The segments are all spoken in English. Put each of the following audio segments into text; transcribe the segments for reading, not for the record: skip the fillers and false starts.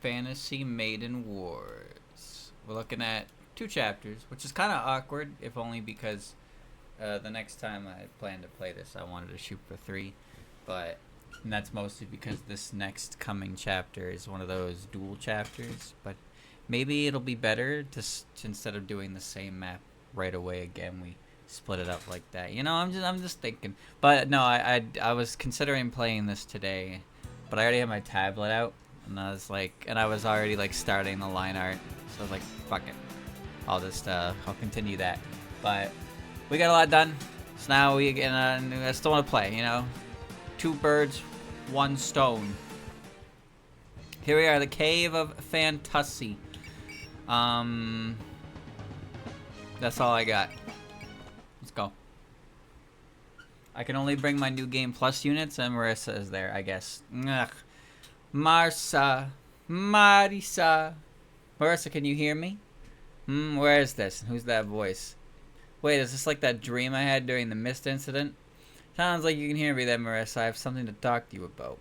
Fantasy Maiden Wars. We're looking at 2 chapters, which is kind of awkward, if only because the next time I plan to play this, I wanted to shoot for 3. And that's mostly because this next coming chapter is one of those dual chapters. But maybe it'll be better to instead of doing the same map right away again, we split it up like that. You know, I'm just thinking. But no, I was considering playing this today, but I already had my tablet out, and I was already like starting the line art, so I was like, fuck it, I'll continue that. But we got a lot done, so now I still want to play. You know, 2 birds, 1 stone. Here we are, the Cave of Fantasy. That's all I got. Let's go. I can only bring my new game plus units, and Marissa is there, I guess. Ugh. Marissa. Marissa. Marissa, can you hear me? Where is this? Who's that voice? Wait, is this like that dream I had during the mist incident? Sounds like you can hear me then, Marissa. I have something to talk to you about.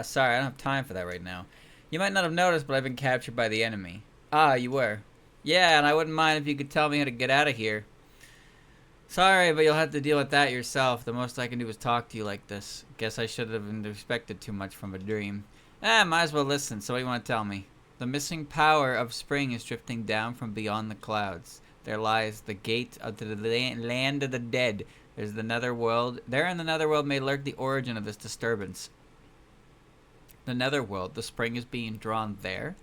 Sorry, I don't have time for that right now. You might not have noticed, but I've been captured by the enemy. You were. Yeah, and I wouldn't mind if you could tell me how to get out of here. Sorry, but you'll have to deal with that yourself. The most I can do is talk to you like this. Guess I should have expected too much from a dream. Might as well listen. So what do you want to tell me? The missing power of spring is drifting down from beyond the clouds. There lies the gate of the land of the dead. There's the netherworld. There in the netherworld may lurk the origin of this disturbance. The netherworld, the spring is being drawn there?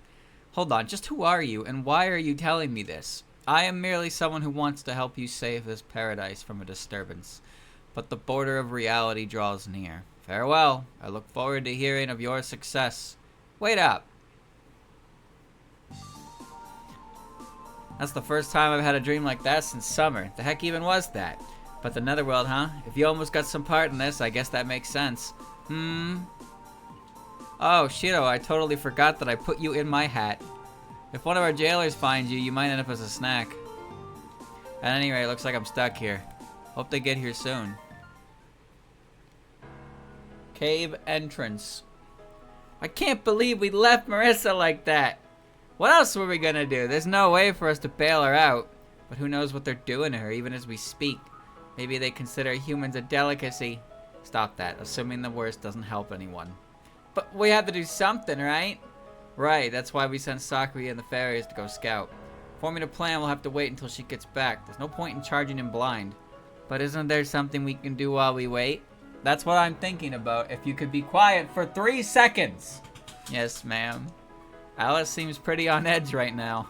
Hold on, just who are you, and why are you telling me this? I am merely someone who wants to help you save this paradise from a disturbance. But the border of reality draws near. Farewell. I look forward to hearing of your success. Wait up. That's the first time I've had a dream like that since summer. The heck even was that? But the netherworld, huh? If you almost got some part in this, I guess that makes sense. Oh, Shiro, I totally forgot that I put you in my hat. If one of our jailers finds you, you might end up as a snack. At any rate, it looks like I'm stuck here. Hope they get here soon. Cave entrance. I can't believe we left Marissa like that. What else were we gonna do? There's no way for us to bail her out. But who knows what they're doing to her, even as we speak. Maybe they consider humans a delicacy. Stop that. Assuming the worst doesn't help anyone. But we have to do something, right? Right, that's why we sent Sakura and the fairies to go scout. Forming a plan, we'll have to wait until she gets back. There's no point in charging in blind. But isn't there something we can do while we wait? That's what I'm thinking about. If you could be quiet for 3 seconds. Yes, ma'am. Alice seems pretty on edge right now.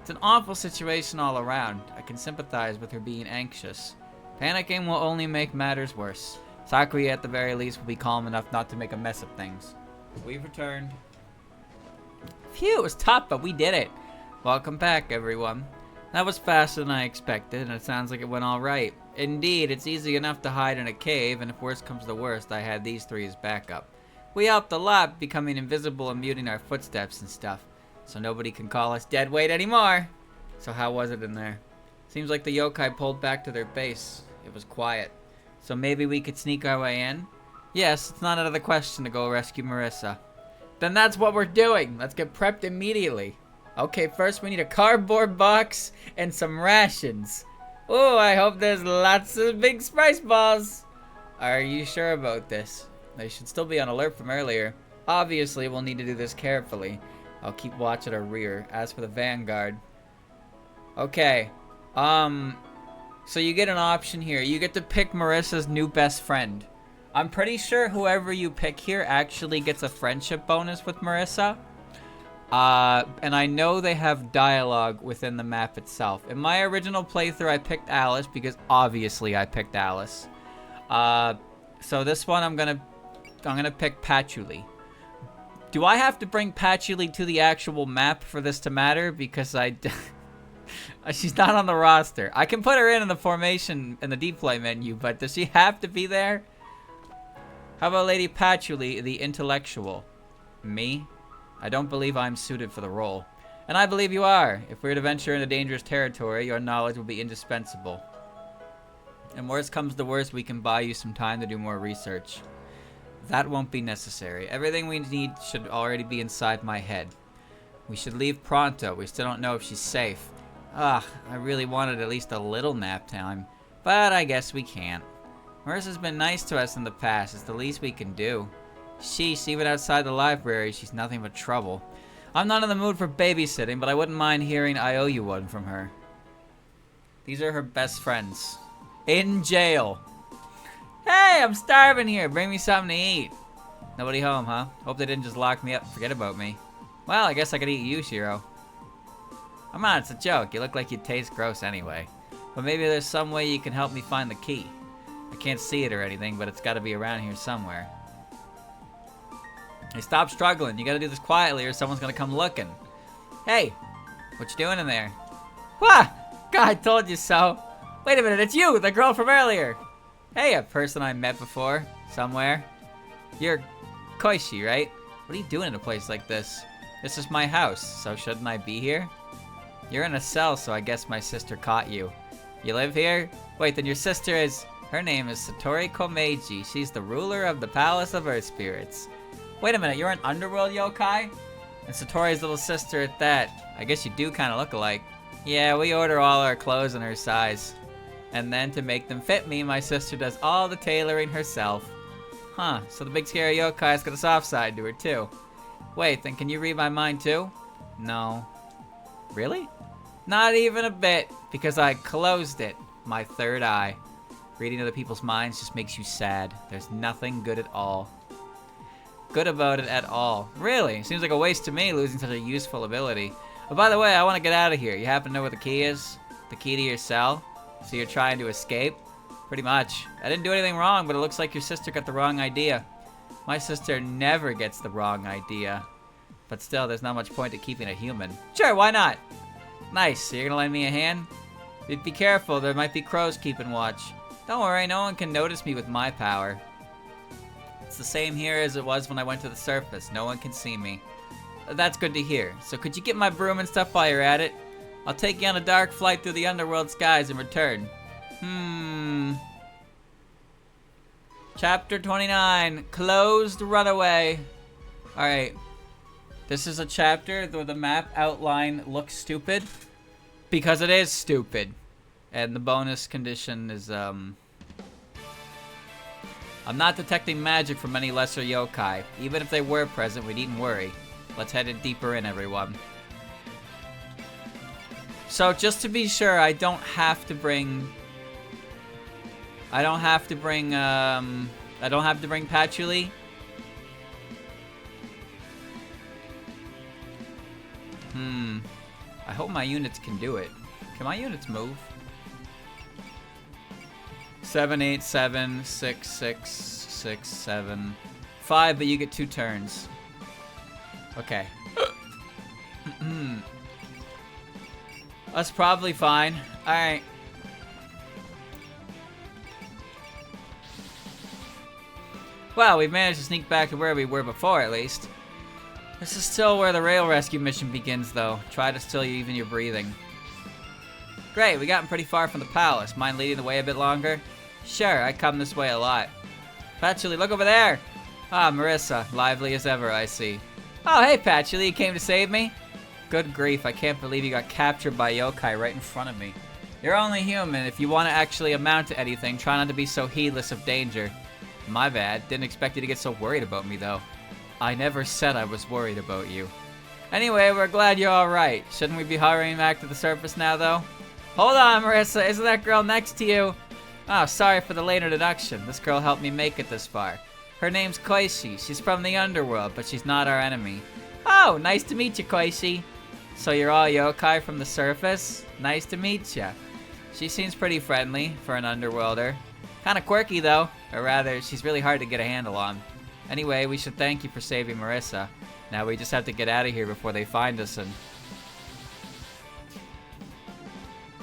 It's an awful situation all around. I can sympathize with her being anxious. Panicking will only make matters worse. Sakura, at the very least, will be calm enough not to make a mess of things. We've returned. Phew, it was tough, but we did it. Welcome back, everyone. That was faster than I expected, and it sounds like it went all right. Indeed, it's easy enough to hide in a cave, and if worst comes to worst, I had these 3 as backup. We helped a lot, becoming invisible and muting our footsteps and stuff, so nobody can call us dead weight anymore. So how was it in there? Seems like the yokai pulled back to their base. It was quiet. So maybe we could sneak our way in? Yes, it's not out of the question to go rescue Marissa. Then that's what we're doing. Let's get prepped immediately. Okay, first we need a cardboard box and some rations. Oh, I hope there's lots of big spice balls. Are you sure about this? They should still be on alert from earlier. Obviously, we'll need to do this carefully. I'll keep watch at our rear. As for the vanguard. Okay. So you get an option here. You get to pick Marissa's new best friend. I'm pretty sure whoever you pick here actually gets a friendship bonus with Marissa. And I know they have dialogue within the map itself. In my original playthrough, I picked Alice because obviously I picked Alice. So this one I'm gonna pick Patchouli. Do I have to bring Patchouli to the actual map for this to matter? Because she's not on the roster. I can put her in the formation in the deploy menu, but does she have to be there? How about Lady Patchouli, the intellectual? Me? I don't believe I'm suited for the role. And I believe you are. If we're to venture into dangerous territory, your knowledge will be indispensable. And worst comes to worst, we can buy you some time to do more research. That won't be necessary. Everything we need should already be inside my head. We should leave pronto. We still don't know if she's safe. Ugh, I really wanted at least a little nap time. But I guess we can't. Marissa's been nice to us in the past. It's the least we can do. Sheesh, even outside the library, she's nothing but trouble. I'm not in the mood for babysitting, but I wouldn't mind hearing I owe you one from her. These are her best friends. In jail. Hey, I'm starving here. Bring me something to eat. Nobody home, huh? Hope they didn't just lock me up and forget about me. Well, I guess I could eat you, Shiro. Come on, it's a joke. You look like you taste gross anyway. But maybe there's some way you can help me find the key. I can't see it or anything, but it's got to be around here somewhere. Hey, stop struggling. You got to do this quietly or someone's going to come looking. Hey, what you doing in there? Wah! God, I told you so. Wait a minute, it's you, the girl from earlier. Hey, a person I met before, somewhere. You're Koichi, right? What are you doing in a place like this? This is my house, so shouldn't I be here? You're in a cell, so I guess my sister caught you. You live here? Wait, then your sister is... Her name is Satori Komeiji. She's the ruler of the Palace of Earth Spirits. Wait a minute, you're an underworld yokai? And Satori's little sister at that. I guess you do kind of look alike. Yeah, we order all our clothes in her size. And then to make them fit me, my sister does all the tailoring herself. Huh, so the big scary yokai's got a soft side to her too. Wait, then can you read my mind too? No. Really? Not even a bit, because I closed it. My third eye. Reading other people's minds just makes you sad. There's nothing good at all. Good about it at all. Really? Seems like a waste to me, losing such a useful ability. But by the way, I want to get out of here. You happen to know where the key is? The key to your cell? So you're trying to escape? Pretty much. I didn't do anything wrong, but it looks like your sister got the wrong idea. My sister never gets the wrong idea. But still, there's not much point to keeping a human. Sure, why not? Nice, so you're gonna lend me a hand? Be careful, there might be crows keeping watch. Don't worry, no one can notice me with my power. It's the same here as it was when I went to the surface. No one can see me. That's good to hear. So could you get my broom and stuff while you're at it? I'll take you on a dark flight through the underworld skies in return. Chapter 29, Closed Runaway. Alright. This is a chapter where the map outline looks stupid. Because it is stupid. And the bonus condition is, I'm not detecting magic from any lesser yokai. Even if they were present, we needn't worry. Let's head in deeper in, everyone. So, just to be sure, I don't have to bring Patchouli. I hope my units can do it. Can my units move? 7, 8, 7, 6, 6, 6, 7, 5, but you get 2 turns. Okay. That's probably fine. Alright. Well, we've managed to sneak back to where we were before, at least. This is still where the rail rescue mission begins, though. Try to still even your breathing. Great, we gotten pretty far from the palace. Mind leading the way a bit longer? Sure, I come this way a lot. Patchouli, look over there! Ah, Marissa, lively as ever, I see. Oh, hey, Patchouli, you came to save me? Good grief, I can't believe you got captured by yokai right in front of me. You're only human. If you want to actually amount to anything, try not to be so heedless of danger. My bad. Didn't expect you to get so worried about me, though. I never said I was worried about you. Anyway, we're glad you're alright. Shouldn't we be hurrying back to the surface now, though? Hold on, Marissa. Isn't that girl next to you? Oh, sorry for the late introduction. This girl helped me make it this far. Her name's Koichi. She's from the underworld, but she's not our enemy. Oh, nice to meet you, Koichi. So you're all yokai from the surface? Nice to meet ya. She seems pretty friendly for an underworlder. Kinda quirky, though. Or rather, she's really hard to get a handle on. Anyway, we should thank you for saving Marissa. Now we just have to get out of here before they find us and...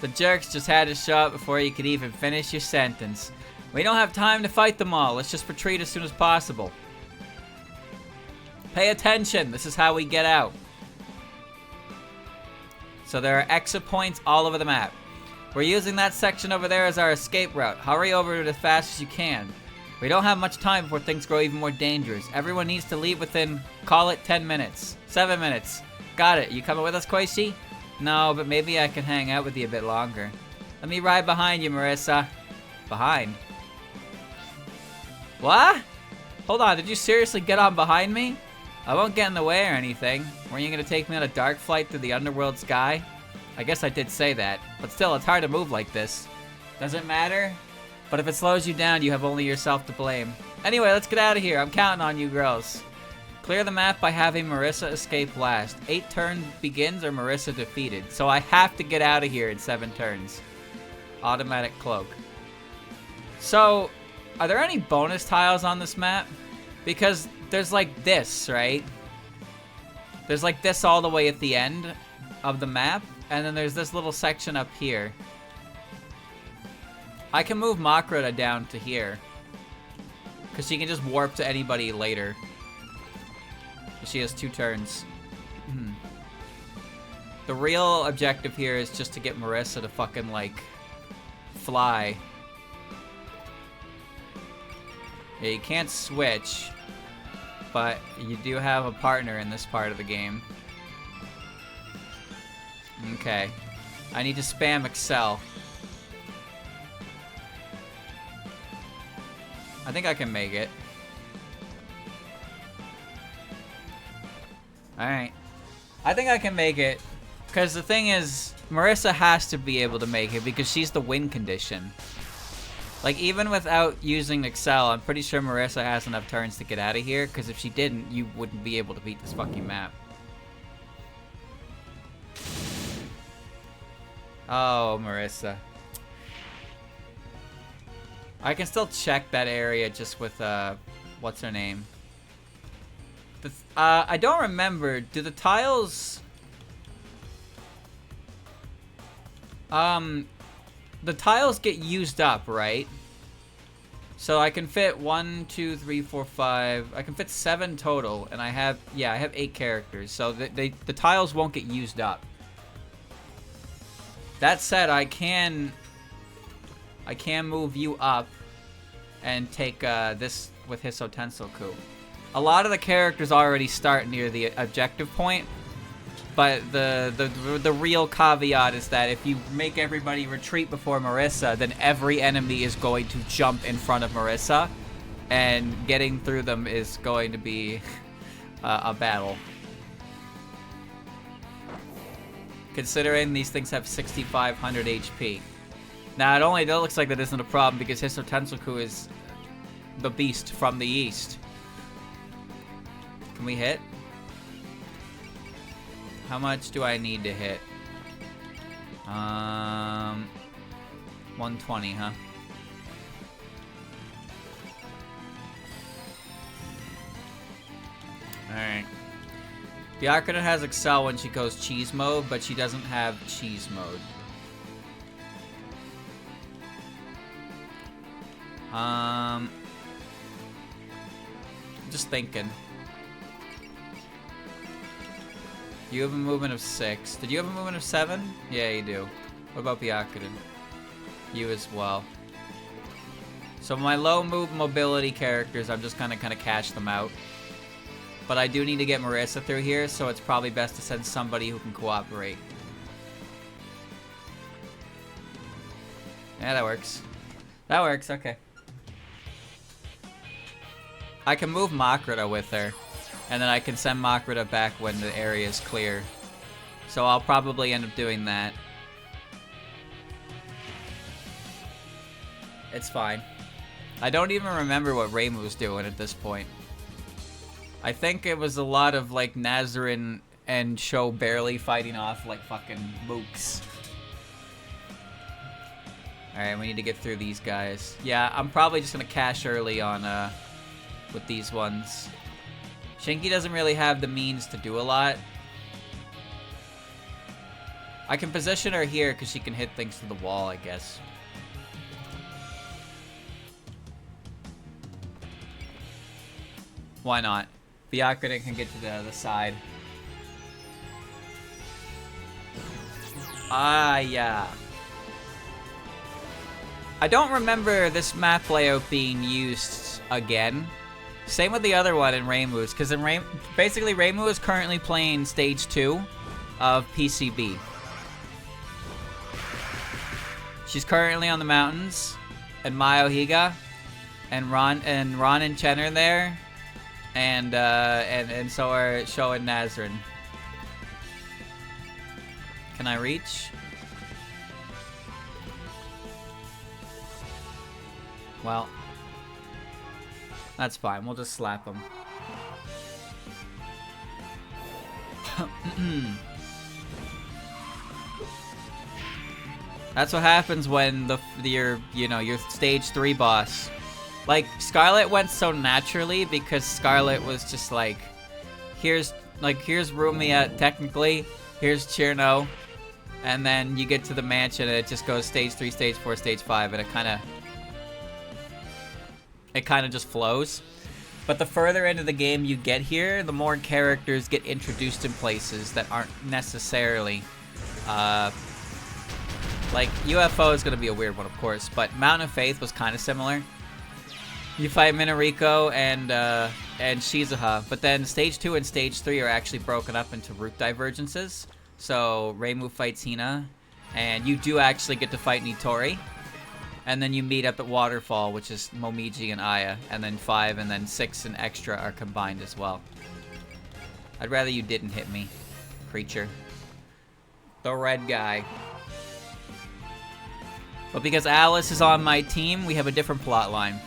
The jerks just had to show up before you could even finish your sentence. We don't have time to fight them all. Let's just retreat as soon as possible. Pay attention. This is how we get out. So there are exit points all over the map. We're using that section over there as our escape route. Hurry over it as fast as you can. We don't have much time before things grow even more dangerous. Everyone needs to leave within, call it 10 minutes. 7 minutes. Got it. You coming with us, Koichi? No, but maybe I can hang out with you a bit longer. Let me ride behind you, Marissa. Behind? What? Hold on, did you seriously get on behind me? I won't get in the way or anything. Weren't you gonna take me on a dark flight through the underworld sky? I guess I did say that, but still, it's hard to move like this. Doesn't matter, but if it slows you down, you have only yourself to blame. Anyway, let's get out of here. I'm counting on you girls. Clear the map by having Marissa escape last. 8 turn begins or Marissa defeated. So I have to get out of here in 7 turns. Automatic cloak. So, are there any bonus tiles on this map? Because there's like this, right? There's like this all the way at the end of the map. And then there's this little section up here. I can move Makrota down to here. Because she can just warp to anybody later. She has 2 turns. The real objective here is just to get Marissa to fucking, like, fly. Yeah, you can't switch, but you do have a partner in this part of the game. Okay. I need to spam Excel. I think I can make it. Alright. I think I can make it. Because the thing is, Marissa has to be able to make it because she's the win condition. Like, even without using Excel, I'm pretty sure Marissa has enough turns to get out of here. Because if she didn't, you wouldn't be able to beat this fucking map. Oh, Marissa. I can still check that area just with, what's her name? I don't remember. Do the tiles... the tiles get used up, right? So I can fit 1, 2, 3, 4, 5... I can fit 7 total, and I have... Yeah, I have 8 characters, so the tiles won't get used up. That said, I can move you up and take this with Hisso Tensoku. A lot of the characters already start near the objective point, but the real caveat is that if you make everybody retreat before Marissa, then every enemy is going to jump in front of Marissa, and getting through them is going to be a battle. Considering these things have 6,500 HP. Now, it looks like that isn't a problem because Hisso Tensoku is the beast from the east. Can we hit? How much do I need to hit? 120, huh? Alright. Byakuya has Excel when she goes cheese mode, but she doesn't have cheese mode. Just thinking. You have a movement of 6. Did you have a movement of 7? Yeah, you do. What about Byakuya? You as well. So my low mobility characters, I'm just gonna kind of cash them out. But I do need to get Marissa through here, so it's probably best to send somebody who can cooperate. Yeah, that works. That works, okay. I can move Makrota with her, and then I can send Makrota back when the area is clear. So I'll probably end up doing that. It's fine. I don't even remember what Reimu's doing at this point. I think it was a lot of, like, Nazarin and Sho barely fighting off, like, fucking mooks. Alright, we need to get through these guys. Yeah, I'm probably just gonna cash early on, with these ones. Shinki doesn't really have the means to do a lot. I can position her here because she can hit things to the wall, I guess. Why not? Byakuya can get to the other side. Ah, yeah. I don't remember this map layout being used again. Same with the other one in Reimu's, because basically Reimu is currently playing stage 2 of PCB. She's currently on the mountains, and Mayohiga, and Ron and Chen are there, and so are Sho and Nazrin. Can I reach? Well, that's fine. We'll just slap him. That's what happens when your stage 3 boss. Like, Scarlet went so naturally because Scarlet was just like, here's Rumia technically, here's Chirno, and then you get to the mansion and it just goes stage 3, stage 4, stage 5, and it kind of just flows. But the further into the game you get here, the more characters get introduced in places that aren't necessarily, like, UFO is going to be a weird one, of course, but Mountain of Faith was kind of similar. You fight Minariko and Shizuha, but then Stage 2 and Stage 3 are actually broken up into route divergences. So, Reimu fights Hina, and you do actually get to fight Nitori. And then you meet up at Waterfall, which is Momiji and Aya, and then 5 and then 6 and Extra are combined as well. I'd rather you didn't hit me, creature. The red guy. But because Alice is on my team, we have a different plot line.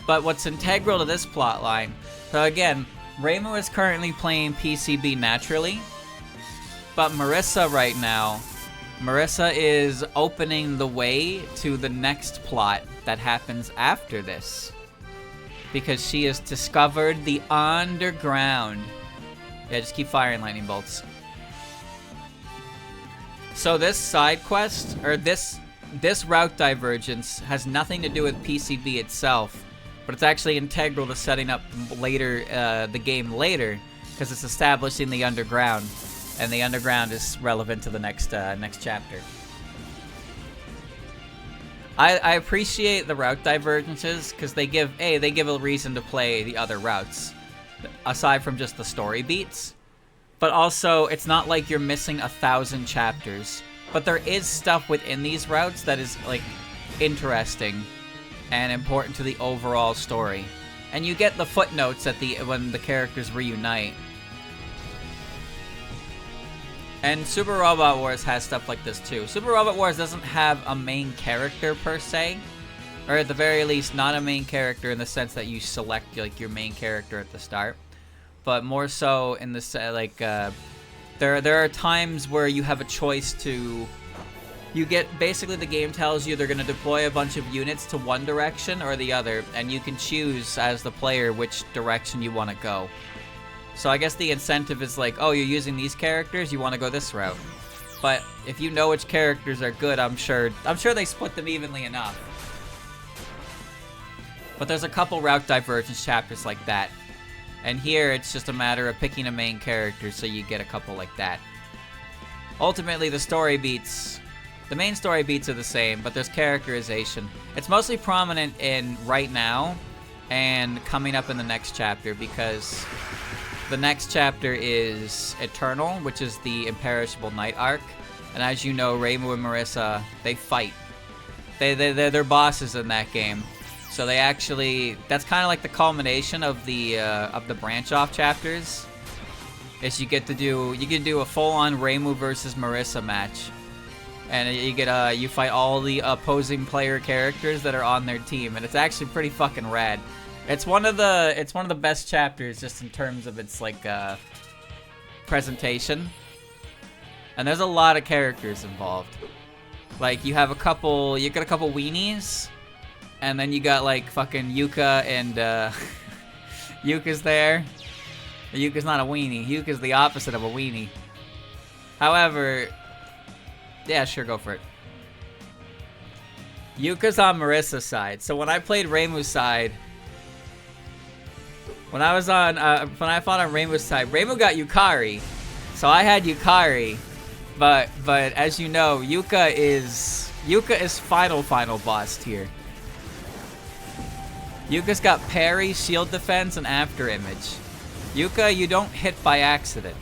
But what's integral to this plot line, so again, Reimu is currently playing PCB naturally, but Marissa right now, Marissa is opening the way to the next plot that happens after this. Because she has discovered the underground. Yeah, just keep firing lightning bolts. So this side quest, or this route divergence has nothing to do with PCB itself, but it's actually integral to setting up later the game later, because it's establishing the underground, and the underground is relevant to the next chapter. I appreciate the route divergences because they give a reason to play the other routes, aside from just the story beats. But also, it's not like you're missing 1,000 chapters. But there is stuff within these routes that is, like, interesting and important to the overall story. And you get the footnotes when the characters reunite. And Super Robot Wars has stuff like this too. Super Robot Wars doesn't have a main character per se, or at the very least, not a main character in the sense that you select like your main character at the start, but more so in the there are times where you have a choice to. Basically the game tells you they're going to deploy a bunch of units to one direction or the other, and you can choose as the player which direction you want to go. So I guess the incentive is like, oh, you're using these characters, you want to go this route. But if you know which characters are good, I'm sure they split them evenly enough. But there's a couple route divergence chapters like that. And here it's just a matter of picking a main character, so you get a couple like that. Ultimately, the main story beats are the same, but there's characterization. It's mostly prominent in right now and coming up in the next chapter, because the next chapter is Eternal, which is the Imperishable Night arc. And as you know, Reimu and Marissa, they fight. They're bosses in that game. So that's kind of like the culmination of the branch off chapters. Is you can do a full-on Reimu versus Marissa match. And you fight all the opposing player characters that are on their team, and it's actually pretty fucking rad. It's one of the best chapters just in terms of its like presentation. And there's a lot of characters involved. Like you get a couple weenies, and then you got like fucking Yuka and Yuka's there. Yuka's not a weenie. Yuka's the opposite of a weenie. However, yeah, sure, go for it. Yuka's on Marissa's side. So when I played Reimu's side, when I fought on Reimu's side, Reimu got Yukari. So I had Yukari, but as you know, Yuka is final boss tier. Yuka's got parry, shield defense, and after image. Yuka, you don't hit by accident.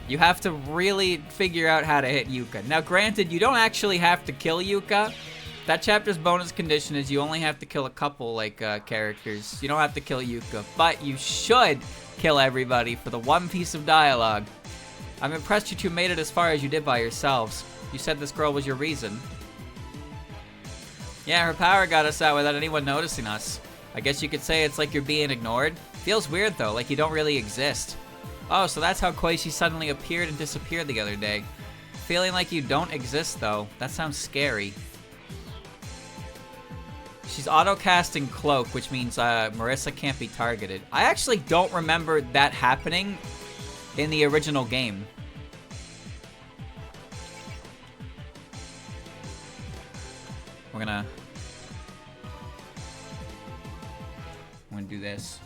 You have to really figure out how to hit Yuka. Now, granted, you don't actually have to kill Yuka. That chapter's bonus condition is you only have to kill a couple, like, characters. You don't have to kill Yuka, but you should kill everybody for the one piece of dialogue. I'm impressed you two made it as far as you did by yourselves. You said this girl was your reason. Yeah, her power got us out without anyone noticing us. I guess you could say it's like you're being ignored. Feels weird, though, like you don't really exist. Oh, so that's how Koichi suddenly appeared and disappeared the other day. Feeling like you don't exist, though. That sounds scary. She's auto-casting Cloak, which means Marissa can't be targeted. I actually don't remember that happening in the original game. I'm gonna do this.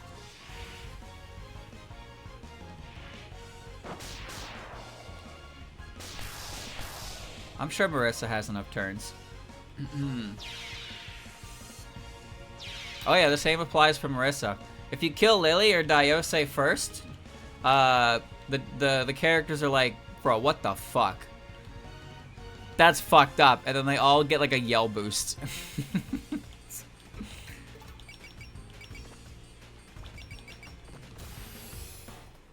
I'm sure Marissa has enough turns. Oh yeah, the same applies for Marissa. If you kill Lily or Daiose first, the characters are like, bro, what the fuck? That's fucked up, and then they all get like a yell boost.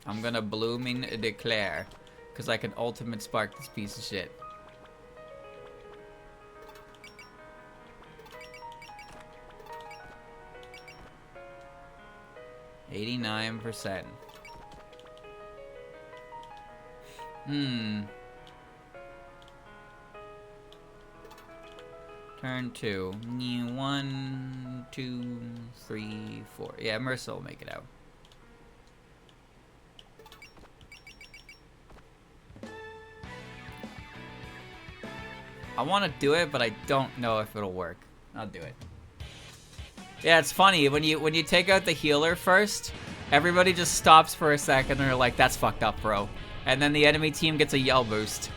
I'm gonna blooming declare, because I can ultimate spark this piece of shit. %. Turn 2. 1, 2, 3, 4. Yeah, Marissa will make it out. I want to do it, but I don't know if it'll work. I'll do it. Yeah, it's funny when you take out the healer first, everybody just stops for a second and they're like, "That's fucked up, bro." And then the enemy team gets a yell boost.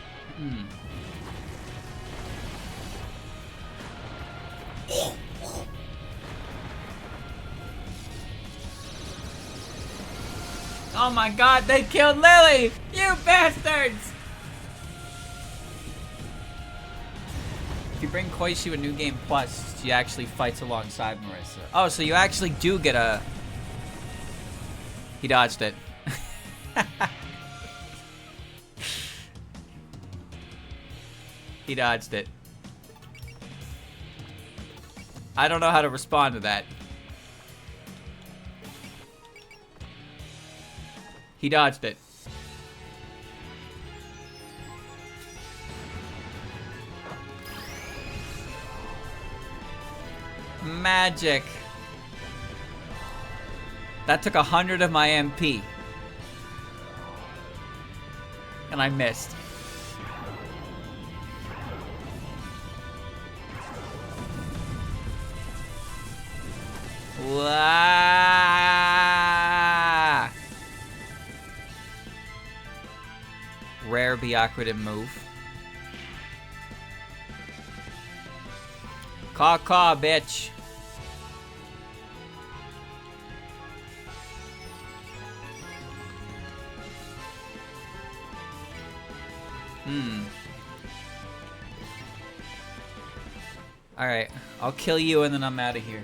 Oh my god, they killed Lily! You bastards! If you bring Koichi a New Game Plus, she actually fights alongside Marissa. Oh, so you actually do get a... He dodged it. He dodged it. I don't know how to respond to that. He dodged it. Magic. That took 100 of my MP. And I missed. Wah! Rare Byakuran move. Caw, bitch. Alright, I'll kill you and then I'm out of here.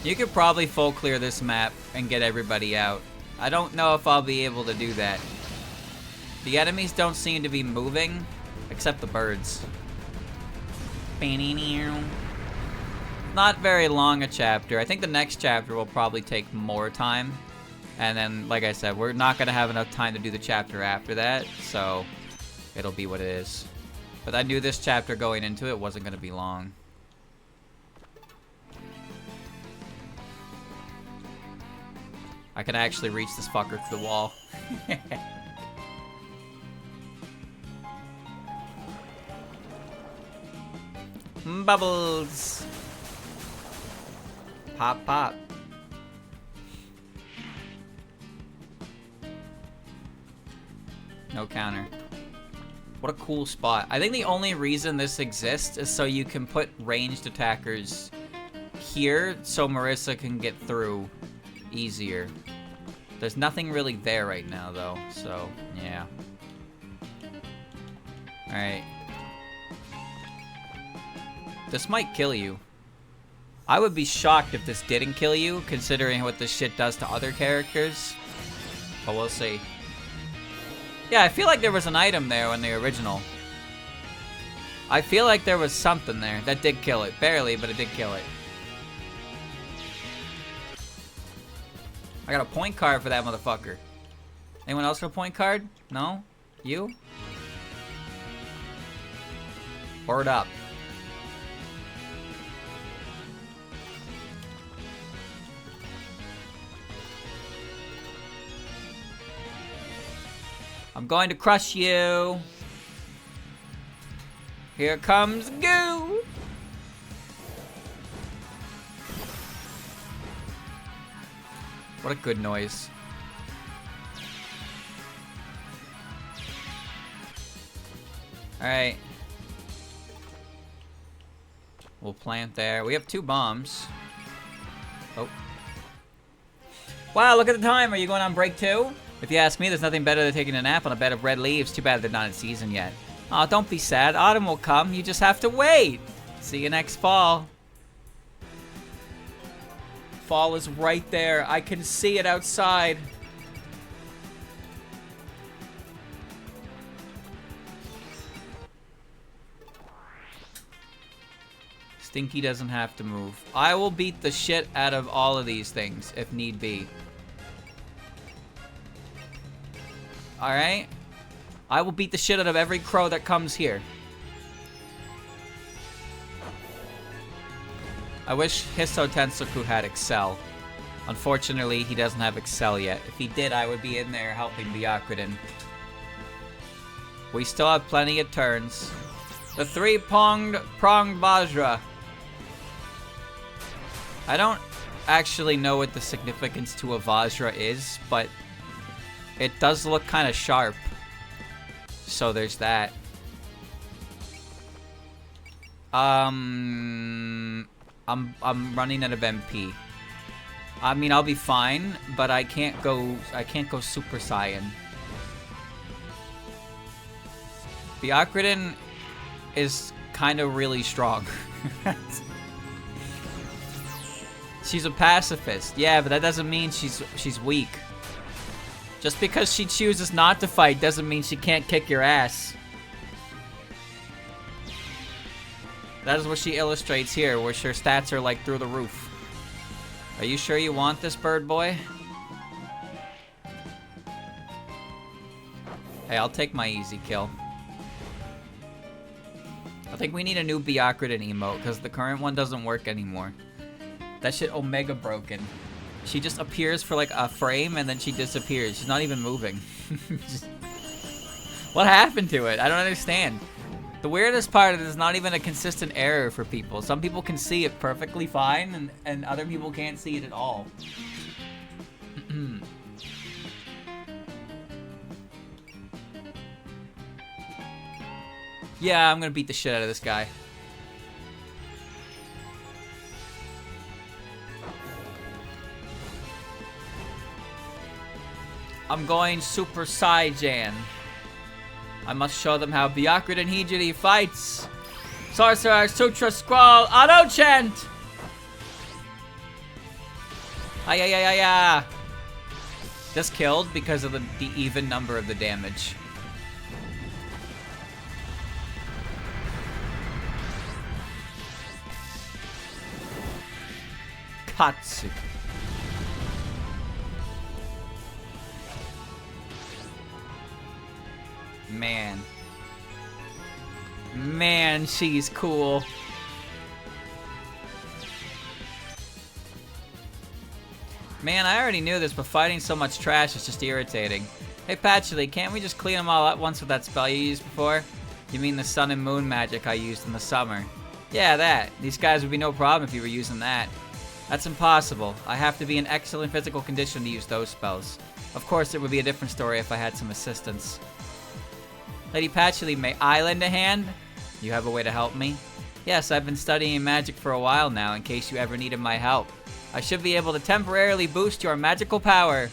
You could probably full clear this map and get everybody out. I don't know if I'll be able to do that. The enemies don't seem to be moving, except the birds. Not very long a chapter. I think the next chapter will probably take more time. And then, like I said, we're not going to have enough time to do the chapter after that, so it'll be what it is. But I knew this chapter going into it wasn't going to be long. I can actually reach this fucker through the wall. Bubbles! Pop, pop. No counter. What a cool spot. I think the only reason this exists is so you can put ranged attackers here so Marissa can get through easier. There's nothing really there right now, though, so, yeah. Alright. This might kill you. I would be shocked if this didn't kill you, considering what this shit does to other characters. But we'll see. Yeah, I feel like there was an item there in the original. I feel like there was something there that did kill it. Barely, but it did kill it. I got a point card for that motherfucker. Anyone else got a point card? No? You? Word up. I'm going to crush you. Here comes goo. What a good noise. Alright. We'll plant there. We have 2 bombs. Oh. Wow, look at the time. Are you going on break too? If you ask me, there's nothing better than taking a nap on a bed of red leaves. Too bad they're not in season yet. Aw, don't be sad. Autumn will come. You just have to wait. See you next fall. Fall is right there. I can see it outside. Stinky doesn't have to move. I will beat the shit out of all of these things, if need be. Alright? I will beat the shit out of every crow that comes here. I wish Hisso Tensoku had Excel. Unfortunately, he doesn't have Excel yet. If he did, I would be in there helping Byakuren. We still have plenty of turns. The 3-pronged Vajra. I don't actually know what the significance to a Vajra is, but it does look kind of sharp. So there's that. I'm running out of MP. I mean, I'll be fine, but I can't go Super Saiyan. Byakuren is kind of really strong. She's a pacifist. Yeah, but that doesn't mean she's weak. Just because she chooses not to fight doesn't mean she can't kick your ass. That is what she illustrates here, where her stats are like through the roof. Are you sure you want this, bird boy? Hey, I'll take my easy kill. I think we need a new Byakuren emote, because the current one doesn't work anymore. That shit Omega broken. She just appears for like a frame and then she disappears. She's not even moving. What happened to it? I don't understand. The weirdest part is it's not even a consistent error for people. Some people can see it perfectly fine and other people can't see it at all. Yeah, I'm gonna beat the shit out of this guy. I'm going Super Saiyan. I must show them how Byakuren Hijiri fights. Sorcerer Sutra Scroll Auto Chant! Ayayayaya! Just killed because of the even number of the damage. Katsu. Man, she's cool. Man, I already knew this, but fighting so much trash is just irritating. Hey, Patchley, can't we just clean them all at once with that spell you used before? You mean the sun and moon magic I used in the summer? Yeah, that. These guys would be no problem if you were using that. That's impossible. I have to be in excellent physical condition to use those spells. Of course, it would be a different story if I had some assistance. Lady Patchouli, may I lend a hand? You have a way to help me? Yes, I've been studying magic for a while now in case you ever needed my help. I should be able to temporarily boost your magical power.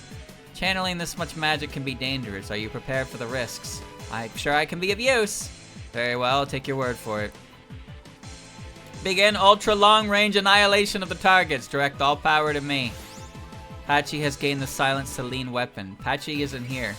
Channeling this much magic can be dangerous. Are you prepared for the risks? I'm sure I can be of use. Very well, I'll take your word for it. Begin ultra long range annihilation of the targets. Direct all power to me. Patchy has gained the silent Selene weapon. Patchy isn't here.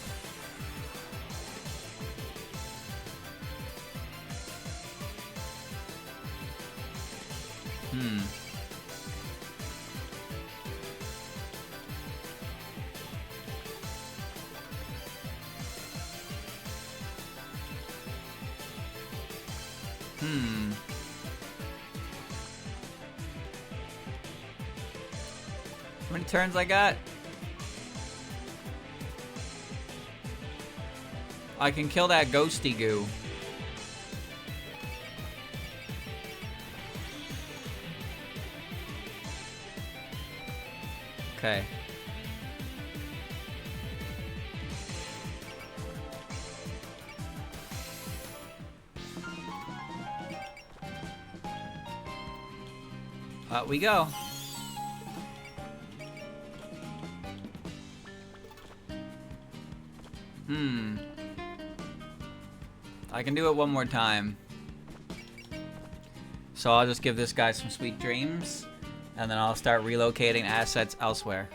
How many turns I got? I can kill that ghosty goo. Okay. Out we go. I can do it one more time. So I'll just give this guy some sweet dreams, and then I'll start relocating assets elsewhere.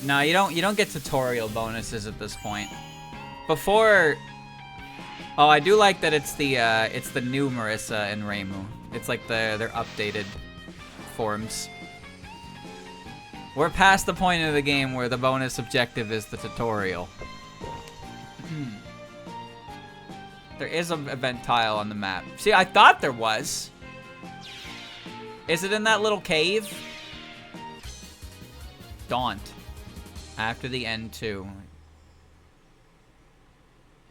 No, you don't get tutorial bonuses at this point. Before, oh, I do like that it's the new Marissa and Reimu. It's like their updated forms. We're past the point of the game where the bonus objective is the tutorial. There is an event tile on the map. See, I thought there was. Is it in that little cave? Daunt. After the end too.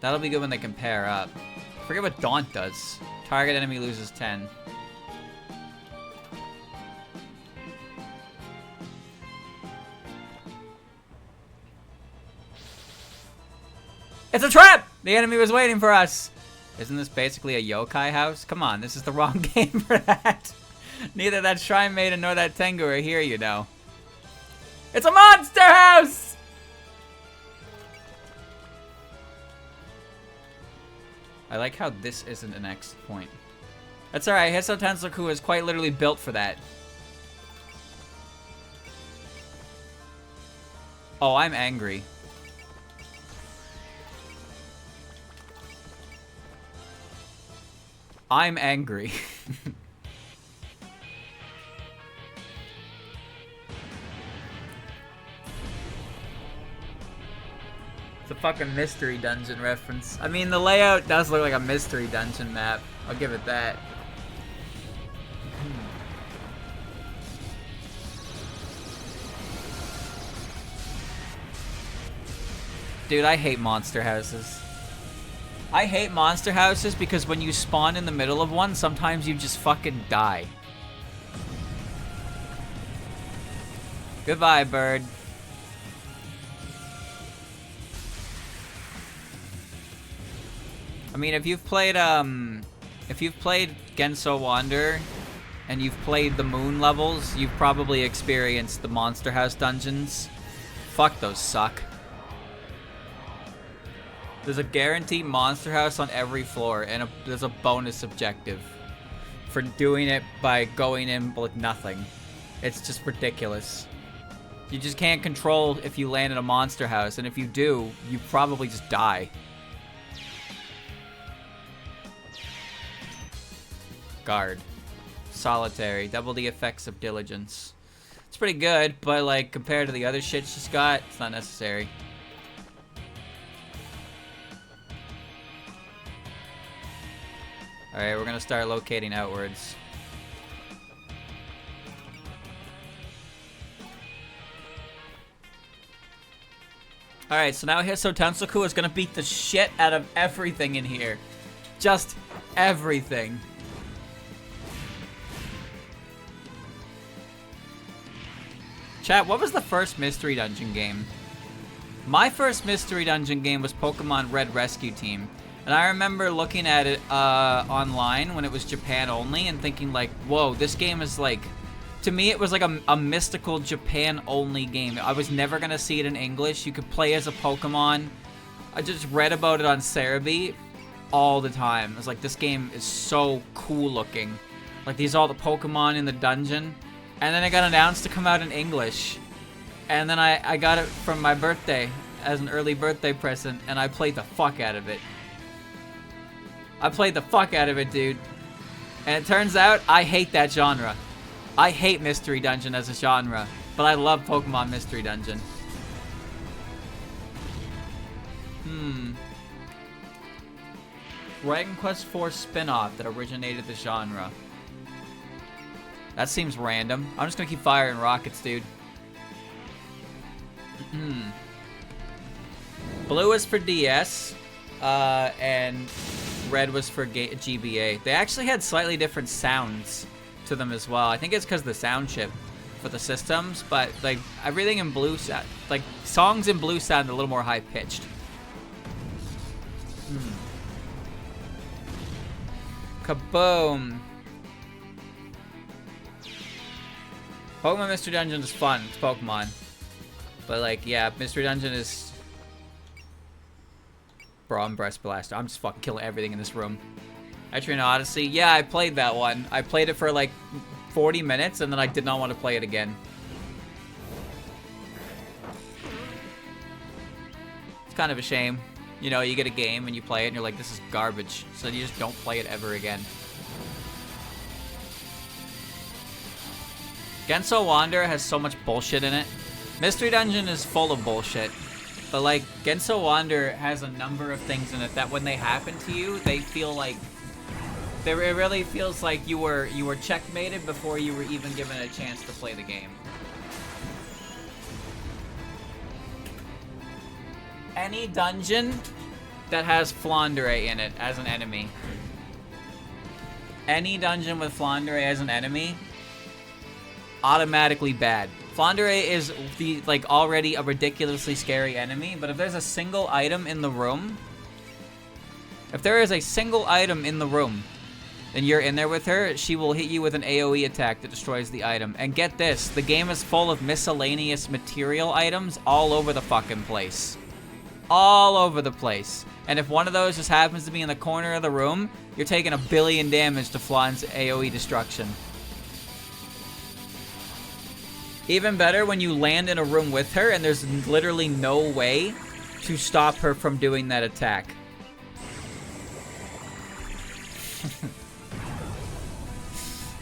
That'll be good when they can pair up. I forget what Daunt does. Target enemy loses 10. It's a trap! The enemy was waiting for us. Isn't this basically a yokai house? Come on, this is the wrong game for that. Neither that Shrine Maiden nor that Tengu are here, you know. It's a monster house! I like how this isn't an X point. That's alright, Hiso Tensoku is quite literally built for that. Oh, I'm angry. I'm angry. It's a fucking mystery dungeon reference. I mean, the layout does look like a mystery dungeon map. I'll give it that. Dude, I hate monster houses. I hate monster houses because when you spawn in the middle of one, sometimes you just fucking die. Goodbye, bird. I mean, if you've played Genso Wander and you've played the moon levels, you've probably experienced the monster house dungeons. Fuck, those suck. There's a guaranteed monster house on every floor, and there's a bonus objective for doing it by going in with nothing. It's just ridiculous. You just can't control if you land in a monster house, and if you do, you probably just die. Guard. Solitary. Double the effects of diligence. It's pretty good, but like compared to the other shit she's got, it's not necessary. Alright, we're gonna start locating outwards. Alright, so now Hiso Tensoku is gonna beat the shit out of everything in here. Just everything. Chat, what was the first Mystery Dungeon game? My first Mystery Dungeon game was Pokemon Red Rescue Team. And I remember looking at it online when it was Japan only and thinking like, whoa, this game is like... To me, it was like a mystical Japan-only game. I was never going to see it in English. You could play as a Pokemon. I just read about it on Cerebi all the time. I was like, this game is so cool looking. Like, these are all the Pokemon in the dungeon. And then it got announced to come out in English. And then I got it from my birthday as an early birthday present, and I played the fuck out of it. I played the fuck out of it, dude. And it turns out, I hate that genre. I hate Mystery Dungeon as a genre, but I love Pokemon Mystery Dungeon. Dragon Quest IV spin-off that originated the genre. That seems random. I'm just gonna keep firing rockets, dude. Blue is for DS, and red was for GBA. They actually had slightly different sounds to them as well. I think it's because of the sound chip for the systems, but like everything in blue sound, like songs in blue sound a little more high pitched. Kaboom! Pokemon Mystery Dungeon is fun. It's Pokemon, but like, yeah, Mystery Dungeon is. Bro, I'm Breast Blaster. I'm just fucking killing everything in this room. Etrian Odyssey. Yeah, I played that one. I played it for like 40 minutes and then I did not want to play it again. It's kind of a shame. You know, you get a game and you play it and you're like, this is garbage. So you just don't play it ever again. Genso Wanderer has so much bullshit in it. Mystery Dungeon is full of bullshit. But like, Genso Wanderer has a number of things in it that when they happen to you, they feel like... It really feels like you were checkmated before you were even given a chance to play the game. Any dungeon that has Flandre in it as an enemy. Any dungeon with Flandre as an enemy, automatically bad. Flandre is the like already a ridiculously scary enemy, but if there's a single item in the room, and you're in there with her, she will hit you with an AoE attack that destroys the item. And get this, the game is full of miscellaneous material items all over the fucking place. All over the place. And if one of those just happens to be in the corner of the room, you're taking 1 billion damage to Flan's AoE destruction. Even better when you land in a room with her and there's literally no way to stop her from doing that attack.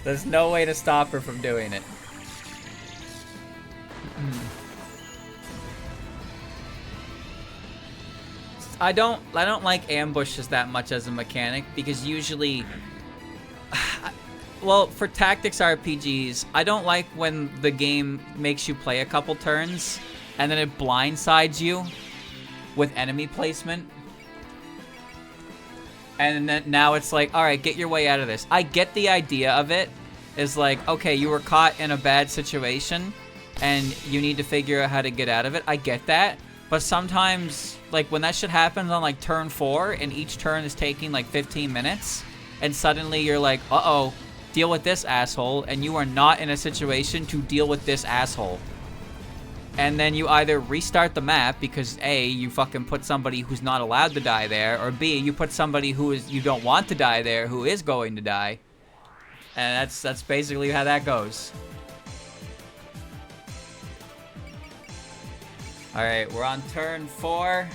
There's no way to stop her from doing it. I don't like ambushes that much as a mechanic because usually, well, for tactics RPGs, I don't like when the game makes you play a couple turns and then it blindsides you with enemy placement. And then now it's like, all right, get your way out of this. I get the idea of it. Is like, okay, you were caught in a bad situation and you need to figure out how to get out of it. I get that. But sometimes, like, when that shit happens on, like, turn 4 and each turn is taking, like, 15 minutes and suddenly you're like, uh-oh, deal with this asshole, and you are not in a situation to deal with this asshole. And then you either restart the map because A, you fucking put somebody who's not allowed to die there, or B, you put somebody who is you don't want to die there who is going to die. And that's basically how that goes. Alright, we're on turn 4.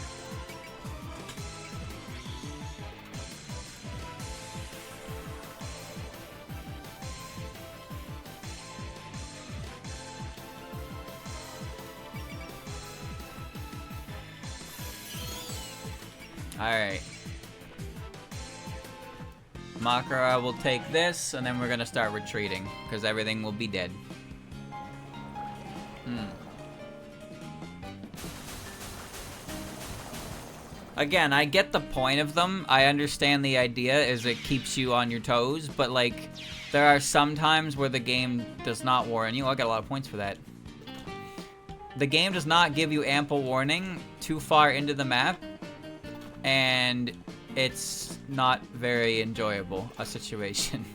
Alright. Makara will take this, and then we're gonna start retreating, because everything will be dead. Again, I get the point of them. I understand the idea is it keeps you on your toes, but like, there are some times where the game does not warn you. I got a lot of points for that. the game does not give you ample warning too far into the map, and it's not very enjoyable a situation.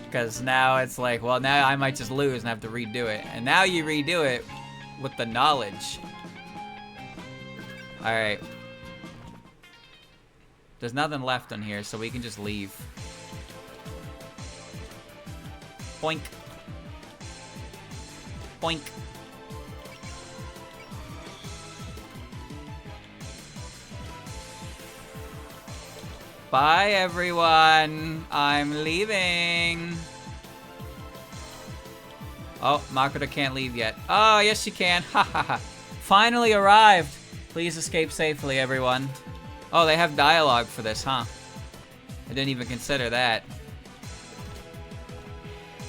Because now it's like, well, now I might just lose and have to redo it. And now you redo it with the knowledge. Alright. There's nothing left on here, so we can just leave. Boink. Boink. Bye, everyone. I'm leaving. Oh, Makoto can't leave yet. Oh, yes, she can. Ha ha ha. Finally arrived. Please escape safely, everyone. Oh, they have dialogue for this, huh? I didn't even consider that.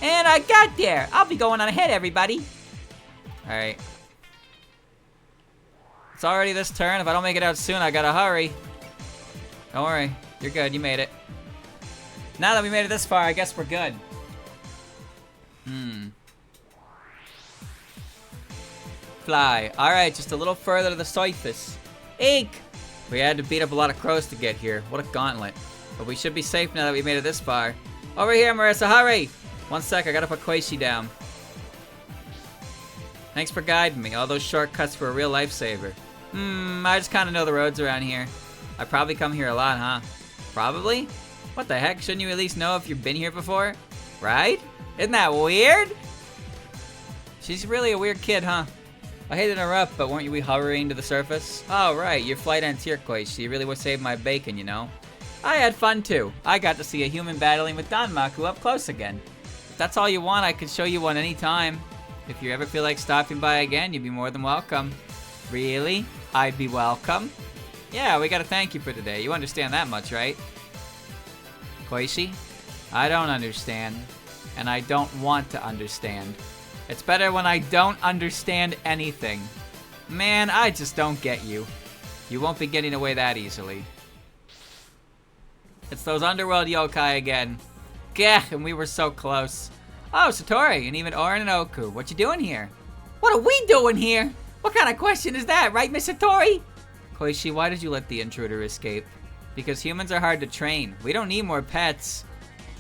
And I got there. I'll be going on ahead, everybody. Alright. It's already this turn. If I don't make it out soon, I gotta hurry. Don't worry. You're good. You made it. Now that we made it this far, I guess we're good. Fly. Alright, just a little further to the surface. Eek! We had to beat up a lot of crows to get here. What a gauntlet. But we should be safe now that we made it this far. Over here, Marissa, hurry! 1 sec, I gotta put Koichi down. Thanks for guiding me. All those shortcuts were a real lifesaver. I just kinda know the roads around here. I probably come here a lot, huh? Probably? What the heck? Shouldn't you at least know if you've been here before? Right? Isn't that weird? She's really a weird kid, huh? I hate to interrupt, but weren't we hovering to the surface? Oh, right. Your flight ends here, Koichi. You really would save my bacon, you know? I had fun, too. I got to see a human battling with Danmaku up close again. If that's all you want, I could show you one anytime. If you ever feel like stopping by again, you'd be more than welcome. Really? I'd be welcome? Yeah, we gotta thank you for today. You understand that much, right? Koichi? I don't understand. And I don't want to understand. It's better when I don't understand anything. Man, I just don't get you. You won't be getting away that easily. It's those underworld yokai again. Gah, and we were so close. Oh, Satori, and even Orin and Oku. What you doing here? What are we doing here? What kind of question is that, right, Miss Satori? Koichi, why did you let the intruder escape? Because humans are hard to train. We don't need more pets.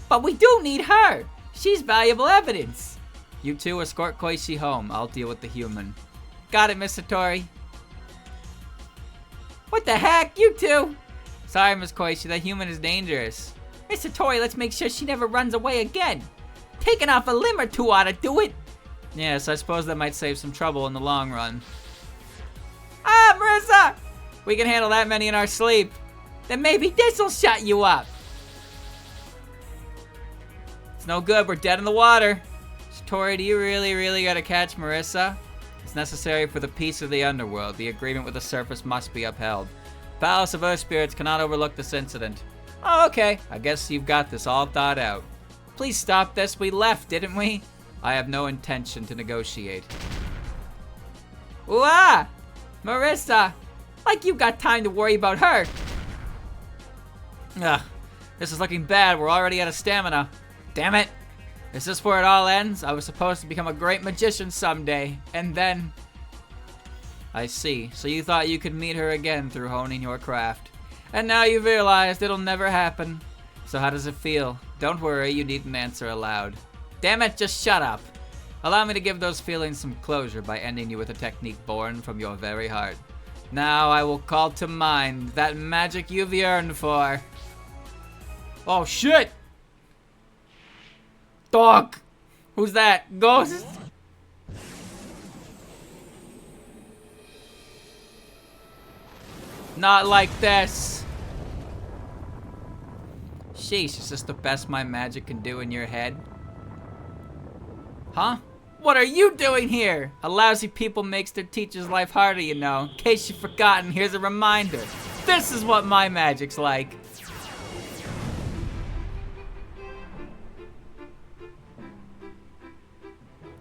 But we do need her. She's valuable evidence. You two escort Koichi home. I'll deal with the human. Got it, Miss Satori. What the heck? You two? Sorry, Miss Koichi. That human is dangerous. Miss Satori, let's make sure she never runs away again. Taking off a limb or two ought to do it. Yes, I suppose that might save some trouble in the long run. Ah, Marissa! We can handle that many in our sleep. Then maybe this'll shut you up. It's no good. We're dead in the water. Satori, do you really gotta catch Marissa? It's necessary for the peace of the underworld. The agreement with the surface must be upheld. Palace of Earth Spirits cannot overlook this incident. Oh, okay. I guess you've got this all thought out. Please stop this. We left, didn't we? I have no intention to negotiate. Ooh, ah! Marissa! Like you got time to worry about her. Ugh. This is looking bad. We're already out of stamina. Damn it. Is this where it all ends? I was supposed to become a great magician someday. And then... I see. So you thought you could meet her again through honing your craft. And now you've realized it'll never happen. So how does it feel? Don't worry, you needn't answer aloud. Damn it, just shut up. Allow me to give those feelings some closure by ending you with a technique born from your very heart. Now I will call to mind that magic you've yearned for. Oh shit! Dog! Who's that? Ghost? Not like this. Sheesh, is this the best my magic can do in your head? Huh? What are you doing here? A lousy pupil makes their teacher's life harder, you know. In case you've forgotten, here's a reminder. This is what my magic's like.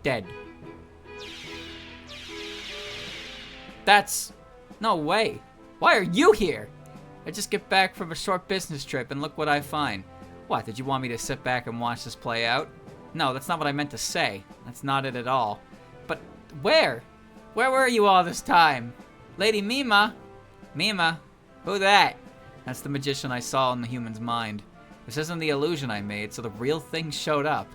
Dead. That's... no way. Why are you here? I just get back from a short business trip and look what I find. What, did you want me to sit back and watch this play out? No, that's not what I meant to say. That's not it at all. But where? Where were you all this time? Lady Mima? Mima? Who that? That's the magician I saw in the human's mind. This isn't the illusion I made, so the real thing showed up.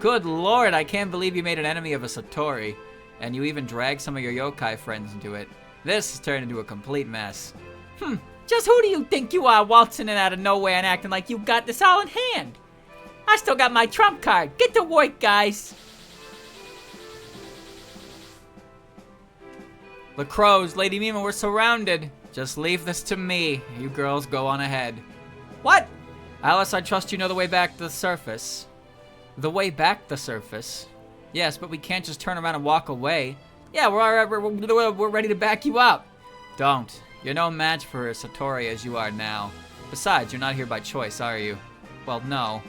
Good lord, I can't believe you made an enemy of a Satori. And you even dragged some of your yokai friends into it. This has turned into a complete mess. Just who do you think you are, waltzing in out of nowhere and acting like you got this all in hand? I still got my trump card. Get to work, guys. The crows, Lady Mima, we're surrounded. Just leave this to me. You girls go on ahead. What? Alice, I trust you know the way back to the surface. The way back to the surface? Yes, but we can't just turn around and walk away. Yeah, we're ready to back you up. Don't. You're no match for a Satori as you are now. Besides, you're not here by choice, are you? Well, no.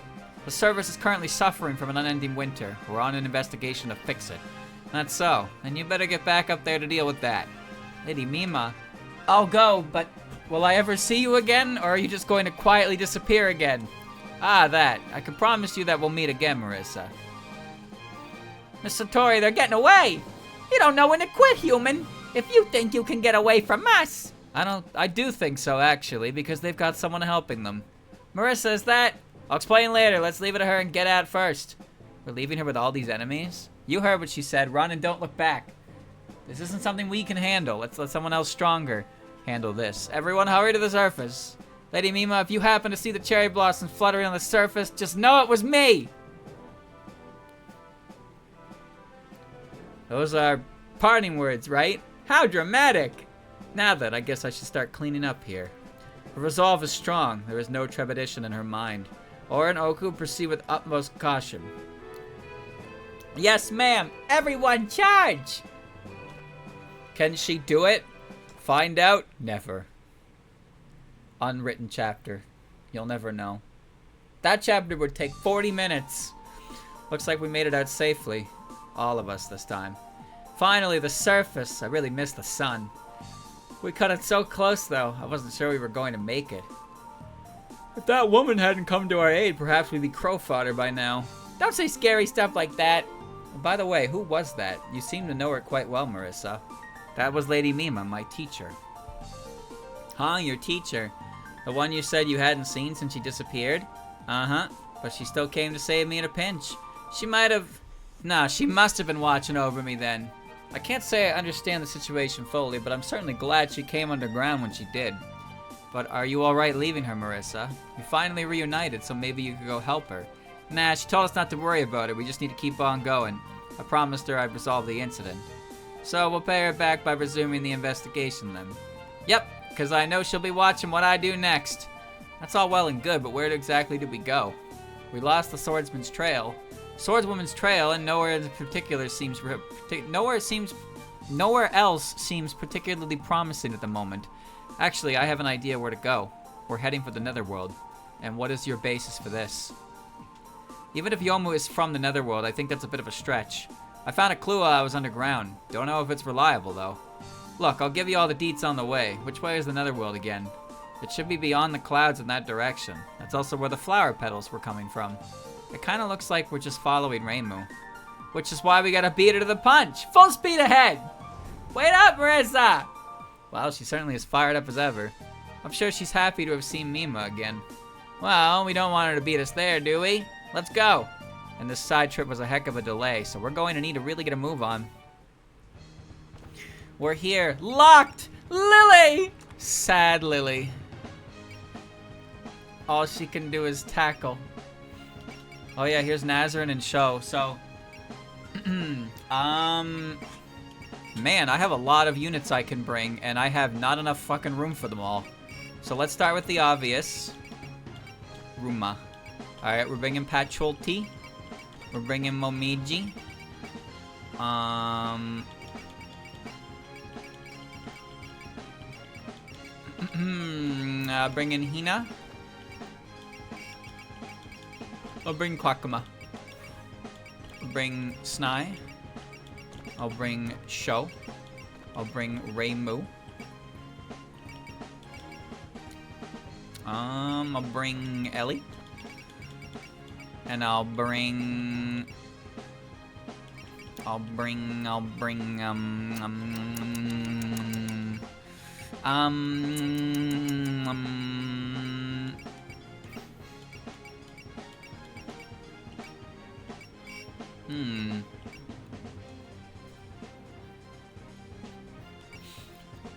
The service is currently suffering from an unending winter. We're on an investigation to fix it. That's so. Then you better get back up there to deal with that. Lady Mima, I'll go, but will I ever see you again, or are you just going to quietly disappear again? Ah, that. I can promise you that we'll meet again, Marissa. Miss Satori, they're getting away! You don't know when to quit, human! If you think you can get away from us! I do think so, actually, because they've got someone helping them. Marissa, is that? I'll explain later. Let's leave it to her and get out first. We're leaving her with all these enemies? You heard what she said. Run and don't look back. This isn't something we can handle. Let's let someone else stronger handle this. Everyone hurry to the surface. Lady Mima, if you happen to see the cherry blossoms fluttering on the surface, just know it was me! Those are parting words, right? How dramatic! Now then, I guess I should start cleaning up here. Her resolve is strong. There is no trepidation in her mind. Ora and Oku proceed with utmost caution. Yes, ma'am! Everyone charge! Can she do it? Find out? Never. Unwritten chapter. You'll never know. That chapter would take 40 minutes. Looks like we made it out safely. All of us this time. Finally, the surface. I really miss the sun. We cut it so close, though. I wasn't sure we were going to make it. If that woman hadn't come to our aid, perhaps we'd be crow fodder by now. Don't say scary stuff like that. By the way, who was that? You seem to know her quite well, Marissa. That was Lady Mima, my teacher. Huh, your teacher? The one you said you hadn't seen since she disappeared? Uh-huh. But she still came to save me in a pinch. She might have... Nah, she must have been watching over me then. I can't say I understand the situation fully, but I'm certainly glad she came underground when she did. But are you alright leaving her, Marissa? You finally reunited, so maybe you could go help her. Nah, she told us not to worry about it. We just need to keep on going. I promised her I'd resolve the incident. So we'll pay her back by resuming the investigation then. Yep, because I know she'll be watching what I do next. That's all well and good, but where exactly did we go? We lost the swordsman's trail. Swordswoman's trail, and nowhere else seems particularly promising at the moment. Actually, I have an idea where to go. We're heading for the Netherworld. And what is your basis for this? Even if Yomu is from the Netherworld, I think that's a bit of a stretch. I found a clue while I was underground. Don't know if it's reliable, though. Look, I'll give you all the deets on the way. Which way is the Netherworld again? It should be beyond the clouds in that direction. That's also where the flower petals were coming from. It kind of looks like we're just following Reimu. Which is why we gotta beat her to the punch. Full speed ahead! Wait up, Marissa! Well, she certainly is fired up as ever. I'm sure she's happy to have seen Mima again. Well, we don't want her to beat us there, do we? Let's go! And this side trip was a heck of a delay, so we're going to need to really get a move on. We're here. Locked! Lily! Sad Lily. All she can do is tackle. Oh yeah, here's Nazarin and Sho. So, man, I have a lot of units I can bring, and I have not enough fucking room for them all. So let's start with the obvious. Ruma. Alright, we're bringing Pachulti. We're bringing Momiji. Bringing Hina. I'll bring Kwakuma. I'll bring Snai. I'll bring Sho. I'll bring Reimu. I'll bring Ellie. And I'll bring I'll bring,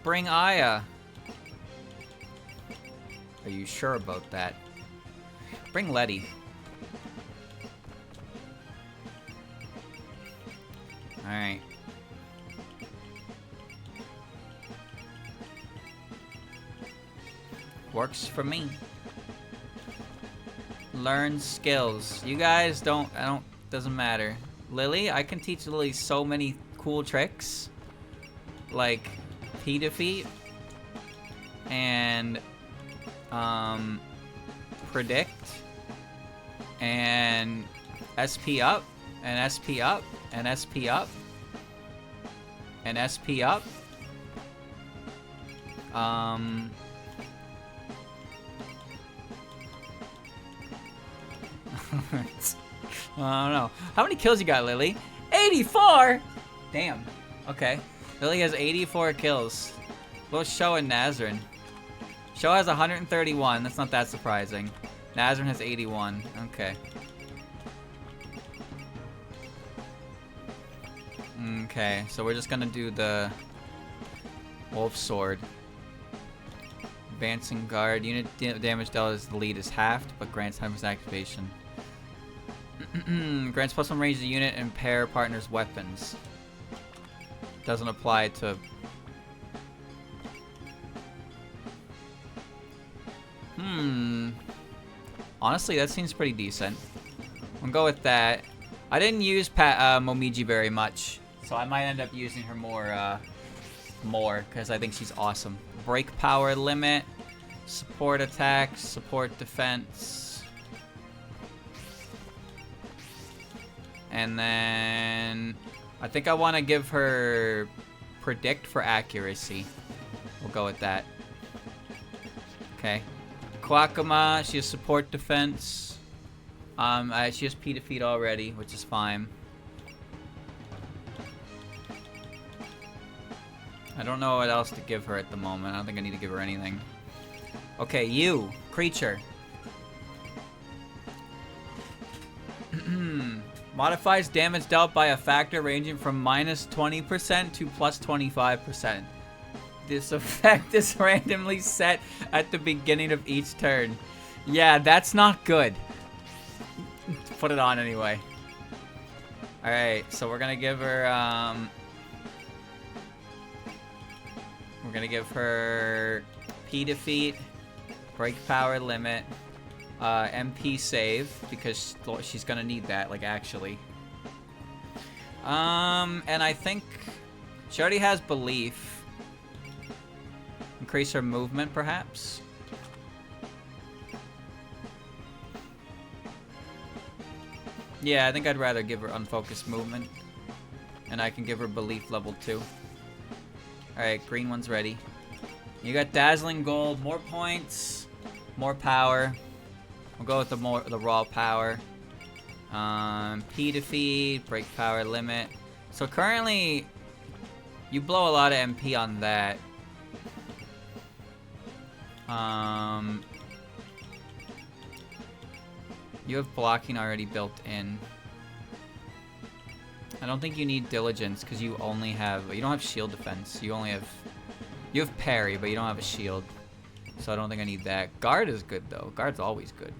Bring Aya. Are you sure about that? Bring Letty. Alright. Works for me. Learn skills. You guys doesn't matter. Lily, I can teach Lily so many cool tricks. Like, P defeat. And, predict. And SP up. And SP up. And SP up. And SP up. I don't know. How many kills you got, Lily? 84! Damn. Okay. Lily has 84 kills. Both Sho and Nazrin. Sho has 131. That's not that surprising. Nazrin has 81. Okay. Okay, so we're just gonna do the Wolf Sword. Advancing Guard. Unit damage dealt as the lead is halved, but grants 100% activation. Grants +1 range to unit and pair partners' weapons. Doesn't apply to... Honestly, that seems pretty decent. I'll go with that. I didn't use Momiji very much, so I might end up using her more, because I think she's awesome. Break power limit, support attack, support defense. And then I think I want to give her predict for accuracy. We'll go with that. Okay. Kwakama, she has support defense. She has P defeat already, which is fine. I don't know what else to give her at the moment. I don't think I need to give her anything. Okay, you, creature. Modifies damage dealt by a factor ranging from -20% to +25%. This effect is randomly set at the beginning of each turn. Yeah, that's not good. Put it on anyway. Alright, so we're gonna give her, we're gonna give her P defeat, break power limit, MP save, because she's gonna need that, like, actually. And I think she already has belief. Increase her movement, perhaps? Yeah, I think I'd rather give her unfocused movement. And I can give her belief level 2. Alright, green one's ready. You got dazzling gold, more points, more power. We'll go with the raw power. P defeat, break power limit. So currently, you blow a lot of MP on that. You have blocking already built in. I don't think you need diligence because you only have, you don't have shield defense. You have parry, but you don't have a shield. So I don't think I need that. Guard is good though. Guard's always good.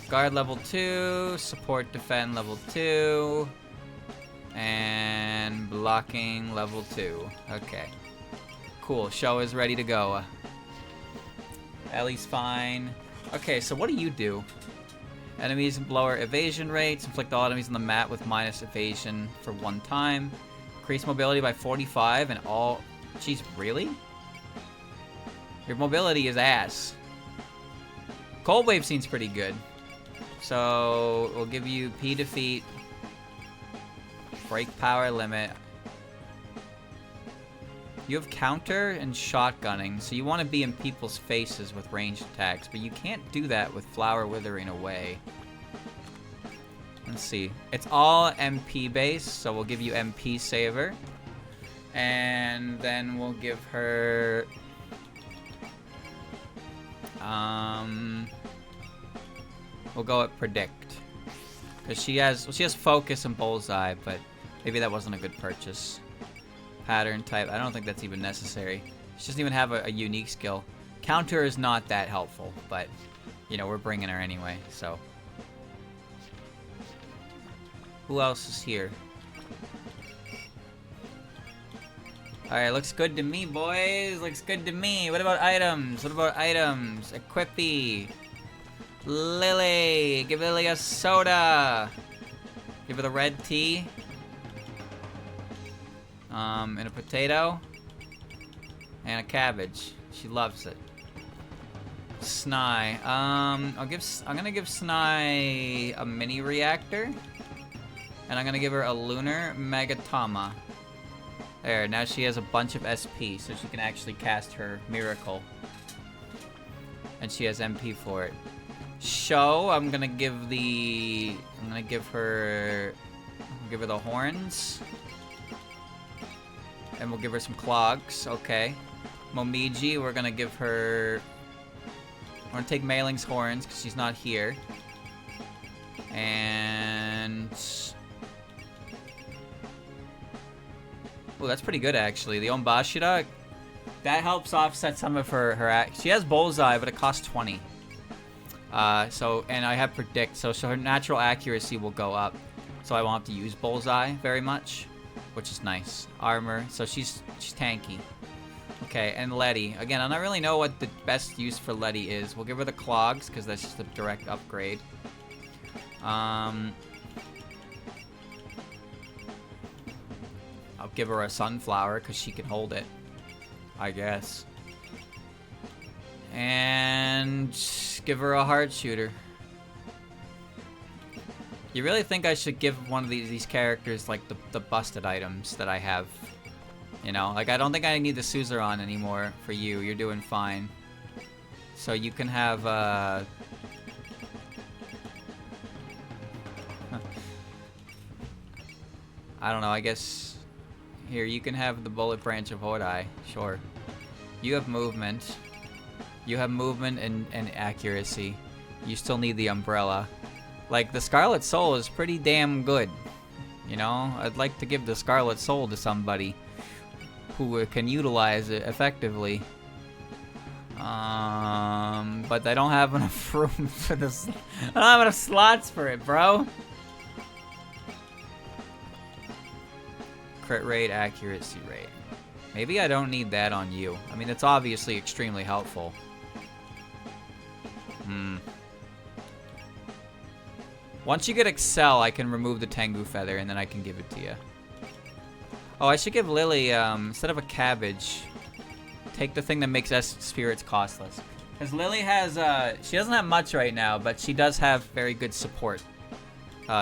Guard level 2, support defend level 2, and blocking level 2. Okay. Cool, Sho is ready to go. Ellie's fine. Okay, so what do you do? Enemies lower evasion rates. Inflict all enemies on the map with minus evasion for 1 time. Increase mobility by 45 and all... Jeez, really? Your mobility is ass. Cold Wave seems pretty good. So, we'll give you P defeat. Break power limit. You have counter and shotgunning, so you want to be in people's faces with ranged attacks, but you can't do that with Flower Withering Away. Let's see. It's all MP based, so we'll give you MP Saver. And then we'll give her... we'll go at Predict. Because she has Focus and Bullseye, but maybe that wasn't a good purchase. Pattern type, I don't think that's even necessary. She doesn't even have a unique skill. Counter is not that helpful, but, you know, we're bringing her anyway, so. Who else is here? Alright, looks good to me, boys. Looks good to me. What about items? What about items? Equippy. Lily. Give Lily a soda. Give her the red tea. And a potato. And a cabbage. She loves it. Snai. I'm gonna give Snai a mini reactor. And I'm gonna give her a lunar megatama. There, now she has a bunch of SP, so she can actually cast her miracle. And she has MP for it. Show, I'm gonna give her the horns. And we'll give her some clogs, okay. Momiji, we're gonna give her... We're gonna take Mailing's horns, because she's not here. And... Oh, that's pretty good, actually. The Ombashira, that helps offset some of her she has Bullseye, but it costs 20. And I have Predict, so her natural accuracy will go up. So I won't have to use Bullseye very much, which is nice. Armor, so she's tanky. Okay, and Letty. Again, I don't really know what the best use for Letty is. We'll give her the clogs, because that's just a direct upgrade. I'll give her a sunflower, because she can hold it. I guess. And give her a heart shooter. You really think I should give one of these characters, like, the busted items that I have? You know, like, I don't think I need the Suzerain anymore for you. You're doing fine. So you can have, I don't know, I guess... Here, you can have the Bullet Branch of Hodai. Sure. You have movement. You have movement and accuracy. You still need the umbrella. Like, the Scarlet Soul is pretty damn good. You know? I'd like to give the Scarlet Soul to somebody who can utilize it effectively. But I don't have enough room for this. I don't have enough slots for it, bro. Crit rate, accuracy rate. Maybe I don't need that on you. I mean, it's obviously extremely helpful. Once you get Excel, I can remove the Tengu Feather, and then I can give it to you. Oh, I should give Lily, instead of a cabbage, take the thing that makes S spirits costless. Because Lily has, she doesn't have much right now, but she does have very good support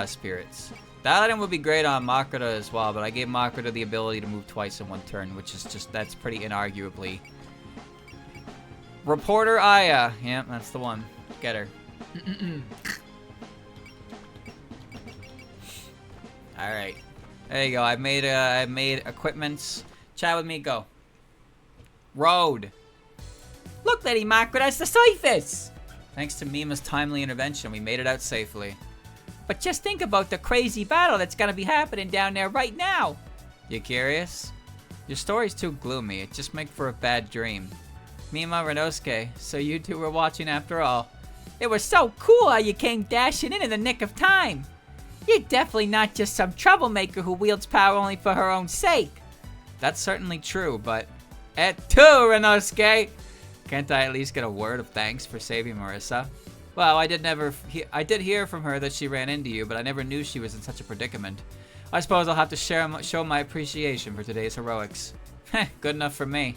spirits. That item would be great on Makoto as well, but I gave Makoto the ability to move twice in one turn, which is just, that's pretty inarguably. Reporter Aya. Yep, that's the one. Get her. Alright. There you go. I've made equipments. Chat with me, go. Road. Look, Lady Makoto, that's the surface! Thanks to Mima's timely intervention, we made it out safely. But just think about the crazy battle that's gonna be happening down there right now. You curious? Your story's too gloomy. It just makes for a bad dream. Mima, Renosuke, so you two were watching after all. It was so cool how you came dashing in the nick of time. You're definitely not just some troublemaker who wields power only for her own sake. That's certainly true, but... Et tu, Renosuke! Can't I at least get a word of thanks for saving Marissa? Well, I did hear from her that she ran into you, but I never knew she was in such a predicament. I suppose I'll have to show my appreciation for today's heroics. Heh, good enough for me.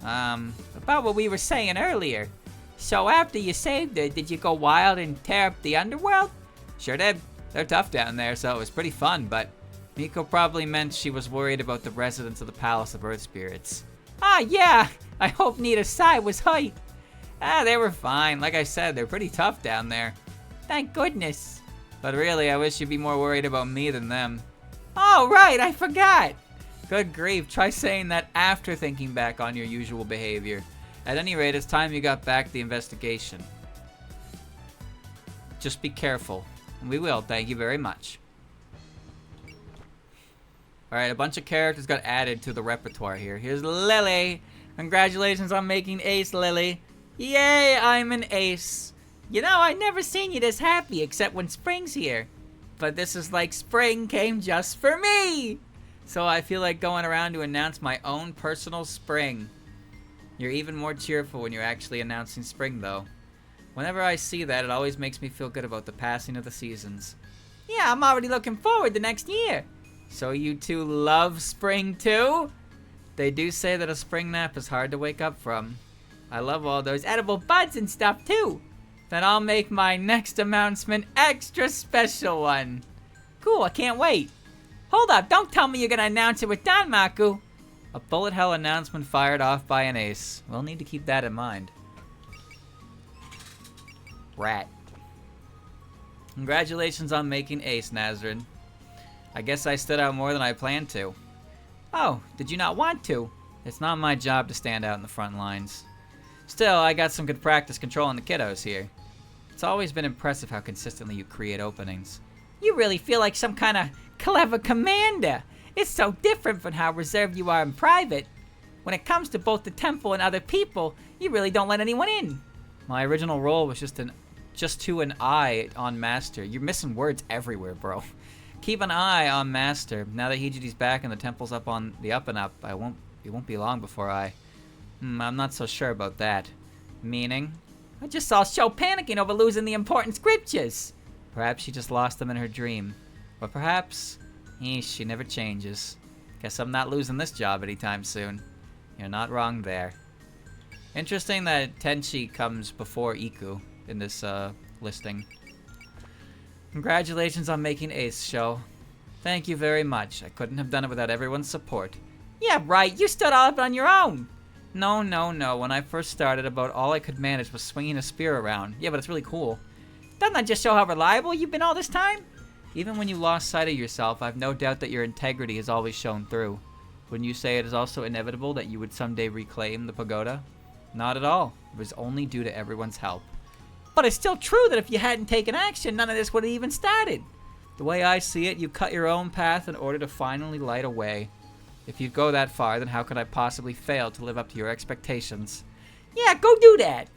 About what we were saying earlier. So after you saved her, did you go wild and tear up the underworld? Sure did. They're tough down there, so it was pretty fun, but Miko probably meant she was worried about the residents of the Palace of Earth Spirits. Ah, yeah! I hope Nita's side was hurt. Ah, they were fine. Like I said, they're pretty tough down there. Thank goodness. But really, I wish you'd be more worried about me than them. Oh, right, I forgot! Good grief, try saying that after thinking back on your usual behavior. At any rate, it's time you got back the investigation. Just be careful. We will, thank you very much. Alright, a bunch of characters got added to the repertoire here. Here's Lily. Congratulations on making ace, Lily. Yay, I'm an ace. You know, I've never seen you this happy except when spring's here. But this is like spring came just for me. So I feel like going around to announce my own personal spring. You're even more cheerful when you're actually announcing spring, though. Whenever I see that, it always makes me feel good about the passing of the seasons. Yeah, I'm already looking forward to next year. So you two love spring too? They do say that a spring nap is hard to wake up from. I love all those edible buds and stuff too. Then I'll make my next announcement extra special one. Cool, I can't wait. Hold up, don't tell me you're gonna announce it with Don Maku. A bullet hell announcement fired off by an ace. We'll need to keep that in mind. Rat. Congratulations on making ace, Nazrin. I guess I stood out more than I planned to. Oh, did you not want to? It's not my job to stand out in the front lines. Still, I got some good practice controlling the kiddos here. It's always been impressive how consistently you create openings. You really feel like some kind of clever commander. It's so different from how reserved you are in private. When it comes to both the temple and other people, you really don't let anyone in. My original role was just to an eye on Master. You're missing words everywhere, bro. Keep an eye on Master. Now that Hijidi's back and the temple's up on the up and up, it won't be long before I'm not so sure about that. Meaning? I just saw Sho panicking over losing the important scriptures. Perhaps she just lost them in her dream. Or perhaps, she never changes. Guess I'm not losing this job anytime soon. You're not wrong there. Interesting that Tenchi comes before Iku in this listing. Congratulations on making ace, Sho. Thank you very much. I couldn't have done it without everyone's support. Yeah, right. You stood all up on your own. No. When I first started, about all I could manage was swinging a spear around. Yeah, but it's really cool. Doesn't that just show how reliable you've been all this time? Even when you lost sight of yourself, I've no doubt that your integrity has always shown through. Wouldn't you say it is also inevitable that you would someday reclaim the pagoda? Not at all. It was only due to everyone's help. But it's still true that if you hadn't taken action, none of this would have even started. The way I see it, you cut your own path in order to finally light a way. If you'd go that far, then how could I possibly fail to live up to your expectations? Yeah, go do that.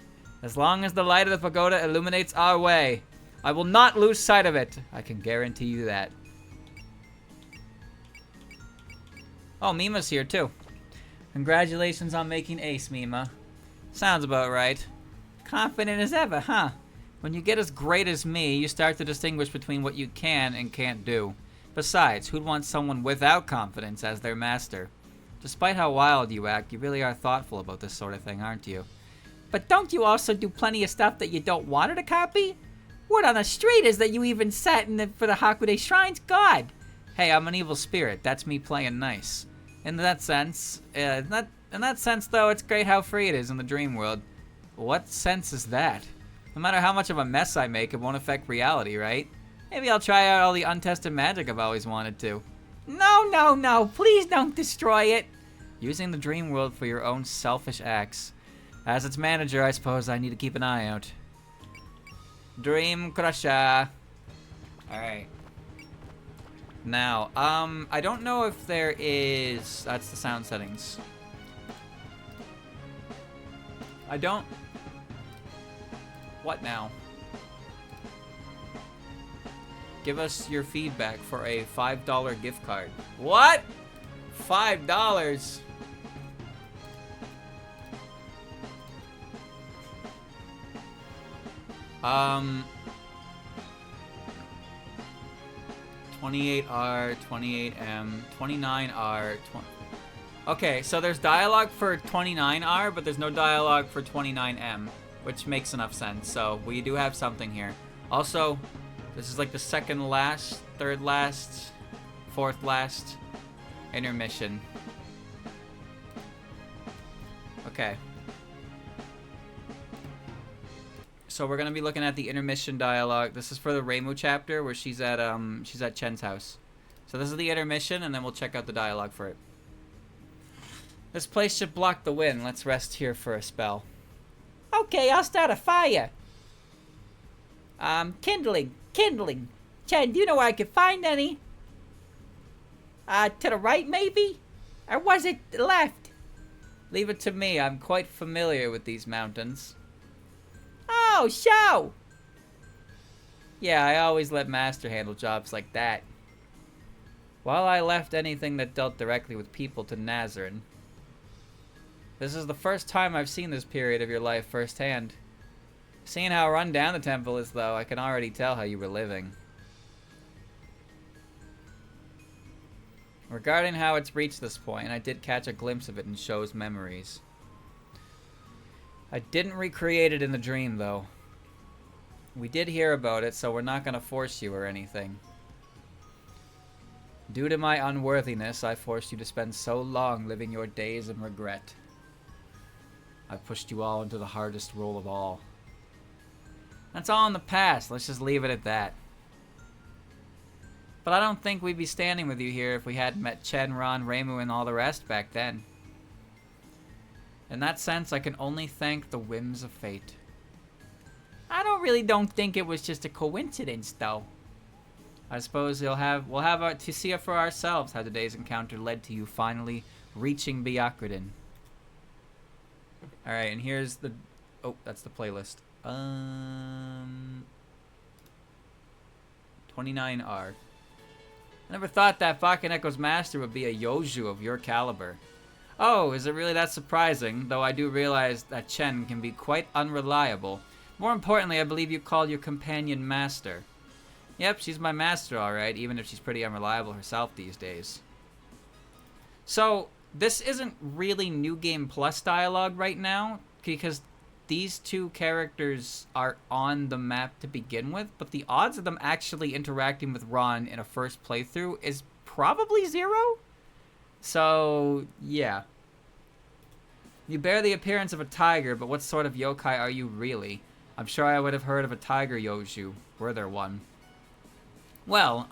As long as the light of the pagoda illuminates our way, I will not lose sight of it. I can guarantee you that. Oh, Mima's here too. Congratulations on making ace, Mima. Sounds about right. Confident as ever, huh? When you get as great as me, you start to distinguish between what you can and can't do. Besides, who'd want someone without confidence as their master? Despite how wild you act, you really are thoughtful about this sort of thing, aren't you? But don't you also do plenty of stuff that you don't want her to copy? Word on the street is that you even sat for the Hakude Shrine's god. Hey, I'm an evil spirit. That's me playing nice. In that sense, though, it's great how free it is in the dream world. What sense is that? No matter how much of a mess I make, it won't affect reality, right? Maybe I'll try out all the untested magic I've always wanted to. No, please don't destroy it. Using the dream world for your own selfish acts. As its manager, I suppose I need to keep an eye out. Dream Crusher. Alright. Now, I don't know if there is... That's the sound settings. I don't... What now? Give us your feedback for a $5 gift card. What? $5? Um... 28R, 28M, 29R, 20... Okay, so there's dialogue for 29R, but there's no dialogue for 29M, which makes enough sense. So we do have something here. Also, this is like the second last, third last, fourth last intermission. Okay. So we're gonna be looking at the intermission dialogue. This is for the Reimu chapter where she's at Chen's house. So this is the intermission, and then we'll check out the dialogue for it. This place should block the wind. Let's rest here for a spell. Okay, I'll start a fire. Kindling. Chen, do you know where I could find any? To the right, maybe? Or was it left? Leave it to me. I'm quite familiar with these mountains. Oh, show! Yeah, I always let Master handle jobs like that. While I left anything that dealt directly with people to Nazarin. This is the first time I've seen this period of your life firsthand. Seeing how run down the temple is, though, I can already tell how you were living. Regarding how it's reached this point, I did catch a glimpse of it in Shou's memories. I didn't recreate it in the dream, though. We did hear about it, so we're not going to force you or anything. Due to my unworthiness, I forced you to spend so long living your days in regret. I pushed you all into the hardest role of all. That's all in the past. Let's just leave it at that. But I don't think we'd be standing with you here if we hadn't met Chen, Ron, Reimu, and all the rest back then. In that sense, I can only thank the whims of fate. I don't think it was just a coincidence, though. I suppose we'll have to see it for ourselves how today's encounter led to you finally reaching Byakuren. Alright, and here's the... Oh, that's the playlist. 29R. I never thought that Bakuneko's master would be a Yoju of your caliber. Oh, is it really that surprising? Though I do realize that Chen can be quite unreliable. More importantly, I believe you called your companion master. Yep, she's my master alright, even if she's pretty unreliable herself these days. So, this isn't really New Game Plus dialogue right now, because these two characters are on the map to begin with, but the odds of them actually interacting with Ron in a first playthrough is probably 0? So, yeah. You bear the appearance of a tiger, but what sort of yokai are you really? I'm sure I would have heard of a tiger Yoju, were there one. Well,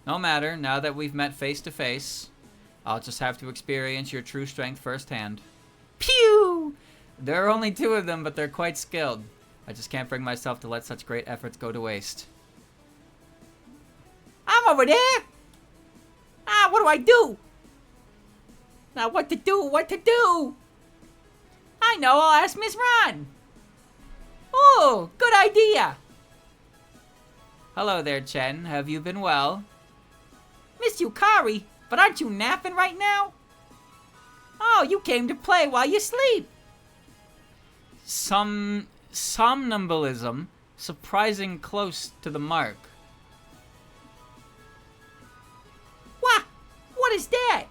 no matter, now that we've met face to face, I'll just have to experience your true strength firsthand. Pew! There are only 2 of them, but they're quite skilled. I just can't bring myself to let such great efforts go to waste. I'm over there! What do I do? Now what to do? I know, I'll ask Miss Ron. Oh, good idea. Hello there, Chen. Have you been well? Miss Yukari, but aren't you napping right now? Oh, you came to play while you sleep. Somnambulism, surprising close to the mark. What is that?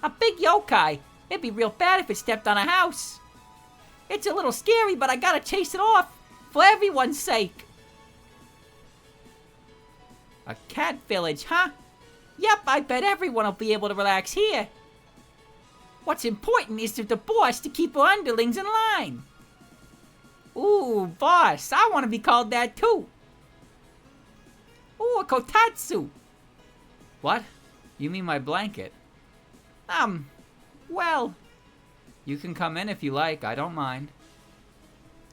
A big yokai. It'd be real bad if it stepped on a house. It's a little scary, but I gotta chase it off for everyone's sake. A cat village, huh? Yep, I bet everyone will be able to relax here. What's important is for the boss to keep her underlings in line. Ooh, boss, I want to be called that too. Ooh, a kotatsu. What? You mean my blanket? Well, you can come in if you like, I don't mind.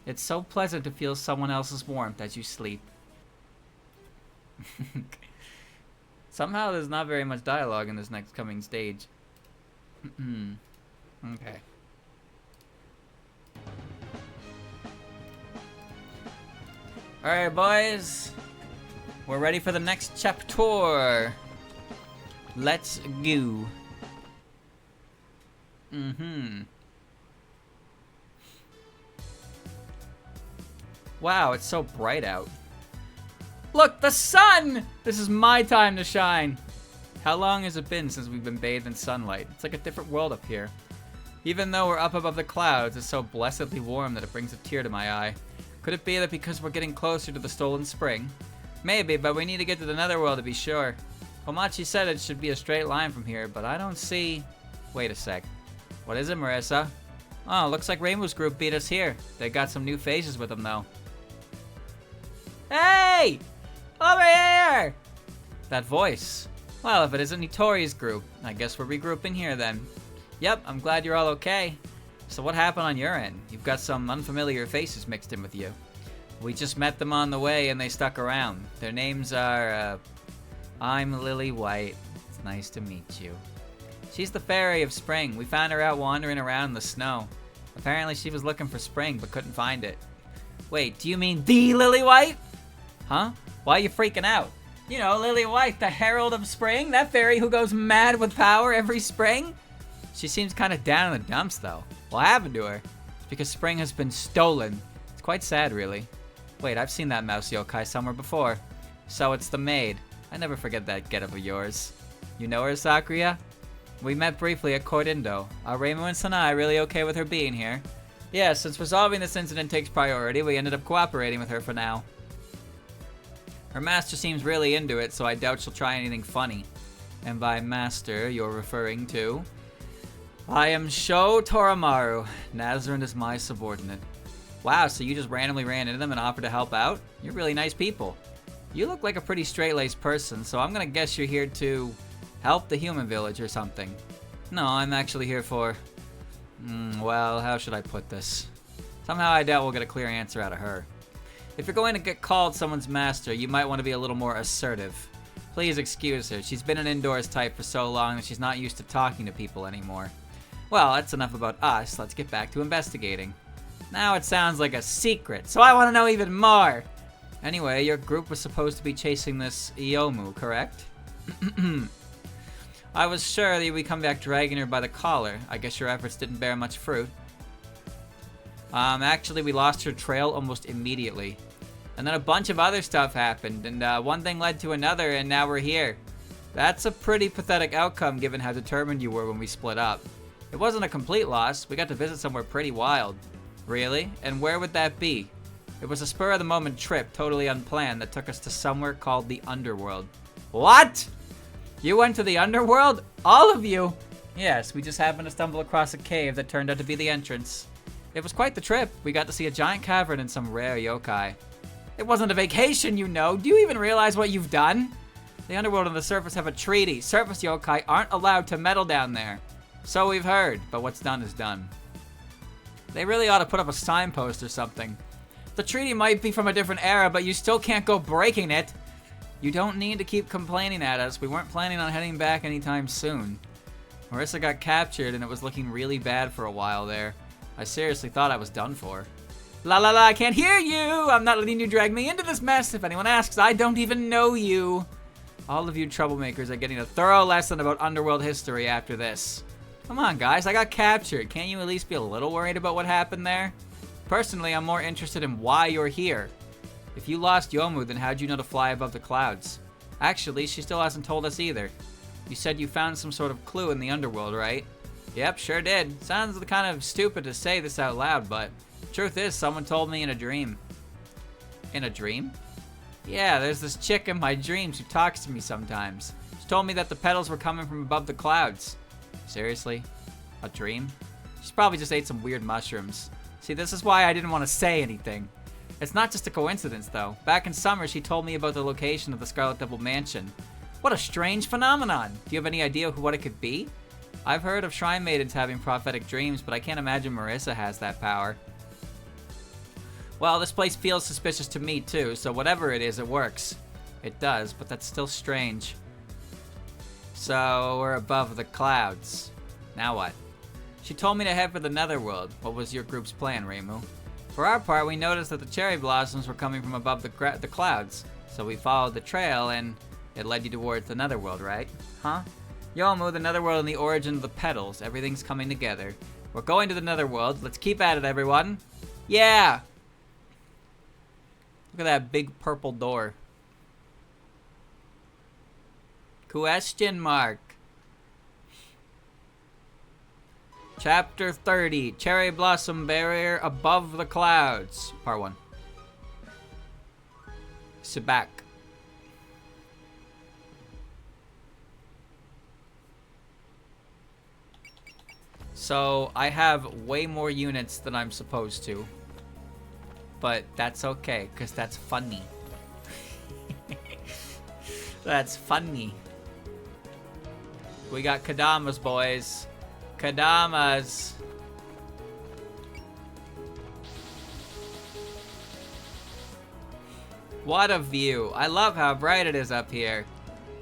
It's so pleasant to feel someone else's warmth as you sleep. Somehow there's not very much dialogue in this next coming stage. Okay. Alright, boys. We're ready for the next chapter. Let's go. Wow, it's so bright out. Look, the sun! This is my time to shine. How long has it been since we've been bathed in sunlight? It's like a different world up here. Even though we're up above the clouds, it's so blessedly warm that it brings a tear to my eye. Could it be that because we're getting closer to the stolen spring? Maybe, but we need to get to the netherworld to be sure. Komachi said it should be a straight line from here, but I don't see... Wait a sec. What is it, Marissa? Oh, looks like Rainbow's group beat us here. They got some new faces with them, though. Hey! Over here! That voice. Well, if it isn't Nitori's group, I guess we're regrouping here then. Yep, I'm glad you're all okay. So what happened on your end? You've got some unfamiliar faces mixed in with you. We just met them on the way and they stuck around. Their names are, I'm Lily White. It's nice to meet you. She's the fairy of spring. We found her out wandering around in the snow. Apparently she was looking for spring but couldn't find it. Wait, do you mean the Lily White? Huh? Why are you freaking out? You know, Lily White, the herald of spring? That fairy who goes mad with power every spring? She seems kind of down in the dumps, though. What happened to her? It's because spring has been stolen. It's quite sad, really. Wait, I've seen that mouse yokai somewhere before. So it's the maid. I never forget that getup of yours. You know her, Sakuya? We met briefly at Court Indo. Are Reimu and Sanai really okay with her being here? Yeah, since resolving this incident takes priority, we ended up cooperating with her for now. Her master seems really into it, so I doubt she'll try anything funny. And by master, you're referring to... I am Sho Toramaru. Nazarin is my subordinate. Wow, so you just randomly ran into them and offered to help out? You're really nice people. You look like a pretty straight-laced person, so I'm gonna guess you're here to help the human village or something. No, I'm actually here for... well, how should I put this? Somehow I doubt we'll get a clear answer out of her. If you're going to get called someone's master, you might want to be a little more assertive. Please excuse her. She's been an indoors type for so long that she's not used to talking to people anymore. Well, that's enough about us. Let's get back to investigating. Now it sounds like a secret, so I want to know even more. Anyway, your group was supposed to be chasing this Iomu, correct? I was sure that you'd come back dragging her by the collar. I guess your efforts didn't bear much fruit. Actually, we lost her trail almost immediately. And then a bunch of other stuff happened, and one thing led to another, and now we're here. That's a pretty pathetic outcome given how determined you were when we split up. It wasn't a complete loss. We got to visit somewhere pretty wild. Really? And where would that be? It was a spur-of-the-moment trip, totally unplanned, that took us to somewhere called the Underworld. What? You went to the Underworld? All of you? Yes, we just happened to stumble across a cave that turned out to be the entrance. It was quite the trip. We got to see a giant cavern and some rare yokai. It wasn't a vacation, you know. Do you even realize what you've done? The Underworld and the surface have a treaty. Surface yokai aren't allowed to meddle down there. So we've heard, but what's done is done. They really ought to put up a signpost or something. The treaty might be from a different era, but you still can't go breaking it. You don't need to keep complaining at us. We weren't planning on heading back anytime soon. Marissa got captured and it was looking really bad for a while there. I seriously thought I was done for. La la la, I can't hear you! I'm not letting you drag me into this mess. If anyone asks, I don't even know you. All of you troublemakers are getting a thorough lesson about Underworld history after this. Come on, guys, I got captured. Can't you at least be a little worried about what happened there? Personally, I'm more interested in why you're here. If you lost Yomu, then how'd you know to fly above the clouds? Actually, she still hasn't told us either. You said you found some sort of clue in the Underworld, right? Yep, sure did. Sounds kind of stupid to say this out loud, but truth is, someone told me in a dream. In a dream? Yeah, there's this chick in my dreams who talks to me sometimes. She told me that the petals were coming from above the clouds. Seriously? A dream? She probably just ate some weird mushrooms. See, this is why I didn't want to say anything. It's not just a coincidence, though. Back in summer, she told me about the location of the Scarlet Devil Mansion. What a strange phenomenon! Do you have any idea what it could be? I've heard of Shrine Maidens having prophetic dreams, but I can't imagine Marissa has that power. Well, this place feels suspicious to me, too, so whatever it is, it works. It does, but that's still strange. So, we're above the clouds. Now what? She told me to head for the Netherworld. What was your group's plan, Reimu? For our part, we noticed that the cherry blossoms were coming from above the clouds. So we followed the trail, and it led you towards the Netherworld, right? Huh? Yomu, the Netherworld, and the origin of the petals. Everything's coming together. We're going to the Netherworld. Let's keep at it, everyone. Yeah! Look at that big purple door. Question mark. Chapter 30, Cherry Blossom Barrier Above the Clouds. Part 1. Sibak. So I have way more units than I'm supposed to. But that's okay, because that's funny. That's funny. We got Kadamas, boys. Kadamas. What a view. I love how bright it is up here.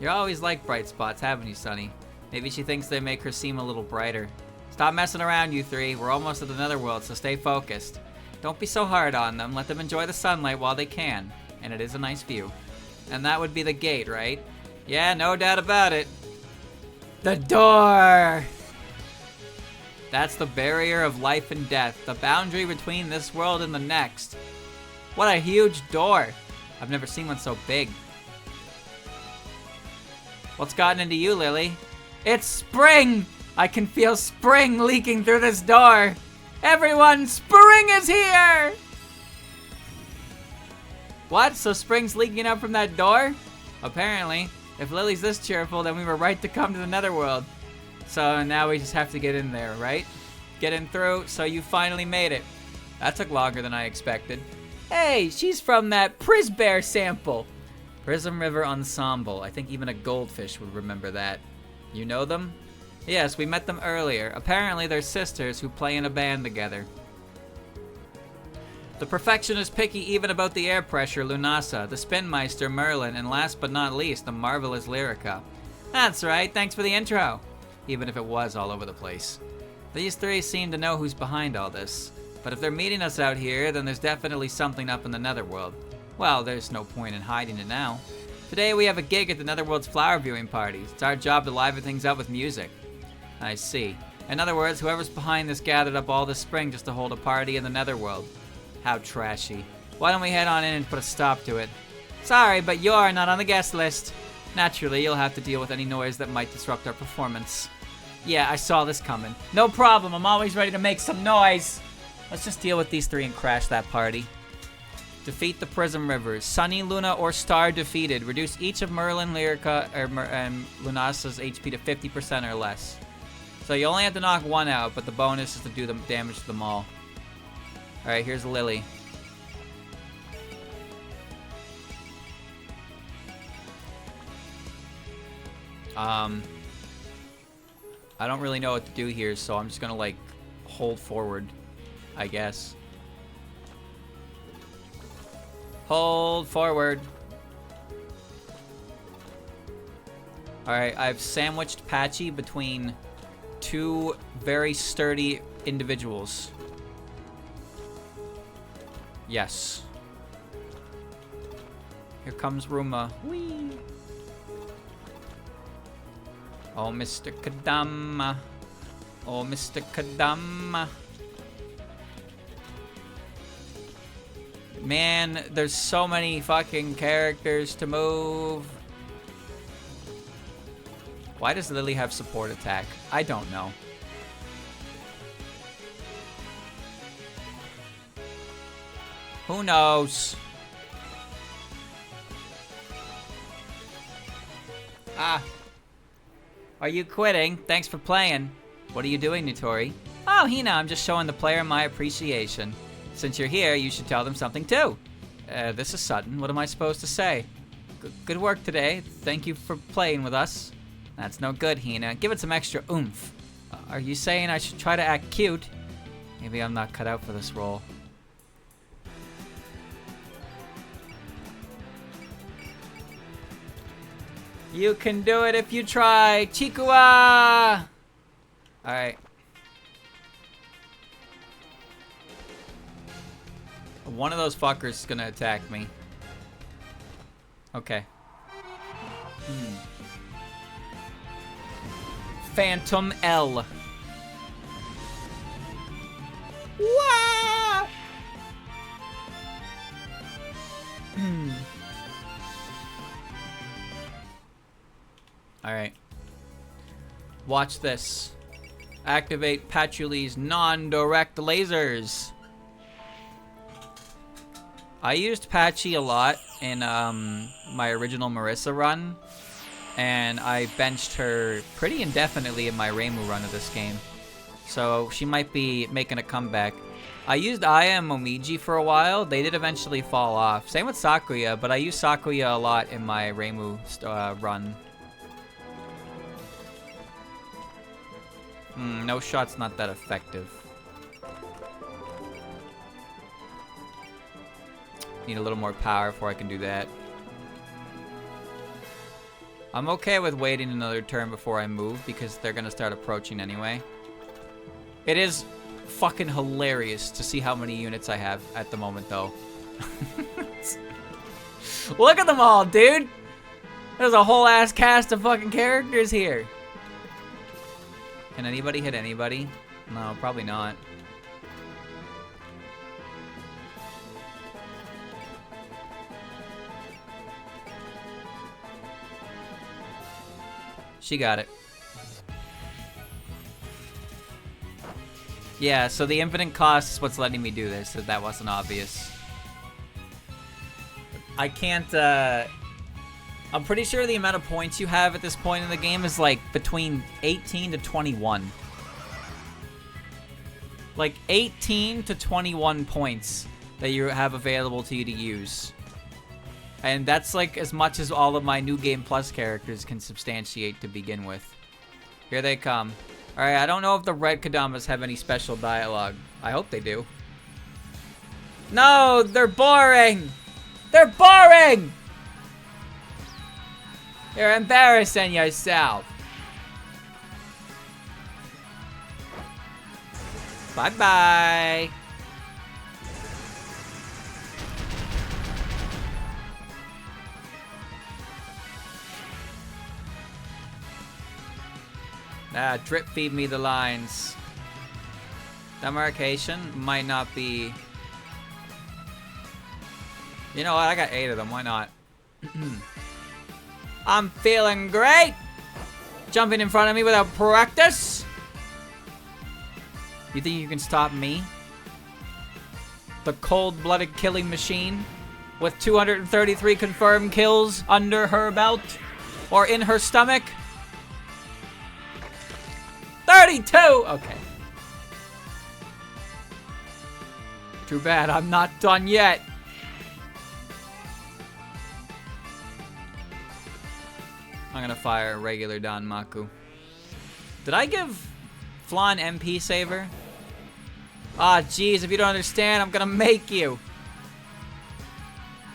You always like bright spots, haven't you, Sonny? Maybe she thinks they make her seem a little brighter. Stop messing around, you three. We're almost at the netherworld, so stay focused. Don't be so hard on them. Let them enjoy the sunlight while they can. And it is a nice view. And that would be the gate, right? Yeah, no doubt about it. The door! That's the barrier of life and death. The boundary between this world and the next. What a huge door. I've never seen one so big. What's gotten into you, Lily? It's spring! I can feel spring leaking through this door. Everyone, spring is here! What? So spring's leaking out from that door? Apparently. If Lily's this cheerful, then we were right to come to the netherworld. So now we just have to get in there, right? Get in through, so you finally made it. That took longer than I expected. Hey, she's from that Prisbear sample. Prism River Ensemble. I think even a goldfish would remember that. You know them? Yes, we met them earlier. Apparently they're sisters who play in a band together. The Perfectionist picky even about the air pressure, Lunasa, the Spinmeister, Merlin, and last but not least, the marvelous Lyrica. That's right, thanks for the intro. Even if it was all over the place. These three seem to know who's behind all this. But if they're meeting us out here, then there's definitely something up in the netherworld. Well, there's no point in hiding it now. Today we have a gig at the netherworld's flower viewing parties. It's our job to liven things up with music. I see. In other words, whoever's behind this gathered up all this spring just to hold a party in the netherworld. How trashy. Why don't we head on in and put a stop to it? Sorry, but you're not on the guest list. Naturally, you'll have to deal with any noise that might disrupt our performance. Yeah, I saw this coming. No problem, I'm always ready to make some noise. Let's just deal with these three and crash that party. Defeat the Prism Rivers. Sunny, Luna, or Star defeated. Reduce each of Merlin, Lyrica, and Lunasa's HP to 50% or less. So you only have to knock one out, but the bonus is to do the damage to them all. Alright, here's Lily. I don't really know what to do here, so I'm just gonna, like, hold forward, I guess. Hold forward. Alright, I've sandwiched Patchy between two very sturdy individuals. Yes. Here comes Ruma. Whee! Oh, Mr. Kadama. Oh, Mr. Kadama. Man, there's so many fucking characters to move. Why does Lily have support attack? I don't know. Who knows? Ah. Are you quitting? Thanks for playing. What are you doing, Nitori? Oh, Hina, I'm just showing the player my appreciation. Since you're here, you should tell them something too. This is Sutton. What am I supposed to say? Good work today. Thank you for playing with us. That's no good, Hina. Give it some extra oomph. Are you saying I should try to act cute? Maybe I'm not cut out for this role. You can do it if you try, Chikuwa! Alright. One of those fuckers is gonna attack me. Okay. Phantom L. Wah! Alright. Watch this. Activate Patchouli's non-direct lasers. I used Patchy a lot in my original Marissa run, and I benched her pretty indefinitely in my Reimu run of this game. So she might be making a comeback. I used Aya and Momiji for a while. They did eventually fall off. Same with Sakuya, but I use Sakuya a lot in my Reimu run. No shot's not that effective. Need a little more power before I can do that. I'm okay with waiting another turn before I move because they're gonna start approaching anyway. It is fucking hilarious to see how many units I have at the moment, though. Look at them all, dude! There's a whole ass cast of fucking characters here. Can anybody hit anybody? No, probably not. She got it. Yeah, so the infinite cost is what's letting me do this, if that wasn't obvious. I can't, I'm pretty sure the amount of points you have at this point in the game is like between 18 to 21. Like 18 to 21 points that you have available to you to use. And that's like as much as all of my New Game Plus characters can substantiate to begin with. Here they come. Alright, I don't know if the red Kodamas have any special dialogue. I hope they do. No, they're boring! They're boring! You're embarrassing yourself. Bye-bye. Drip feed me the lines. Demarcation might not be... You know what? I got 8 of them. Why not? I'm feeling great! Jumping in front of me without practice? You think you can stop me? The cold-blooded killing machine? With 233 confirmed kills under her belt? Or in her stomach? 32! Okay. Too bad, I'm not done yet. I'm gonna fire a regular Danmaku. Did I give Flan MP saver? Ah, jeez, if you don't understand, I'm gonna make you.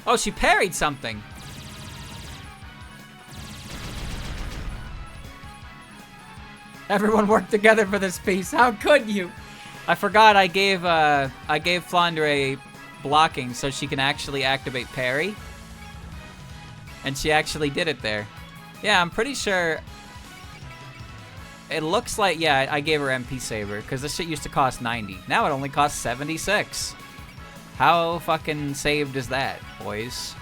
Oh, she parried something. Everyone worked together for this piece. How could you? I forgot I gave Flandre blocking so she can actually activate parry. And she actually did it there. Yeah, I'm pretty sure. It looks like, yeah, I gave her MP saver because this shit used to cost 90. Now it only costs 76. How fucking saved is that, boys?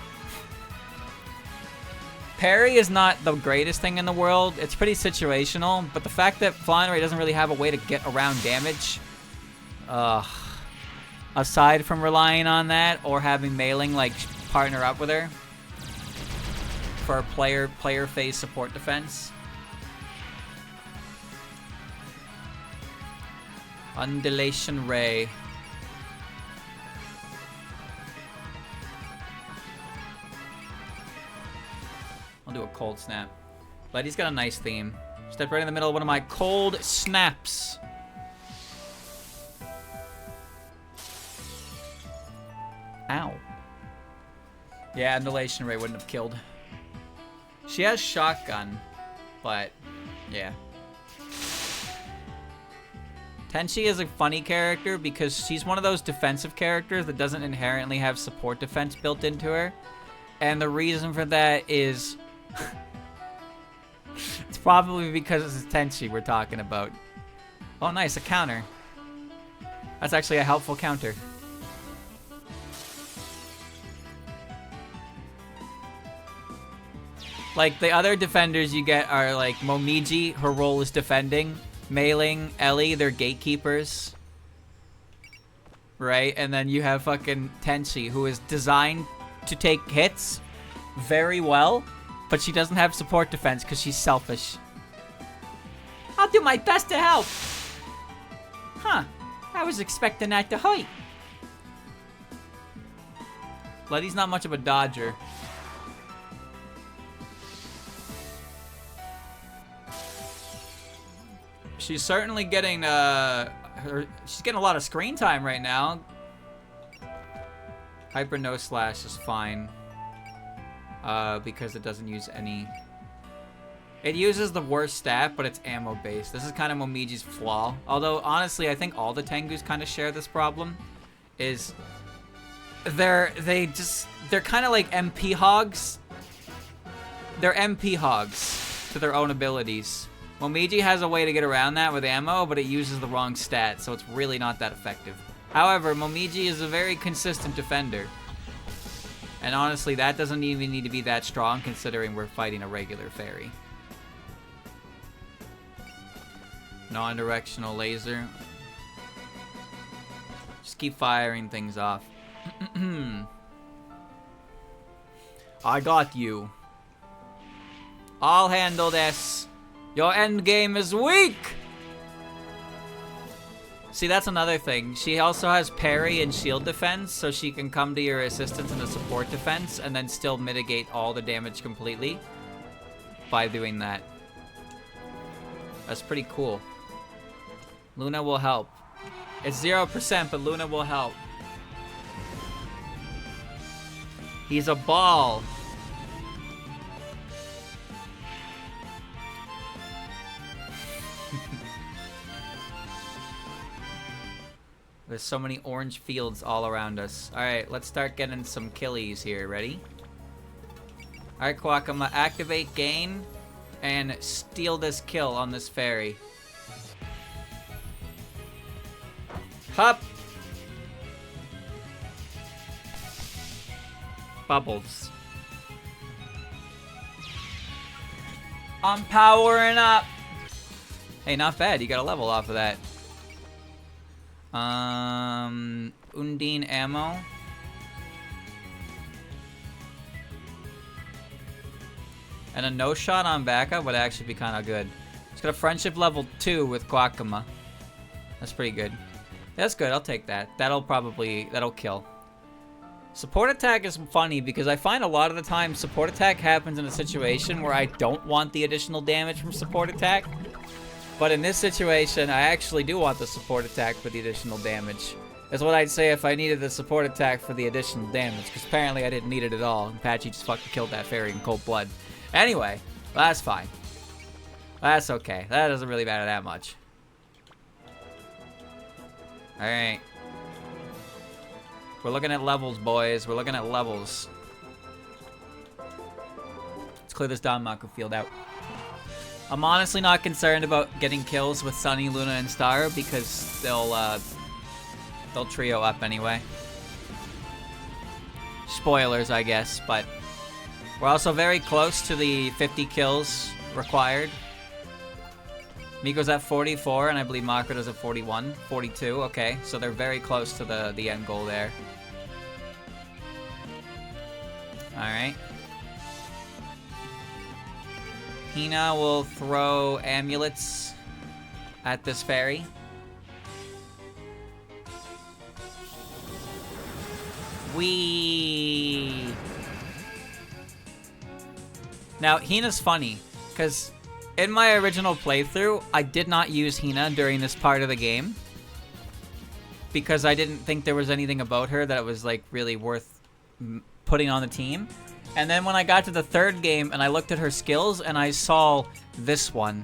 Parry is not the greatest thing in the world. It's pretty situational, but the fact that Flannery doesn't really have a way to get around damage, aside from relying on that or having Mailing like partner up with her for a player phase support defense. Undulation Ray. I'll do a cold snap. But he's got a nice theme. Step right in the middle of one of my cold snaps. Ow. Yeah, Undulation Ray wouldn't have killed. She has shotgun, but yeah. Tenchi is a funny character because she's one of those defensive characters that doesn't inherently have support defense built into her. And the reason for that is... it's probably because it's Tenchi we're talking about. Oh, nice, a counter. That's actually a helpful counter. Like, the other defenders you get are, like, Momiji, her role is defending. Mailing, Ellie, they're gatekeepers. Right? And then you have fucking Tenchi, who is designed to take hits very well, but she doesn't have support defense because she's selfish. I'll do my best to help. Huh. I was expecting that to hurt. Letty's not much of a dodger. She's certainly getting, she's getting a lot of screen time right now. Hyper No Slash is fine. Because it doesn't use any... It uses the worst stat, but it's ammo-based. This is kind of Momiji's flaw. Although, honestly, I think all the Tengus kind of share this problem. Is... They're kind of like MP hogs. They're MP hogs to their own abilities. Momiji has a way to get around that with ammo, but it uses the wrong stat, so it's really not that effective. However, Momiji is a very consistent defender. And honestly, that doesn't even need to be that strong, considering we're fighting a regular fairy. Non-directional laser. Just keep firing things off. I got you. I'll handle this. Your end game is weak! See, that's another thing. She also has parry and shield defense, so she can come to your assistance in the support defense and then still mitigate all the damage completely by doing that. That's pretty cool. Luna will help. It's 0%, but Luna will help. He's a ball. There's so many orange fields all around us. Alright, let's start getting some killies here. Ready? Alright, Quackama, activate gain and steal this kill on this fairy. Hop! Bubbles. I'm powering up! Hey, not bad. You got a level off of that. Undine ammo. And a no shot on backup would actually be kind of good. It's got a friendship level 2 with Quackama. That's pretty good. That's good. I'll take that. That'll kill. Support attack is funny because I find a lot of the time support attack happens in a situation where I don't want the additional damage from support attack. But in this situation, I actually do want the support attack for the additional damage. That's what I'd say if I needed the support attack for the additional damage, because apparently I didn't need it at all, and Patchy just fucking killed that fairy in cold blood. Anyway, that's fine. That's okay. That doesn't really matter that much. Alright. We're looking at levels, boys. We're looking at levels. Let's clear this Danmaku field out. I'm honestly not concerned about getting kills with Sunny, Luna, and Star because they'll trio up anyway. Spoilers, I guess, but we're also very close to the 50 kills required. Miko's at 44, and I believe Makoto's at 41, 42. Okay, so they're very close to the end goal there. All right. Hina will throw amulets at this fairy. Whee! Now, Hina's funny, because in my original playthrough, I did not use Hina during this part of the game. Because I didn't think there was anything about her that was, like, really worth putting on the team. And then when I got to the third game and I looked at her skills and I saw this one.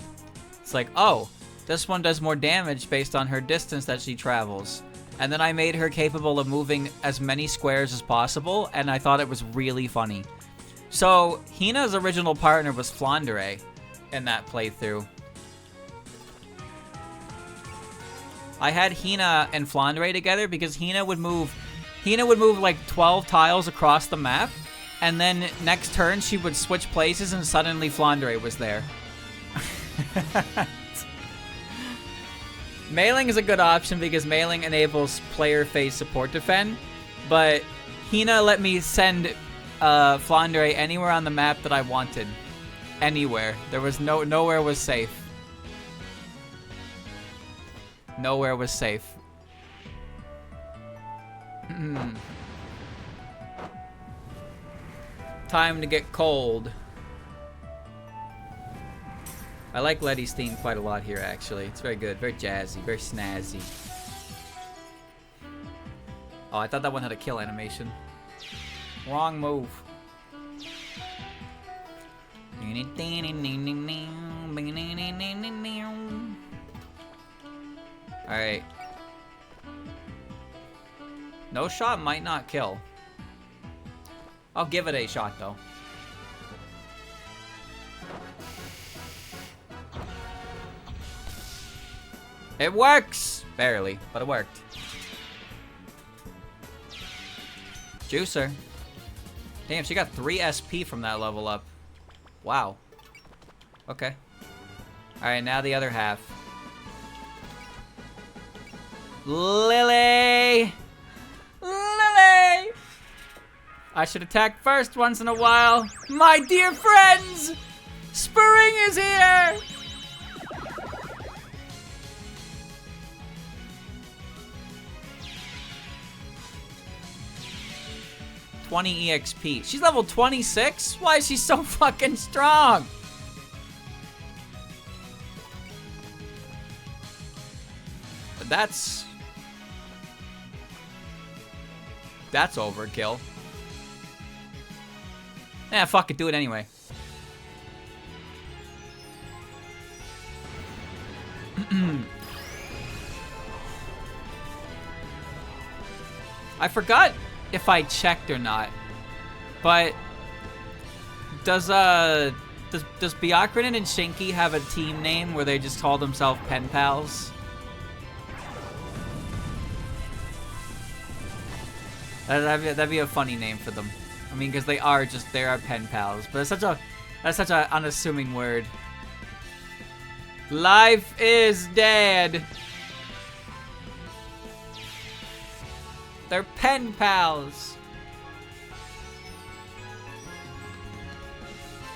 It's like, oh, this one does more damage based on her distance that she travels. And then I made her capable of moving as many squares as possible, and I thought it was really funny. So, Hina's original partner was Flandre in that playthrough. I had Hina and Flandre together because Hina would move like 12 tiles across the map, and then next turn she would switch places and suddenly Flandre was there. Mailing is a good option because mailing enables player phase support defend, but Hina let me send Flandre anywhere on the map that I wanted. Anywhere. There was nowhere was safe. Nowhere was safe. Time to get cold. I like Letty's theme quite a lot here, actually. It's very good, very jazzy, very snazzy. Oh, I thought that one had a kill animation. Wrong move. Alright. No shot might not kill. I'll give it a shot, though. It works! Barely, but it worked. Juicer. Damn, she got 3 SP from that level up. Wow. Okay. Alright, now the other half. Lily! Lily! I should attack first once in a while. My dear friends! Spring is here! $20 EXP. She's level 26? Why is she so fucking strong? That's overkill. Yeah, fuck it, do it anyway. I forgot if I checked or not, but does Byakuran and Shinki have a team name where they just call themselves pen pals? That'd be a funny name for them. I mean, because they are pen pals, but that's such a unassuming word. Life is dead. They're pen pals.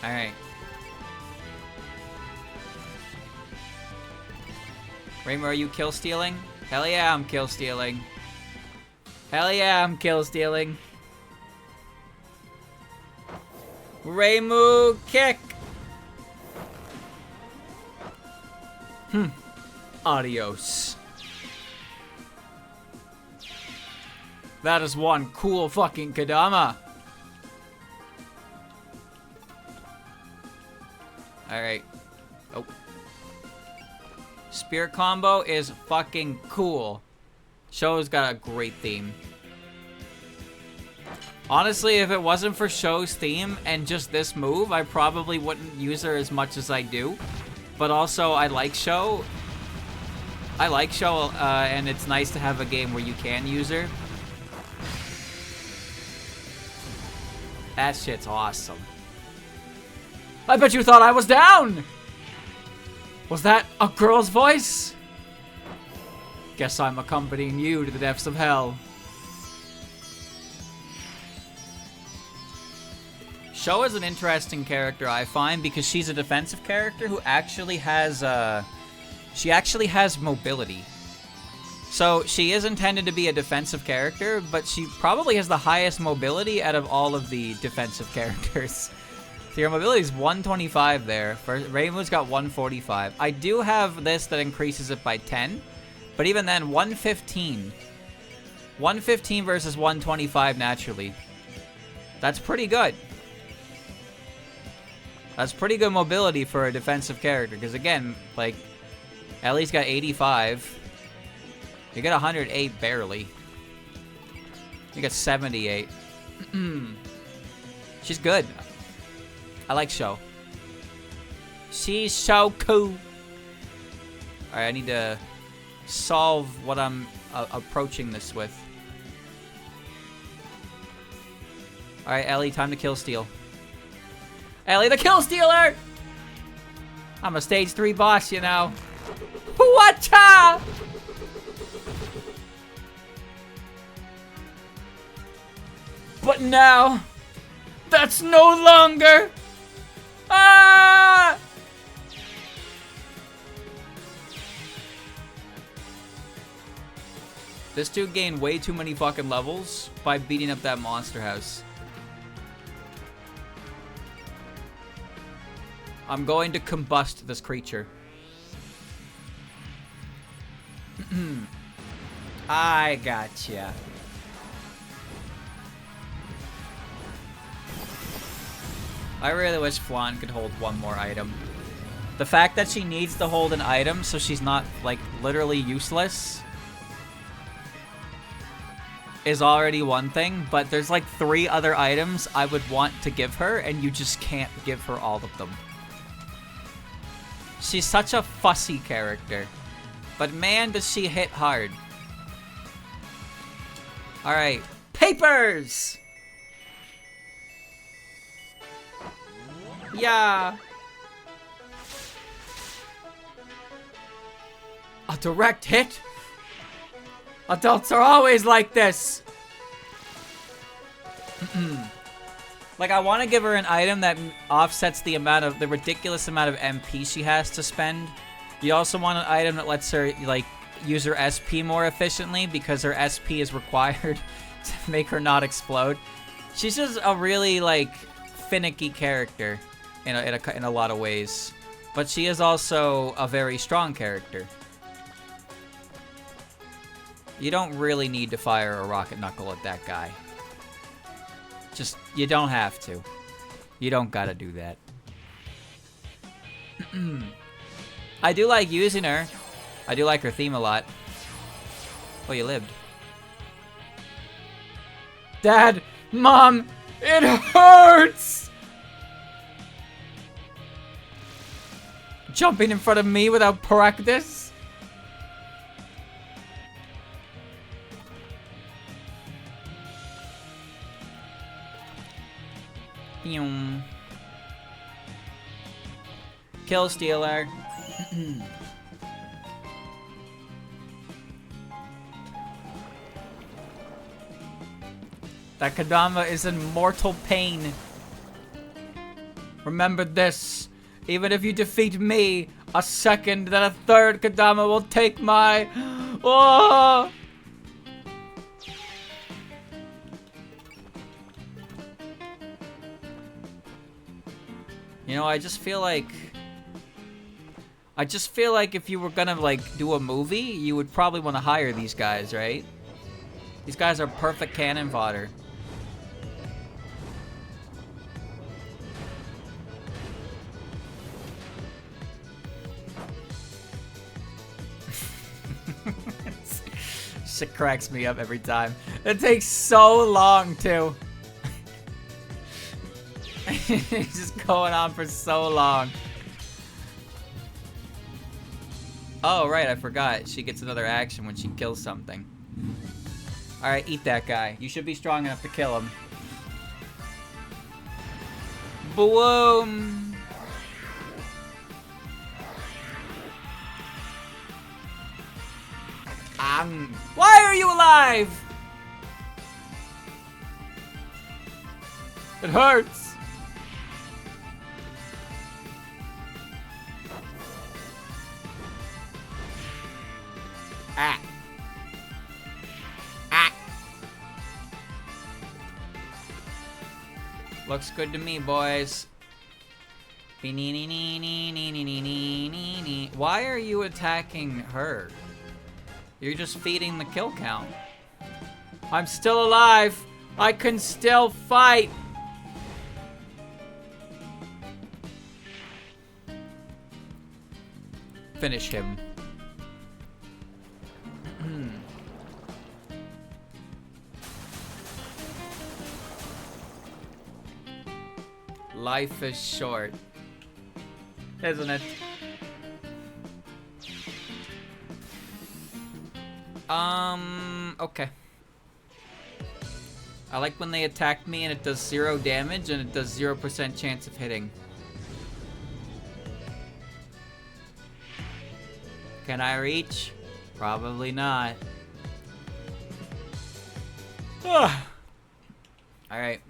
Alright. Raymond, are you kill stealing? Hell yeah, I'm kill stealing. Hell yeah, I'm kill stealing. Raymu kick. Adios. That is one cool fucking Kadama. Alright. Oh. Spear combo is fucking cool. Show's got a great theme. Honestly, if it wasn't for Show's theme and just this move, I probably wouldn't use her as much as I do. But also, I like Show. And it's nice to have a game where you can use her. That shit's awesome. I bet you thought I was down! Was that a girl's voice? Guess I'm accompanying you to the depths of hell. Sho is an interesting character, I find, because she's a defensive character who actually has, she actually has mobility. So, she is intended to be a defensive character, but she probably has the highest mobility out of all of the defensive characters. So your mobility is 125 there. Raymu's got 145. I do have this that increases it by 10, but even then, 115. 115 versus 125 naturally. That's pretty good. That's pretty good mobility for a defensive character, because again, like, Ellie's got 85. You got 108 barely. You got 78. She's good. I like Sho. She's so cool. Alright, I need to solve what I'm approaching this with. Alright, Ellie, time to kill steal. Ellie the kill stealer! I'm a stage 3 boss, you know. Whatcha? But now, that's no longer. Ah! This dude gained way too many fucking levels by beating up that monster house. I'm going to combust this creature. I gotcha. I really wish Flan could hold one more item. The fact that she needs to hold an item so she's not, like, literally useless is already one thing, but there's like 3 other items I would want to give her, and you just can't give her all of them. She's such a fussy character, but man, does she hit hard. Alright, papers! Yeah. A direct hit? Adults are always like this. Like, I want to give her an item that offsets the ridiculous amount of MP she has to spend. You also want an item that lets her, like, use her SP more efficiently because her SP is required to make her not explode. She's just a really, like, finicky character in a lot of ways. But she is also a very strong character. You don't really need to fire a rocket knuckle at that guy. Just, you don't have to. You don't gotta do that. I do like using her. I do like her theme a lot. Oh, you lived. Dad! Mom! It hurts! Jumping in front of me without practice? Kill Stealer. That Kadama is in mortal pain. Remember this. Even if you defeat me, a second, then a third Kadama will take my... Oh! You know, I just feel like if you were gonna, like, do a movie, you would probably want to hire these guys, right? These guys are perfect cannon fodder. Shit cracks me up every time. It takes so long, too. It's just going on for so long. Oh, right, I forgot. She gets another action when she kills something. Alright, eat that guy. You should be strong enough to kill him. Boom! Why are you alive? It hurts. Ah. Ah. Looks good to me, boys. Why are you attacking her? You're just feeding the kill count. I'm still alive. I can still fight. Finish him. Life is short, isn't it? Okay. I like when they attack me and it does 0 damage and it does 0% chance of hitting. Can I reach? Probably not. Alright.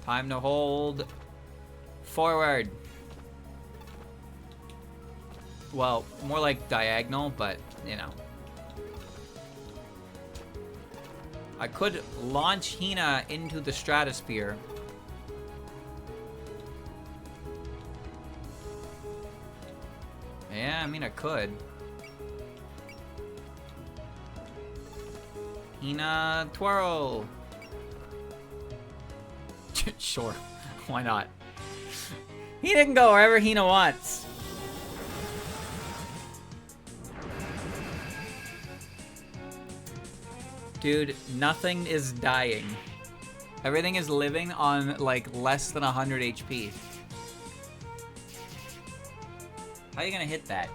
Time to hold forward. Well, more like diagonal, but, you know. I could launch Hina into the stratosphere. Yeah, I mean, I could. Hina, twirl. Sure, why not? Hina can go wherever Hina wants. Dude, nothing is dying. Everything is living on, like, less than 100 HP. How are you gonna hit that?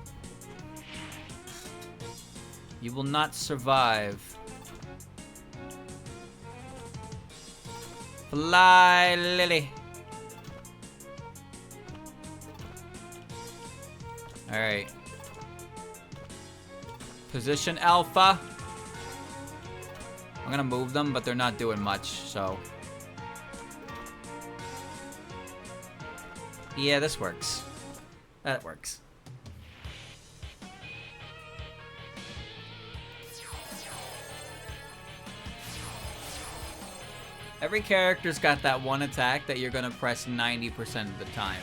You will not survive. Fly, Lily. Alright. Position Alpha. I'm gonna move them, but they're not doing much, so. Yeah, this works. That works. Every character's got that one attack that you're gonna press 90% of the time.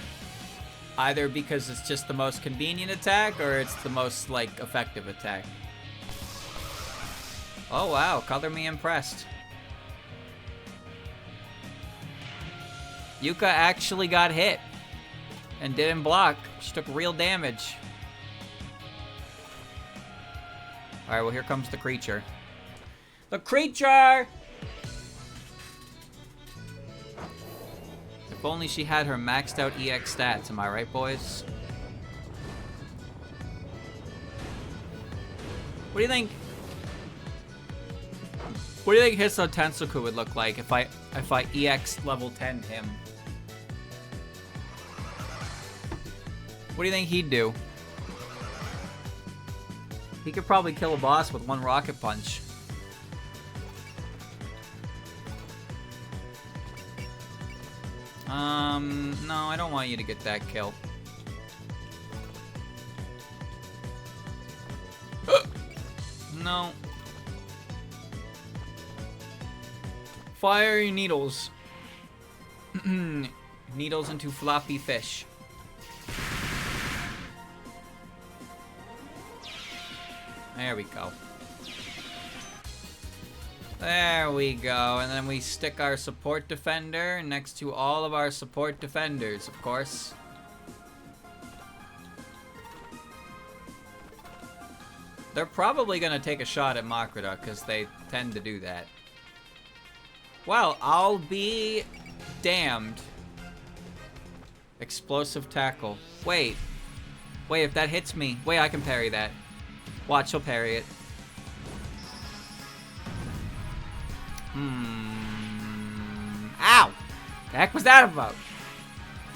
Either because it's just the most convenient attack, or it's the most, like, effective attack. Oh wow, color me impressed. Yuka actually got hit. And didn't block. She took real damage. Alright, well here comes the creature. The creature! If only she had her maxed out EX stats, am I right, boys? What do you think? What do you think Hiso Tensoku would look like if I EX level 10 him? What do you think he'd do? He could probably kill a boss with one rocket punch. No, I don't want you to get that kill. No. Fire needles. Needles into floppy fish. There we go. There we go. And then we stick our support defender next to all of our support defenders, of course. They're probably going to take a shot at Makrita because they tend to do that. Well, I'll be damned. Explosive tackle. Wait. Wait, if that hits me. Wait, I can parry that. Watch, she'll parry it. Ow! The heck was that about?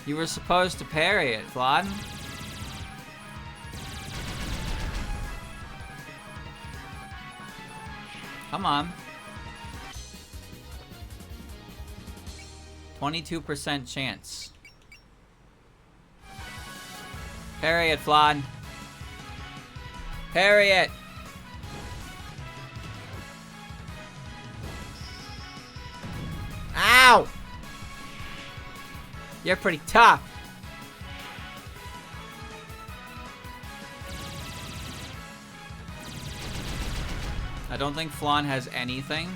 You were supposed to parry it, Vlad. Come on. 22% chance. Parry it, Vlad. Parry it. Ow! You're pretty tough. I don't think Flan has anything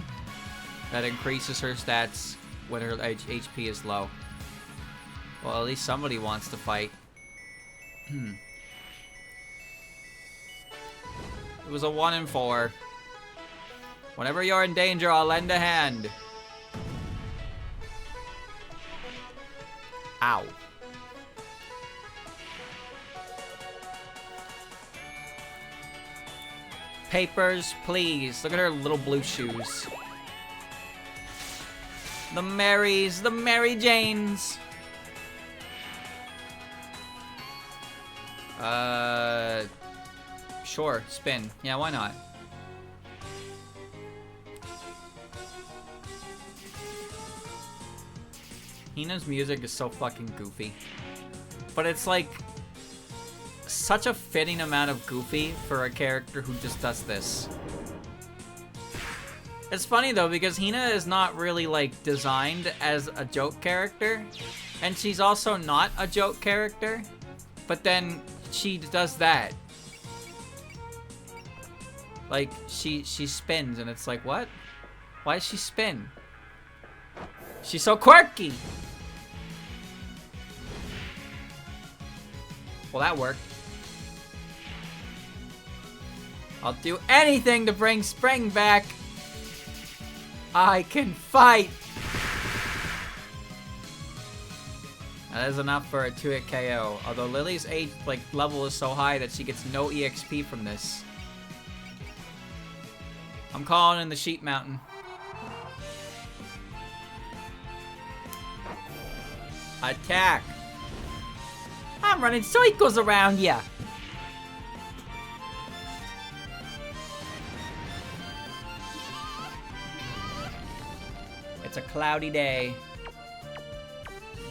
that increases her stats when her HP is low. Well, at least somebody wants to fight. It was a 1 in 4. Whenever you're in danger, I'll lend a hand. Ow. Papers, please. Look at her little blue shoes. The Marys, the Mary Janes. Sure, spin. Yeah, why not? Hina's music is so fucking goofy. But it's like such a fitting amount of goofy for a character who just does this. It's funny though, because Hina is not really like designed as a joke character, and she's also not a joke character, but then she does that. Like she spins, and it's like, what? Why does she spin? She's so quirky. Well, that worked. I'll do anything to bring Spring back. I can fight. That is enough for a 2-hit KO. Although Lily's level is so high that she gets no EXP from this. I'm calling in the Sheep Mountain. Attack. I'm running circles around ya. It's a cloudy day.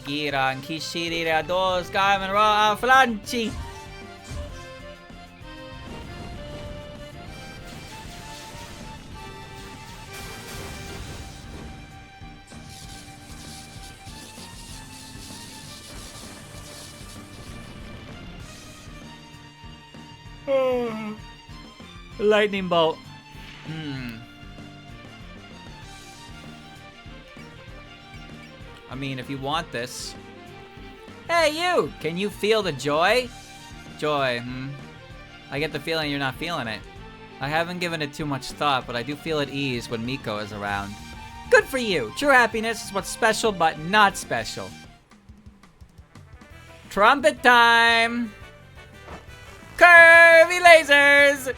Giran Kishirira dos Carmen Ra Flanchi. Lightning bolt. I mean, if you want this. Hey, you! Can you feel the joy? Joy, I get the feeling you're not feeling it. I haven't given it too much thought, but I do feel at ease when Miko is around. Good for you! True happiness is what's special, but not special. Trumpet time! Curvy lasers!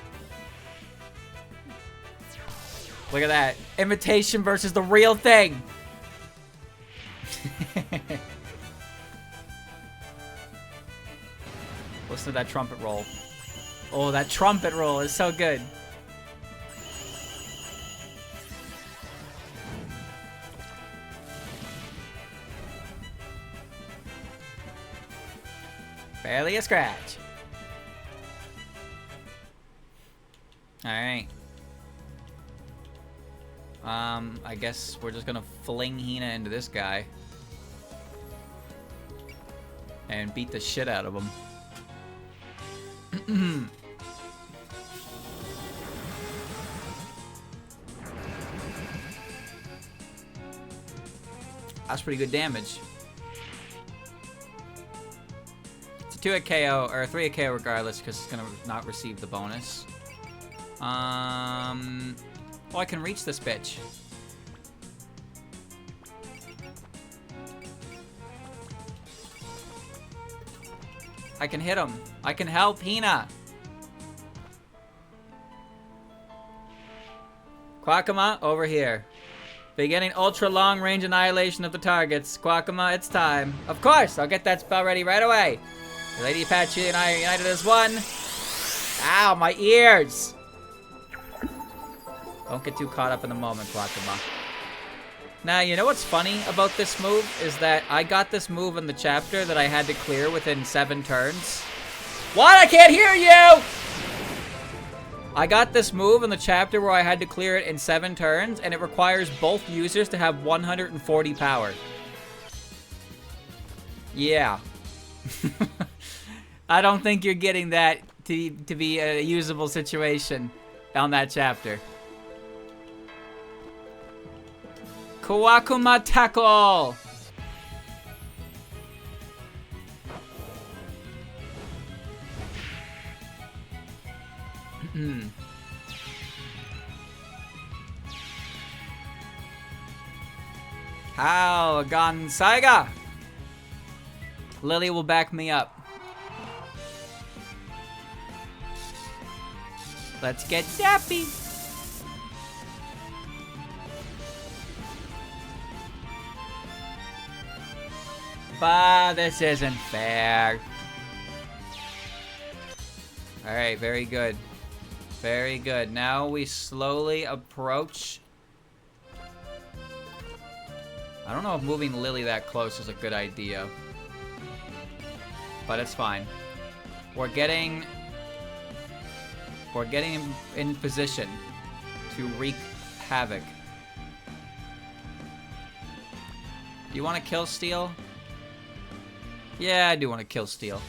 Look at that. Imitation versus the real thing. Listen to that trumpet roll. Oh, that trumpet roll is so good. Barely a scratch. Alright. I guess we're just gonna fling Hina into this guy. And beat the shit out of him. That's pretty good damage. It's a 2-hit KO, or a 3-hit KO regardless, because it's gonna not receive the bonus. Oh, I can reach this bitch. I can hit him. I can help Hina. Quackama, over here. Beginning ultra long range annihilation of the targets. Quackama, it's time. Of course, I'll get that spell ready right away. Lady Apache and I are united as one. Ow, my ears. Don't get too caught up in the moment, Quackama. Now, you know what's funny about this move is that I got this move in the chapter that I had to clear within 7 turns. What? I can't hear you! I got this move in the chapter where I had to clear it in 7 turns, and it requires both users to have 140 power. Yeah. I don't think you're getting that to be a usable situation on that chapter. Kawakuma tackle! How Gansaiga! Lily will back me up. Let's get zappy! Bah, this isn't fair. Alright, very good. Very good. Now we slowly approach. I don't know if moving Lily that close is a good idea. But it's fine. We're getting in position to wreak havoc. you want to kill Steel? Yeah, I do want to kill Steel.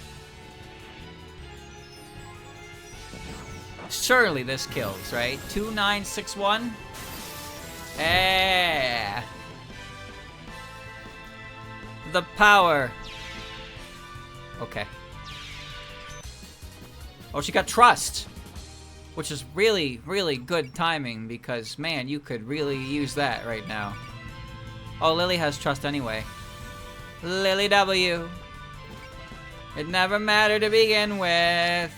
Surely this kills, right? 2961? Eh. The power. Okay. Oh, she got trust. Which is really, really good timing because, man, you could really use that right now. Oh, Lily has trust anyway. Lily W. It never mattered to begin with.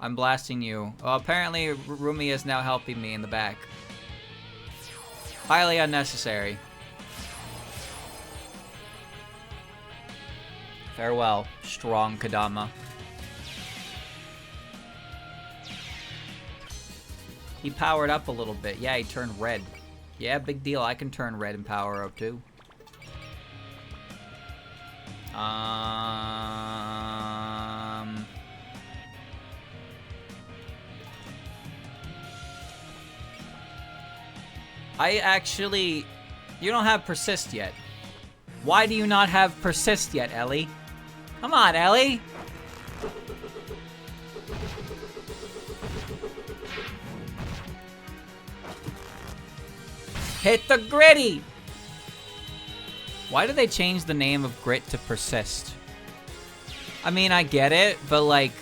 I'm blasting you. Oh, apparently Rumi is now helping me in the back. Highly unnecessary. Farewell, strong Kadama. He powered up a little bit. Yeah, he turned red. Yeah, big deal. I can turn red and power up too. I actually... You don't have persist yet. Why do you not have persist yet, Ellie? Come on, Ellie! Hit the gritty! Why did they change the name of grit to persist? I mean, I get it, but like...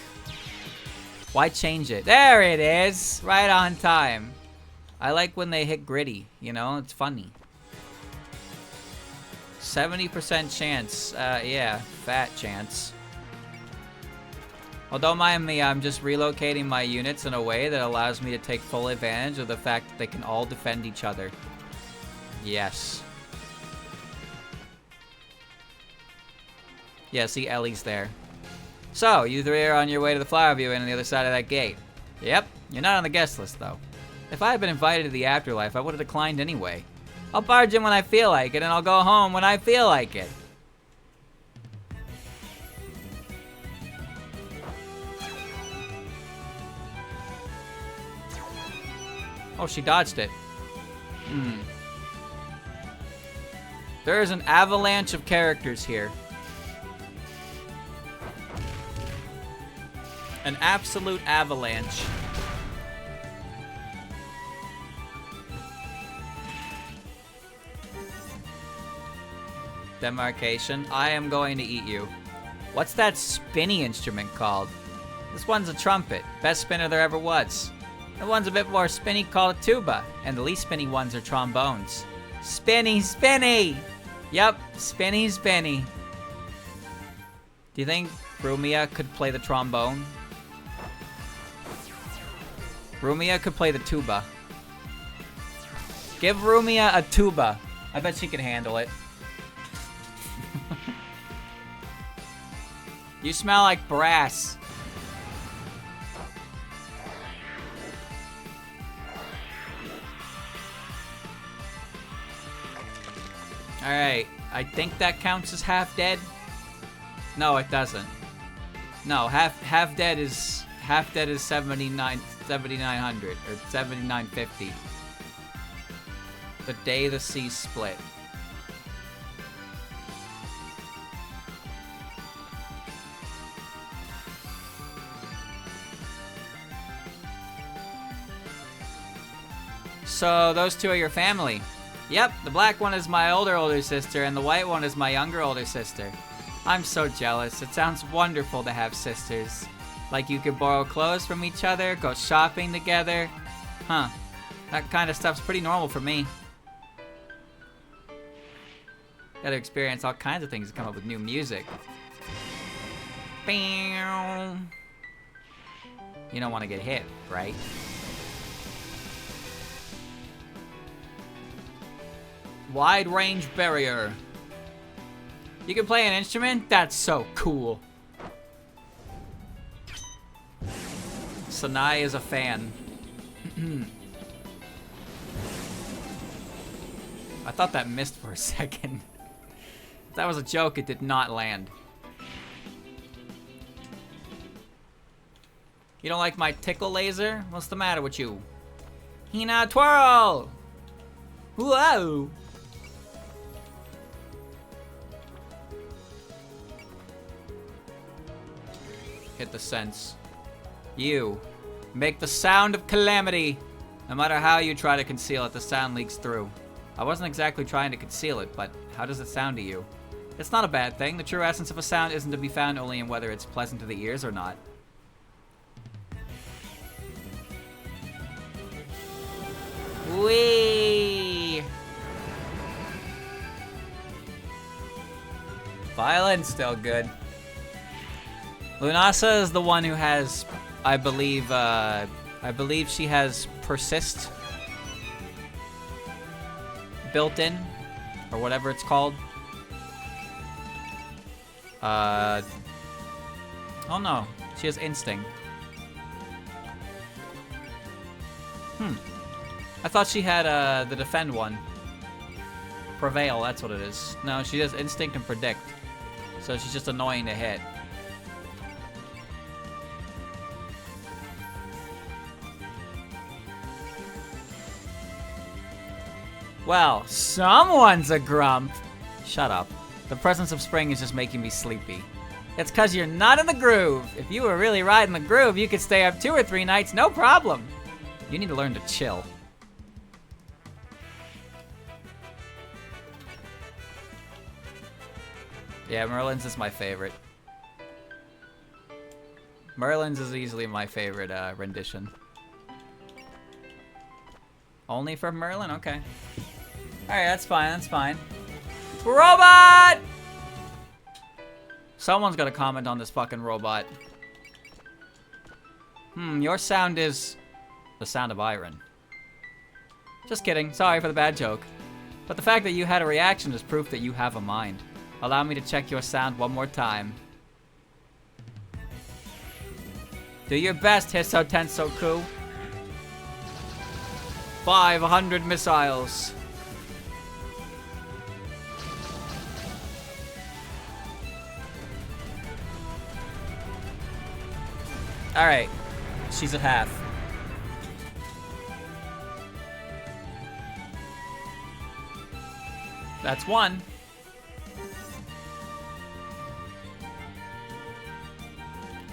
Why change it? There it is! Right on time. I like when they hit gritty, you know? It's funny. 70% chance. Yeah, fat chance. Well, don't mind me, I'm just relocating my units in a way that allows me to take full advantage of the fact that they can all defend each other. Yes. Yeah, see, Ellie's there. So, you three are on your way to the flower view inn on the other side of that gate. Yep, you're not on the guest list, though. If I had been invited to the afterlife, I would have declined anyway. I'll barge in when I feel like it, and I'll go home when I feel like it. Oh, she dodged it. There is an avalanche of characters here. An absolute avalanche. Demarcation. I am going to eat you. What's that spinny instrument called? This one's a trumpet. Best spinner there ever was. The one's a bit more spinny called a tuba. And the least spinny ones are trombones. Spinny, spinny! Yep, spinny, spinny. Do you think Rumia could play the trombone? Rumia could play the tuba. Give Rumia a tuba. I bet she can handle it. You smell like brass. Alright, I think that counts as half dead. No, it doesn't. No, half dead is 7900 or 7950. The day the seas split. So those two are your family. Yep, the black one is my older sister, and the white one is my older sister. I'm so jealous. It sounds wonderful to have sisters. Like you could borrow clothes from each other, go shopping together. Huh. That kind of stuff's pretty normal for me. Gotta experience all kinds of things to come up with new music. You don't want to get hit, right? Wide range barrier. You can play an instrument? That's so cool. Sanai is a fan. I thought that missed for a second. If that was a joke, it did not land. You don't like my tickle laser? What's the matter with you? Hina twirl! Whoa! Hit the sense. You make the sound of calamity. No matter how you try to conceal it, the sound leaks through. I wasn't exactly trying to conceal it, but how does it sound to you? It's not a bad thing. The true essence of a sound isn't to be found only in whether it's pleasant to the ears or not. Whee! Violin's still good. Lunasa is the one who has, I believe she has persist built in, or whatever it's called. Oh no, she has instinct. I thought she had the defend one. Prevail, that's what it is. No, she has instinct and predict. So she's just annoying to hit. Well, someone's a grump. Shut up. The presence of spring is just making me sleepy. It's 'cause you're not in the groove. If you were really riding the groove, you could stay up 2 or 3 nights, no problem. You need to learn to chill. Yeah, Merlin's is my favorite. Merlin's is easily my favorite rendition. Only for Merlin? Okay. Alright, that's fine, that's fine. Robot! Someone's gotta comment on this fucking robot. Your sound is the sound of iron. Just kidding, sorry for the bad joke. But the fact that you had a reaction is proof that you have a mind. Allow me to check your sound one more time. Do your best, Hisso Tensoku. 500 missiles. Alright. She's at half. That's one.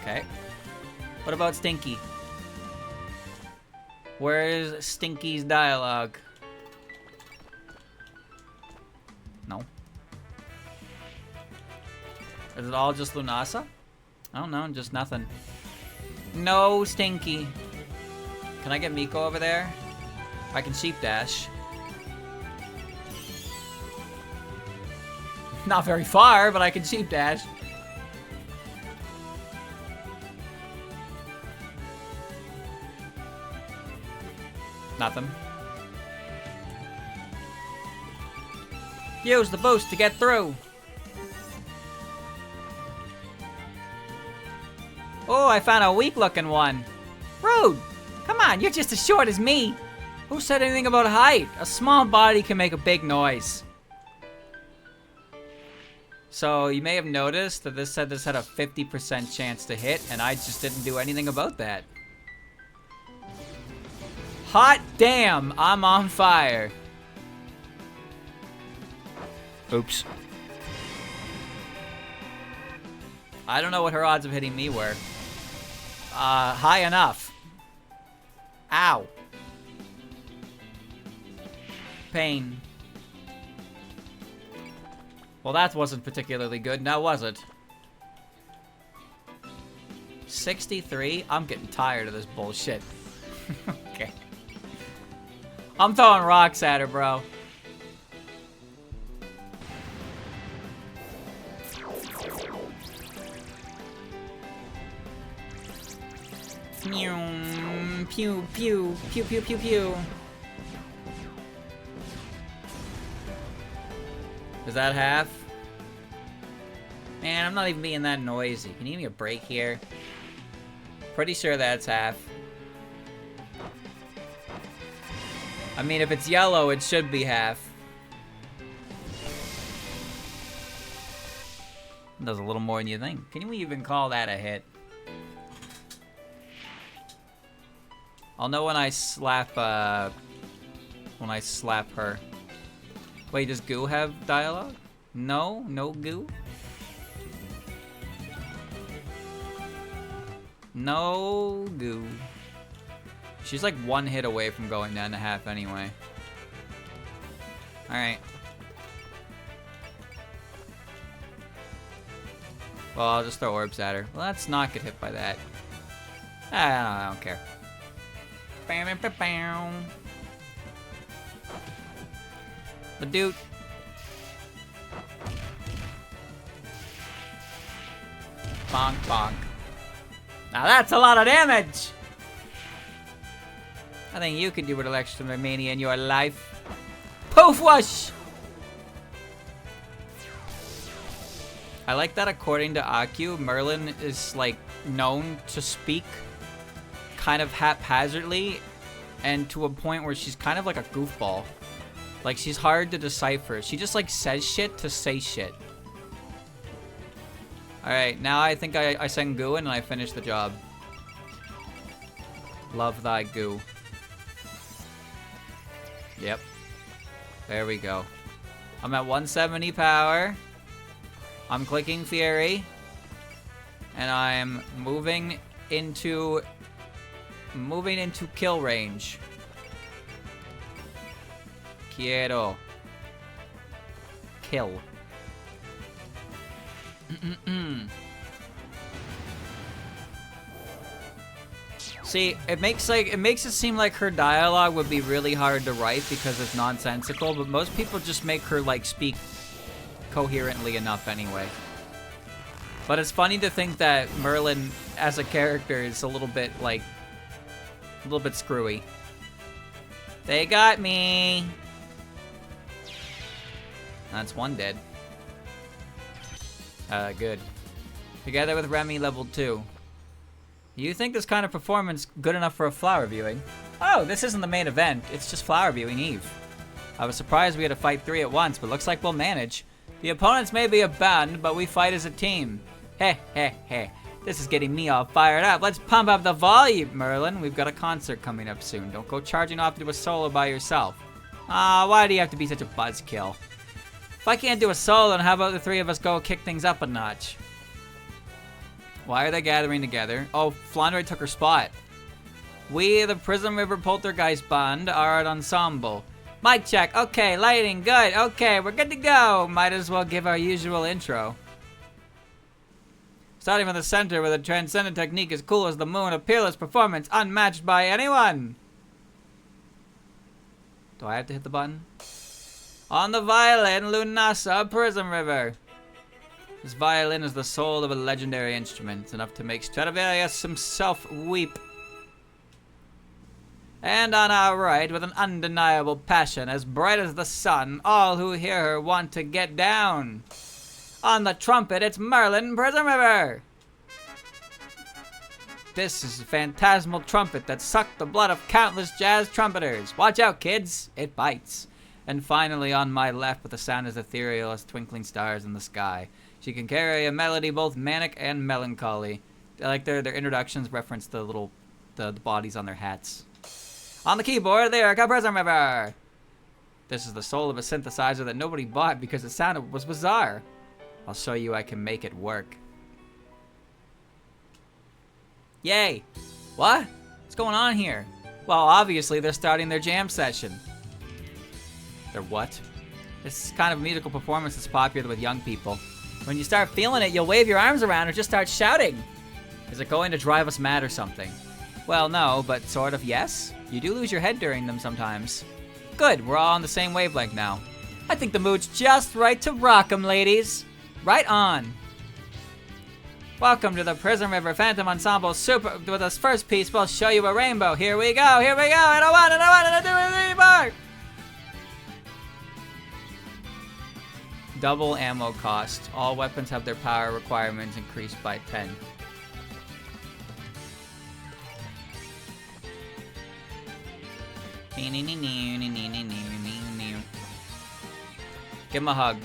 Okay. What about Stinky? Where's Stinky's dialogue? No. Is it all just Lunasa? I don't know, just nothing. No Stinky. Can I get Miko over there? I can sheep dash. Not very far, but I can sheep dash. Nothing. Use the boost to get through. Oh, I found a weak-looking one. Rude! Come on, you're just as short as me. Who said anything about height? A small body can make a big noise. So, you may have noticed that this said this had a 50% chance to hit, and I just didn't do anything about that. Hot damn, I'm on fire. Oops. I don't know what her odds of hitting me were. High enough. Ow. Pain. Well, that wasn't particularly good, now was it? 63? I'm getting tired of this bullshit. Okay. I'm throwing rocks at her, bro. Pew, pew, pew, pew, pew, pew, pew. Is that half? Man, I'm not even being that noisy. Can you give me a break here? Pretty sure that's half. I mean, if it's yellow, it should be half. Does a little more than you think. Can we even call that a hit? I'll know when I slap her. Wait, does Goo have dialogue? No? No Goo? No Goo. She's like one hit away from going down to half anyway. Alright. Well, I'll just throw orbs at her. Well, let's not get hit by that. I don't care. The dude. Bonk, bonk. Now that's a lot of damage! I think you could do with Electromania in your life. Poof whoosh! I like that according to Aku, Merlin is like known to speak kind of haphazardly and to a point where she's kind of like a goofball. Like she's hard to decipher. She just like says shit to say shit. Alright, now I think I send Goo in and I finish the job. Love thy Goo. Yep. There we go. I'm at 170 power. I'm clicking Fury. And I'm moving into kill range. Quiero. Kill. See, it makes it seem like her dialogue would be really hard to write because it's nonsensical, but most people just make her like speak coherently enough anyway. But it's funny to think that Merlin as a character is a little bit screwy. They got me. That's one dead. Good. Together with Remy, level 2. You think this kind of performance good enough for a flower viewing? Oh, this isn't the main event. It's just flower viewing Eve. I was surprised we had to fight 3 at once, but looks like we'll manage. The opponents may be a band, but we fight as a team. Heh, heh, heh. This is getting me all fired up. Let's pump up the volume, Merlin. We've got a concert coming up soon. Don't go charging off to do a solo by yourself. Why do you have to be such a buzzkill? If I can't do a solo, then how about the 3 of us go kick things up a notch? Why are they gathering together? Oh, Flandre took her spot. We, the Prism River Poltergeist Band, are an ensemble. Mic check. Okay, lighting. Good. Okay, we're good to go. Might as well give our usual intro. Starting from the center with a transcendent technique as cool as the moon, a peerless performance unmatched by anyone. Do I have to hit the button? On the violin, Lunasa, Prism River. This violin is the soul of a legendary instrument, enough to make Stradivarius himself weep. And on our right, with an undeniable passion, as bright as the sun, all who hear her want to get down. On the trumpet, it's Merlin, Prism River. This is a phantasmal trumpet that sucked the blood of countless jazz trumpeters. Watch out, kids. It bites. And finally, on my left, with the sound as ethereal as twinkling stars in the sky. She can carry a melody both manic and melancholy. I like their introductions reference the bodies on their hats. On the keyboard, Lyrica, Prism River. This is the soul of a synthesizer that nobody bought because the sound was bizarre. I'll show you I can make it work. Yay! What? What's going on here? Well, obviously they're starting their jam session. Their what? This kind of musical performance is popular with young people. When you start feeling it, you'll wave your arms around or just start shouting. Is it going to drive us mad or something? Well, no, but sort of yes. You do lose your head during them sometimes. Good, we're all on the same wavelength now. I think the mood's just right to rock 'em, ladies. Right on. Welcome to the Prism River Phantom Ensemble Super. With this first piece, we'll show you a rainbow. Here we go, here we go. And a 1, and a 1, and a 2, and a 3, 4. Double ammo cost. All weapons have their power requirements increased by 10. Give him a hug.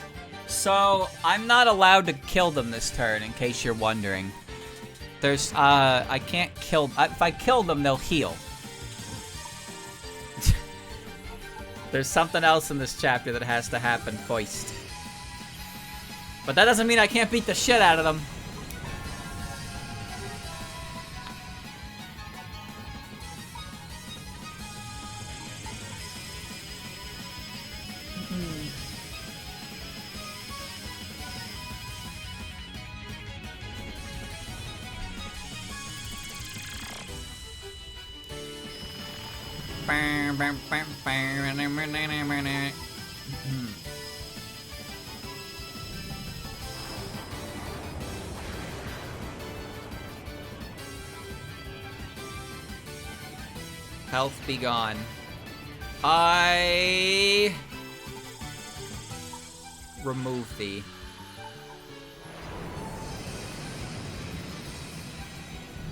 So, I'm not allowed to kill them this turn, in case you're wondering. I can't kill... if I kill them, they'll heal. There's something else in this chapter that has to happen first. But that doesn't mean I can't beat the shit out of them. Health be gone. I remove thee.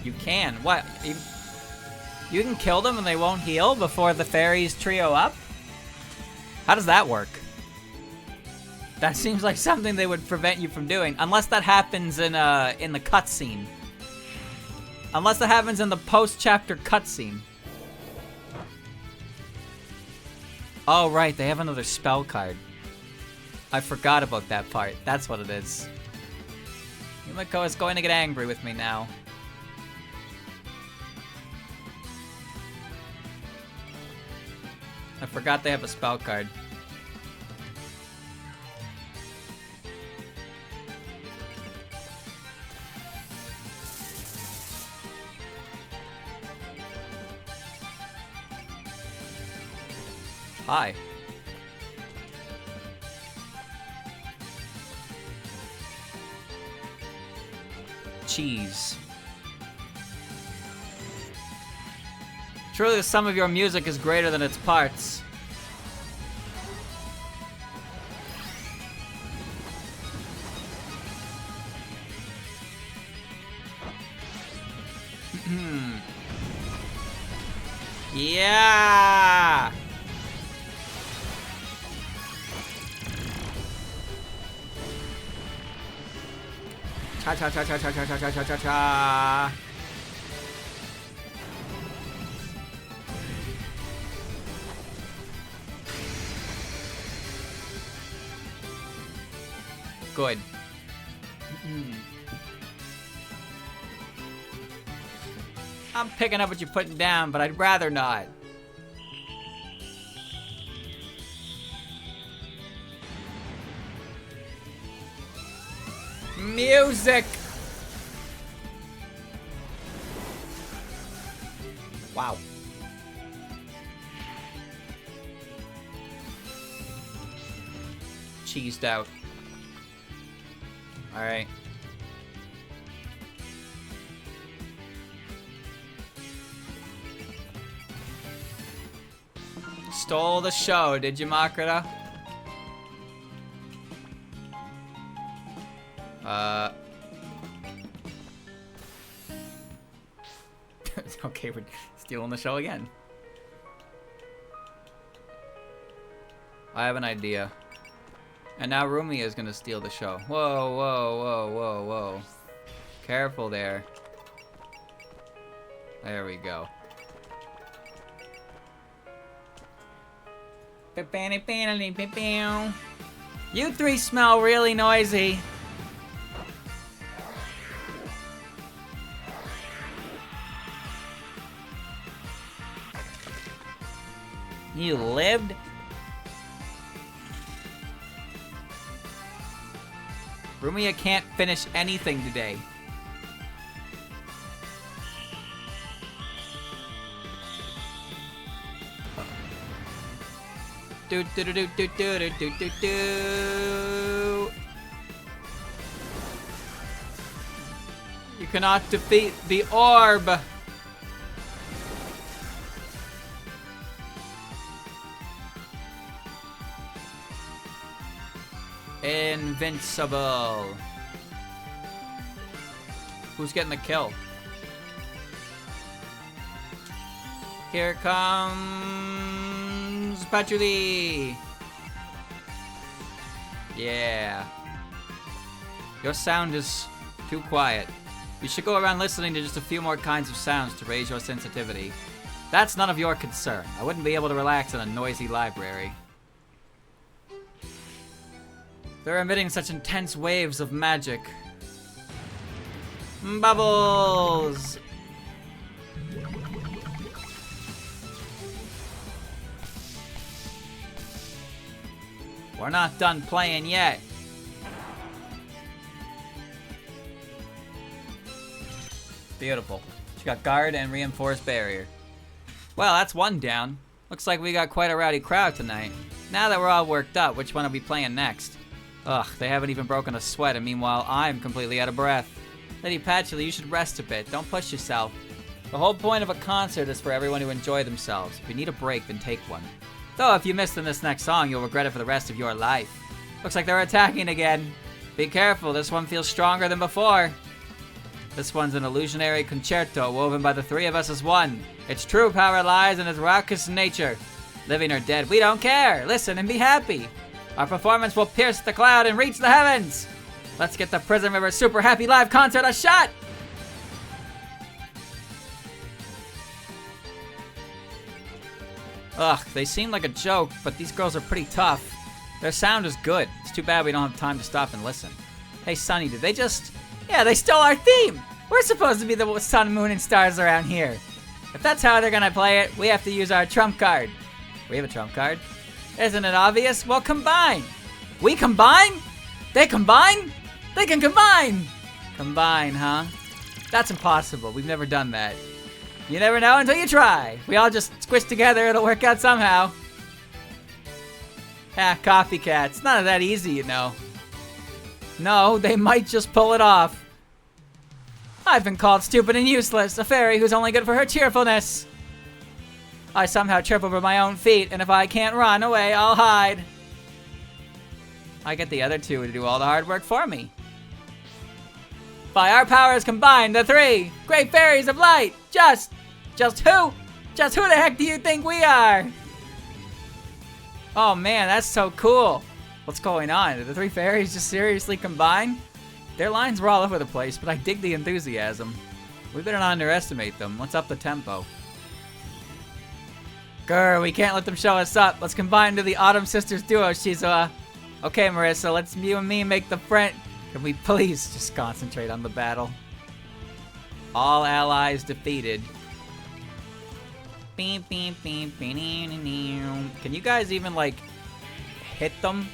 You can. What? You can kill them and they won't heal before the fairies trio up? How does that work? That seems like something they would prevent you from doing, unless that happens in the cutscene. Unless that happens in the post-chapter cutscene. Oh, right, they have another spell card. I forgot about that part. That's what it is. Yumiko is going to get angry with me now. I forgot they have a spell card. Hi. Cheese. Truly, the sum of your music is greater than its parts. Yeah! Cha cha cha cha cha cha cha cha cha cha cha. Good. I'm picking up what you're putting down, but I'd rather not. Music! Wow. Cheesed out. Alright. Stole the show, did you, Makrita? Okay, we're stealing the show again. I have an idea. And now Rumi is gonna steal the show. Whoa, whoa, whoa, whoa, whoa. Careful there. There we go. You three smell really noisy. You lived? Rumia can't finish anything today. Do do do do do do do do do. You cannot defeat the orb. Invincible. Who's getting the kill? Here comes Patchouli. Yeah. Your sound is too quiet. You should go around listening to just a few more kinds of sounds to raise your sensitivity. That's none of your concern. I wouldn't be able to relax in a noisy library. They're emitting such intense waves of magic. Bubbles! We're not done playing yet. Beautiful. She got guard and reinforced barrier. Well, that's one down. Looks like we got quite a rowdy crowd tonight. Now that we're all worked up, which one are we playing next? Ugh, they haven't even broken a sweat, and meanwhile, I'm completely out of breath. Lady Patchouli, you should rest a bit. Don't push yourself. The whole point of a concert is for everyone to enjoy themselves. If you need a break, then take one. Though, if you miss in this next song, you'll regret it for the rest of your life. Looks like they're attacking again. Be careful, this one feels stronger than before. This one's an illusionary concerto woven by the three of us as one. Its true power lies in its raucous nature. Living or dead, we don't care. Listen and be happy. Our performance will pierce the cloud and reach the heavens. Let's get the Prison River Super Happy Live Concert a shot! Ugh, they seem like a joke, but these girls are pretty tough. Their sound is good. It's too bad we don't have time to stop and listen. Hey, Sunny, did they just... Yeah, they stole our theme! We're supposed to be the sun, moon, and stars around here. If that's how they're gonna play it, we have to use our trump card. We have a trump card? Isn't it obvious? Well, combine! We combine? They combine? They can combine! Combine, huh? That's impossible. We've never done that. You never know until you try. We all just squish together, it'll work out somehow. Ah, copycats. None of that easy, you know. No, they might just pull it off. I've been called stupid and useless, a fairy who's only good for her cheerfulness. I somehow trip over my own feet, and if I can't run away, I'll hide. I get the other two to do all the hard work for me. By our powers combined, the three great fairies of light, just who? Just who the heck do you think we are? Oh man, that's so cool. What's going on? Did the three fairies just seriously combine? Their lines were all over the place, but I dig the enthusiasm. We better not underestimate them. Let's up the tempo. Grr, we can't let them show us up. Let's combine into the Autumn Sisters duo, Shizuha. Okay, Marissa, let's you and me make the front. Can we please just concentrate on the battle? All allies defeated. Can you guys even, like, hit them?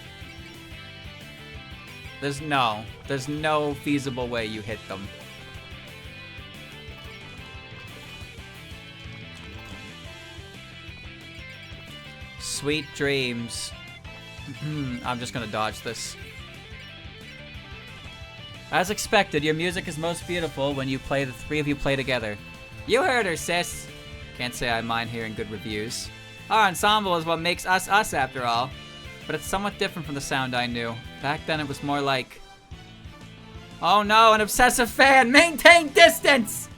There's no feasible way you hit them. Sweet dreams. I'm just gonna dodge this. As expected, your music is most beautiful when the three of you play together. You heard her, sis. Can't say I mind hearing good reviews. Our ensemble is what makes us us after all. But it's somewhat different from the sound I knew. Back then it was more like... Oh no, an obsessive fan! Maintain distance!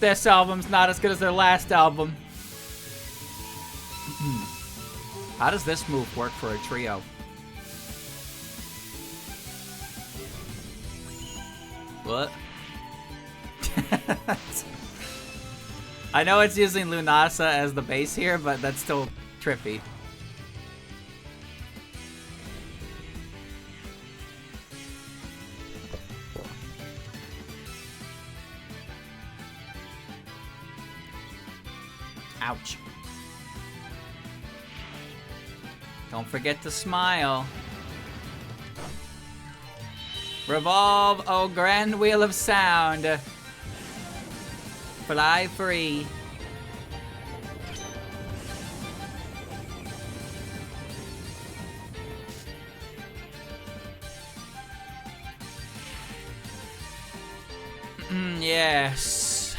This album's not as good as their last album. How does this move work for a trio? What? I know it's using Lunasa as the base here, but that's still trippy. Ouch. Don't forget to smile. Revolve, oh grand wheel of sound. Fly free. Yes.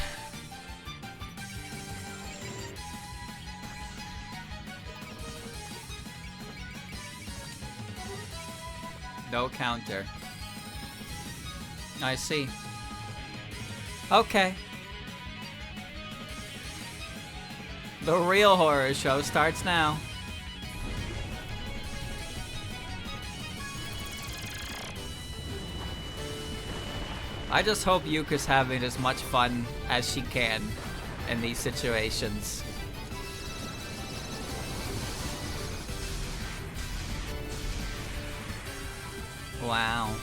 No counter. I see. Okay. The real horror show starts now. I just hope Yuka's having as much fun as she can in these situations. Wow.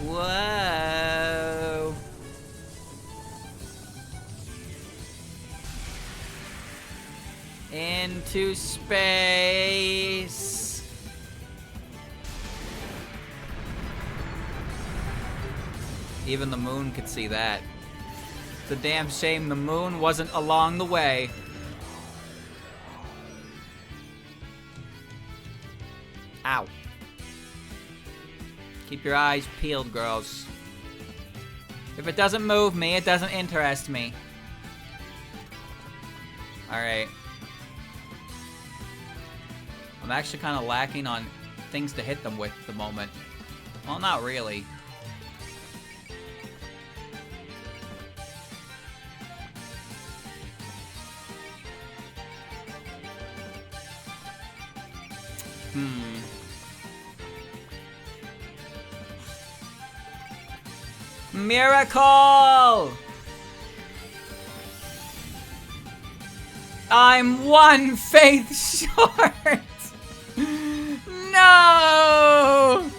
Whoa. Into space. Even the moon could see that. It's a damn shame the moon wasn't along the way. Ow. Keep your eyes peeled, girls. If it doesn't move me, it doesn't interest me. Alright. I'm actually kind of lacking on things to hit them with at the moment. Well, not really. Miracle! I'm one faith short! No!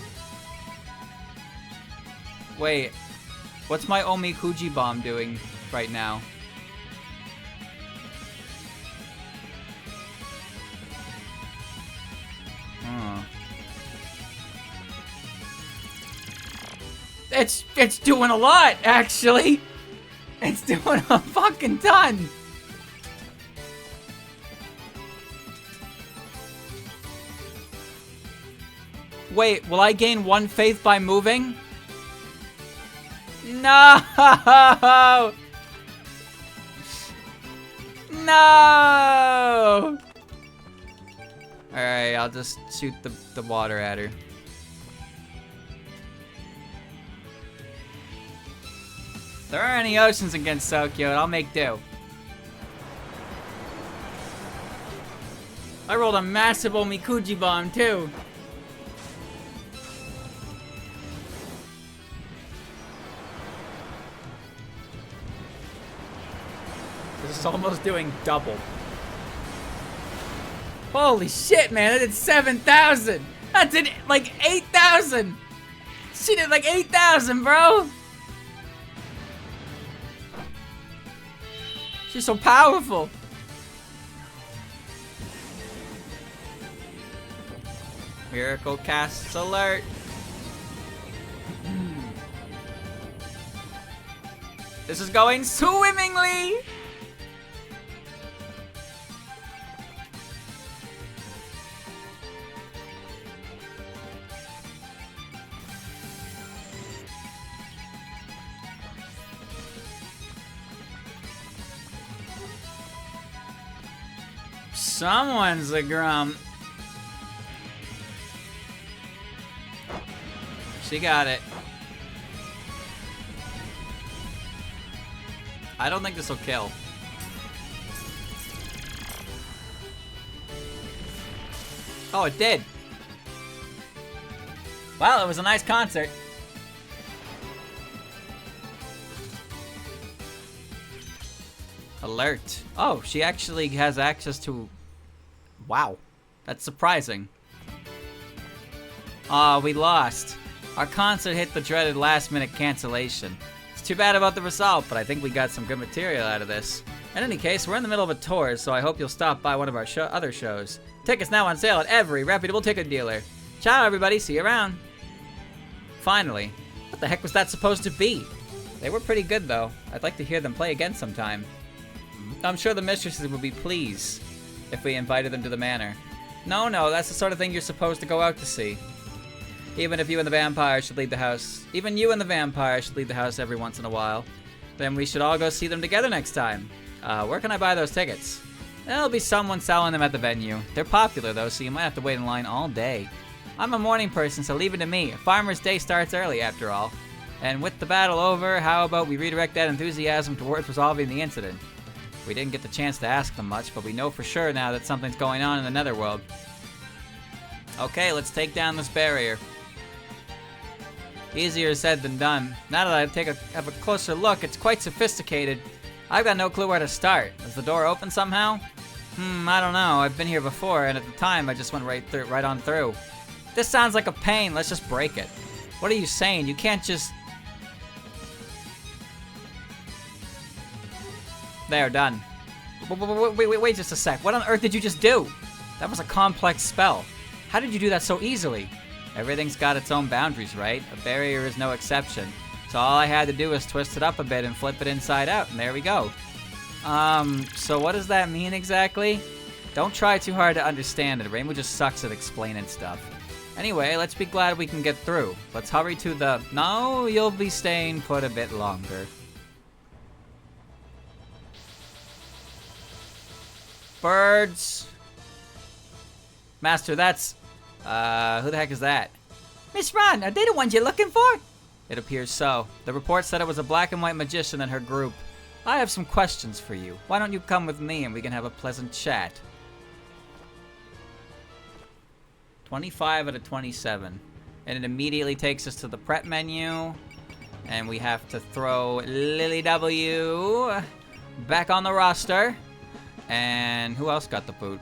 Wait, what's my Omikuji bomb doing right now? It's doing a lot, actually. It's doing a fucking ton. Wait, will I gain one faith by moving? No! No! Alright, I'll just shoot the water at her. If there aren't any oceans against Tokyo, I'll make do. I rolled a massive Omikuji bomb, too. This is almost doing double. Holy shit, man, that did 7,000. That did like 8,000. She did like 8,000, bro. She's so powerful. Miracle casts alert. This is going swimmingly. Someone's a grump. She got it. I don't think this will kill. Oh, it did. Well, it was a nice concert. Alert. Oh, she actually has access to... Wow. That's surprising. Aw, we lost. Our concert hit the dreaded last-minute cancellation. It's too bad about the result, but I think we got some good material out of this. In any case, we're in the middle of a tour, so I hope you'll stop by one of our other shows. Tickets now on sale at every reputable ticket dealer. Ciao, everybody. See you around. Finally. What the heck was that supposed to be? They were pretty good, though. I'd like to hear them play again sometime. I'm sure the mistresses would be pleased if we invited them to the manor. No, that's the sort of thing you're supposed to go out to see. Even if you and the vampire should leave the house. Even you and the vampire should leave the house every once in a while. Then we should all go see them together next time. Where can I buy those tickets? There'll be someone selling them at the venue. They're popular though, so you might have to wait in line all day. I'm a morning person, so leave it to me. Farmer's Day starts early after all. And with the battle over, how about we redirect that enthusiasm towards resolving the incident? We didn't get the chance to ask them much, but we know for sure now that something's going on in the netherworld. Okay, let's take down this barrier. Easier said than done. Now that I have a closer look, it's quite sophisticated. I've got no clue where to start. Is the door open somehow? I don't know. I've been here before, and at the time, I just went right on through. This sounds like a pain. Let's just break it. What are you saying? You can't just... There, done. Wait just a sec. What on earth did you just do? That was a complex spell. How did you do that so easily? Everything's got its own boundaries, right? A barrier is no exception. So all I had to do was twist it up a bit and flip it inside out, and there we go. So what does that mean exactly? Don't try too hard to understand it. Rainbow just sucks at explaining stuff. Anyway, let's be glad we can get through. Let's hurry to the... No, you'll be staying put a bit longer. Birds. Master, that's... who the heck is that? Miss Ron, are they the ones you're looking for? It appears so. The report said it was a black and white magician and her group. I have some questions for you. Why don't you come with me and we can have a pleasant chat? 25 out of 27. And it immediately takes us to the prep menu. And we have to throw Lily W back on the roster. And who else got the boot?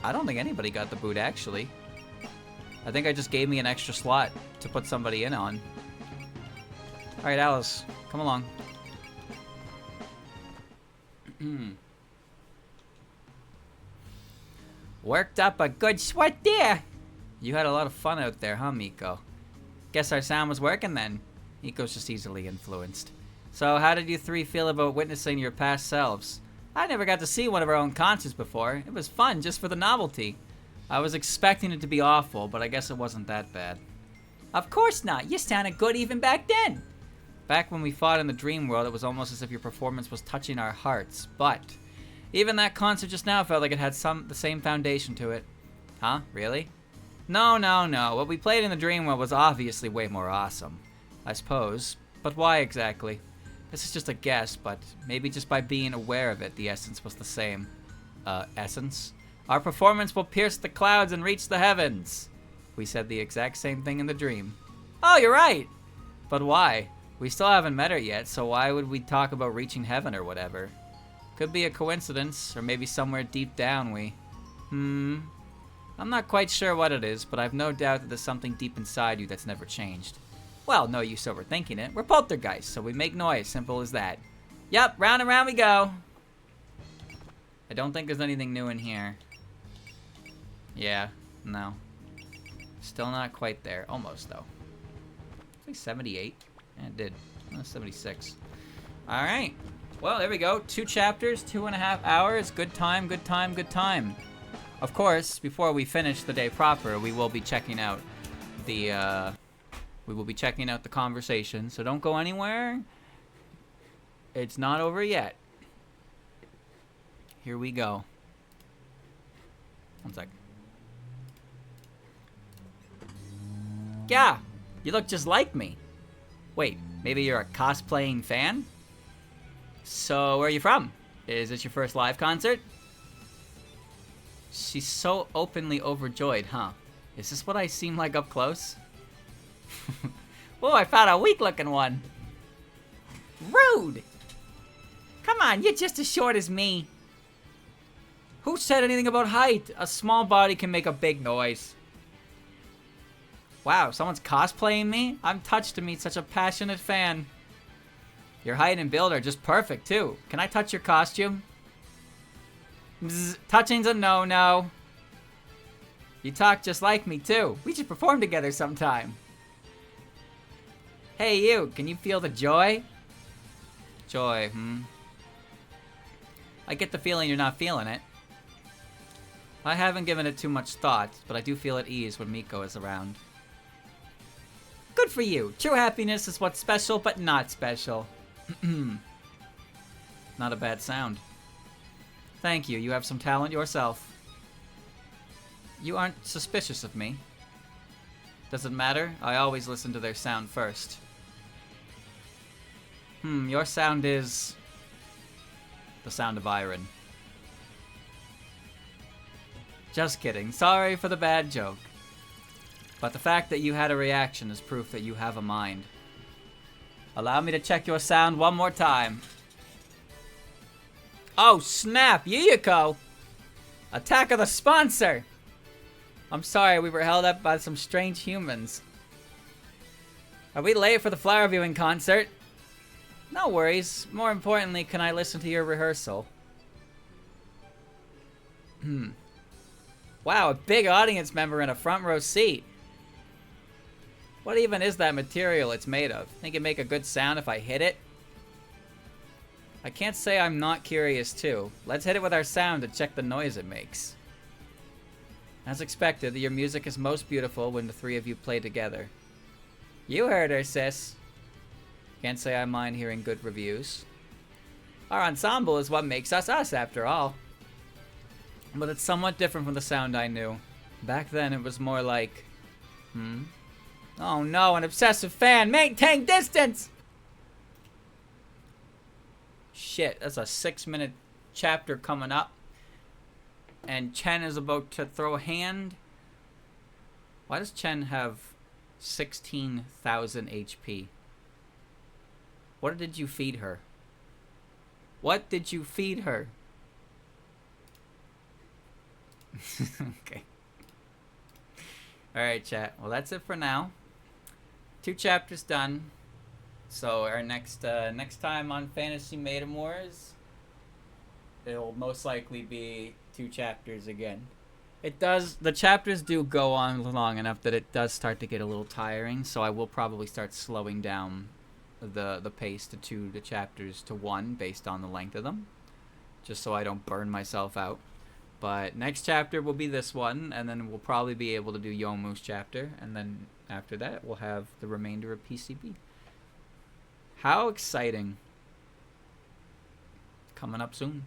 I don't think anybody got the boot, actually. I think I just gave me an extra slot to put somebody in on. Alright, Alice, come along. Worked up a good sweat there. You had a lot of fun out there, huh, Miko? Guess our sound was working then. Miko's just easily influenced. So how did you three feel about witnessing your past selves? I never got to see one of our own concerts before. It was fun just for the novelty. I was expecting it to be awful, but I guess it wasn't that bad. Of course not. You sounded good even back then. Back when we fought in the dream world, it was almost as if your performance was touching our hearts. But even that concert just now felt like it had the same foundation to it. Huh? Really? No. What we played in the dream world was obviously way more awesome. I suppose. But why exactly? This is just a guess, but maybe just by being aware of it, the essence was the same. Essence? Our performance will pierce the clouds and reach the heavens. We said the exact same thing in the dream. Oh, you're right! But why? We still haven't met her yet, so why would we talk about reaching heaven or whatever? Could be a coincidence, or maybe somewhere deep down we... I'm not quite sure what it is, but I've no doubt that there's something deep inside you that's never changed. Well, no use overthinking it. We're poltergeists, so we make noise. Simple as that. Yep, round and round we go. I don't think there's anything new in here. Yeah, no. Still not quite there. Almost, though. It's like 78. Yeah, it did. 76. Alright. Well, there we go. 2 chapters, 2.5 hours. Good time, good time, good time. Of course, before we finish the day proper, we will be checking out the, conversation, so don't go anywhere. It's not over yet. Here we go. One sec. Yeah, you look just like me. Wait, maybe you're a cosplaying fan? So, where are you from? Is this your first live concert? She's so openly overjoyed, huh? Is this what I seem like up close? Oh, I found a weak-looking one. Rude! Come on, you're just as short as me. Who said anything about height? A small body can make a big noise. Wow, someone's cosplaying me? I'm touched to meet such a passionate fan. Your height and build are just perfect, too. Can I touch your costume? Bzz, touching's a no-no. You talk just like me, too. We should perform together sometime. Hey, you. Can you feel the joy? Joy, I get the feeling you're not feeling it. I haven't given it too much thought, but I do feel at ease when Miko is around. Good for you. True happiness is what's special, but not special. Not a bad sound. Thank you. You have some talent yourself. You aren't suspicious of me. Does it matter? I always listen to their sound first. Your sound is... the sound of iron. Just kidding. Sorry for the bad joke. But the fact that you had a reaction is proof that you have a mind. Allow me to check your sound one more time. Oh, snap! Yuyiko! Attack of the sponsor! I'm sorry, we were held up by some strange humans. Are we late for the flower viewing concert? No worries. More importantly, can I listen to your rehearsal? Wow, a big audience member in a front row seat. What even is that material it's made of? Think it'd make a good sound if I hit it? I can't say I'm not curious too. Let's hit it with our sound to check the noise it makes. As expected, your music is most beautiful when the three of you play together. You heard her, sis. Can't say I mind hearing good reviews. Our ensemble is what makes us us, after all. But it's somewhat different from the sound I knew. Back then, it was more like... Oh no, an obsessive fan! Maintain distance! Shit, that's a 6-minute chapter coming up. And Chen is about to throw a hand. Why does Chen have 16,000 HP? What did you feed her? What did you feed her? Okay. Alright, chat. Well, that's it for now. 2 chapters done. So our next time on Fantasy Maiden Wars, it'll most likely be 2 chapters again. The chapters do go on long enough that it does start to get a little tiring, so I will probably start slowing down the pace to the chapters to 1 based on the length of them, just so I don't burn myself out. But next chapter will be this one, and then we'll probably be able to do Yomu's chapter, and then after that we'll have the remainder of PCB. How exciting. Coming up soon.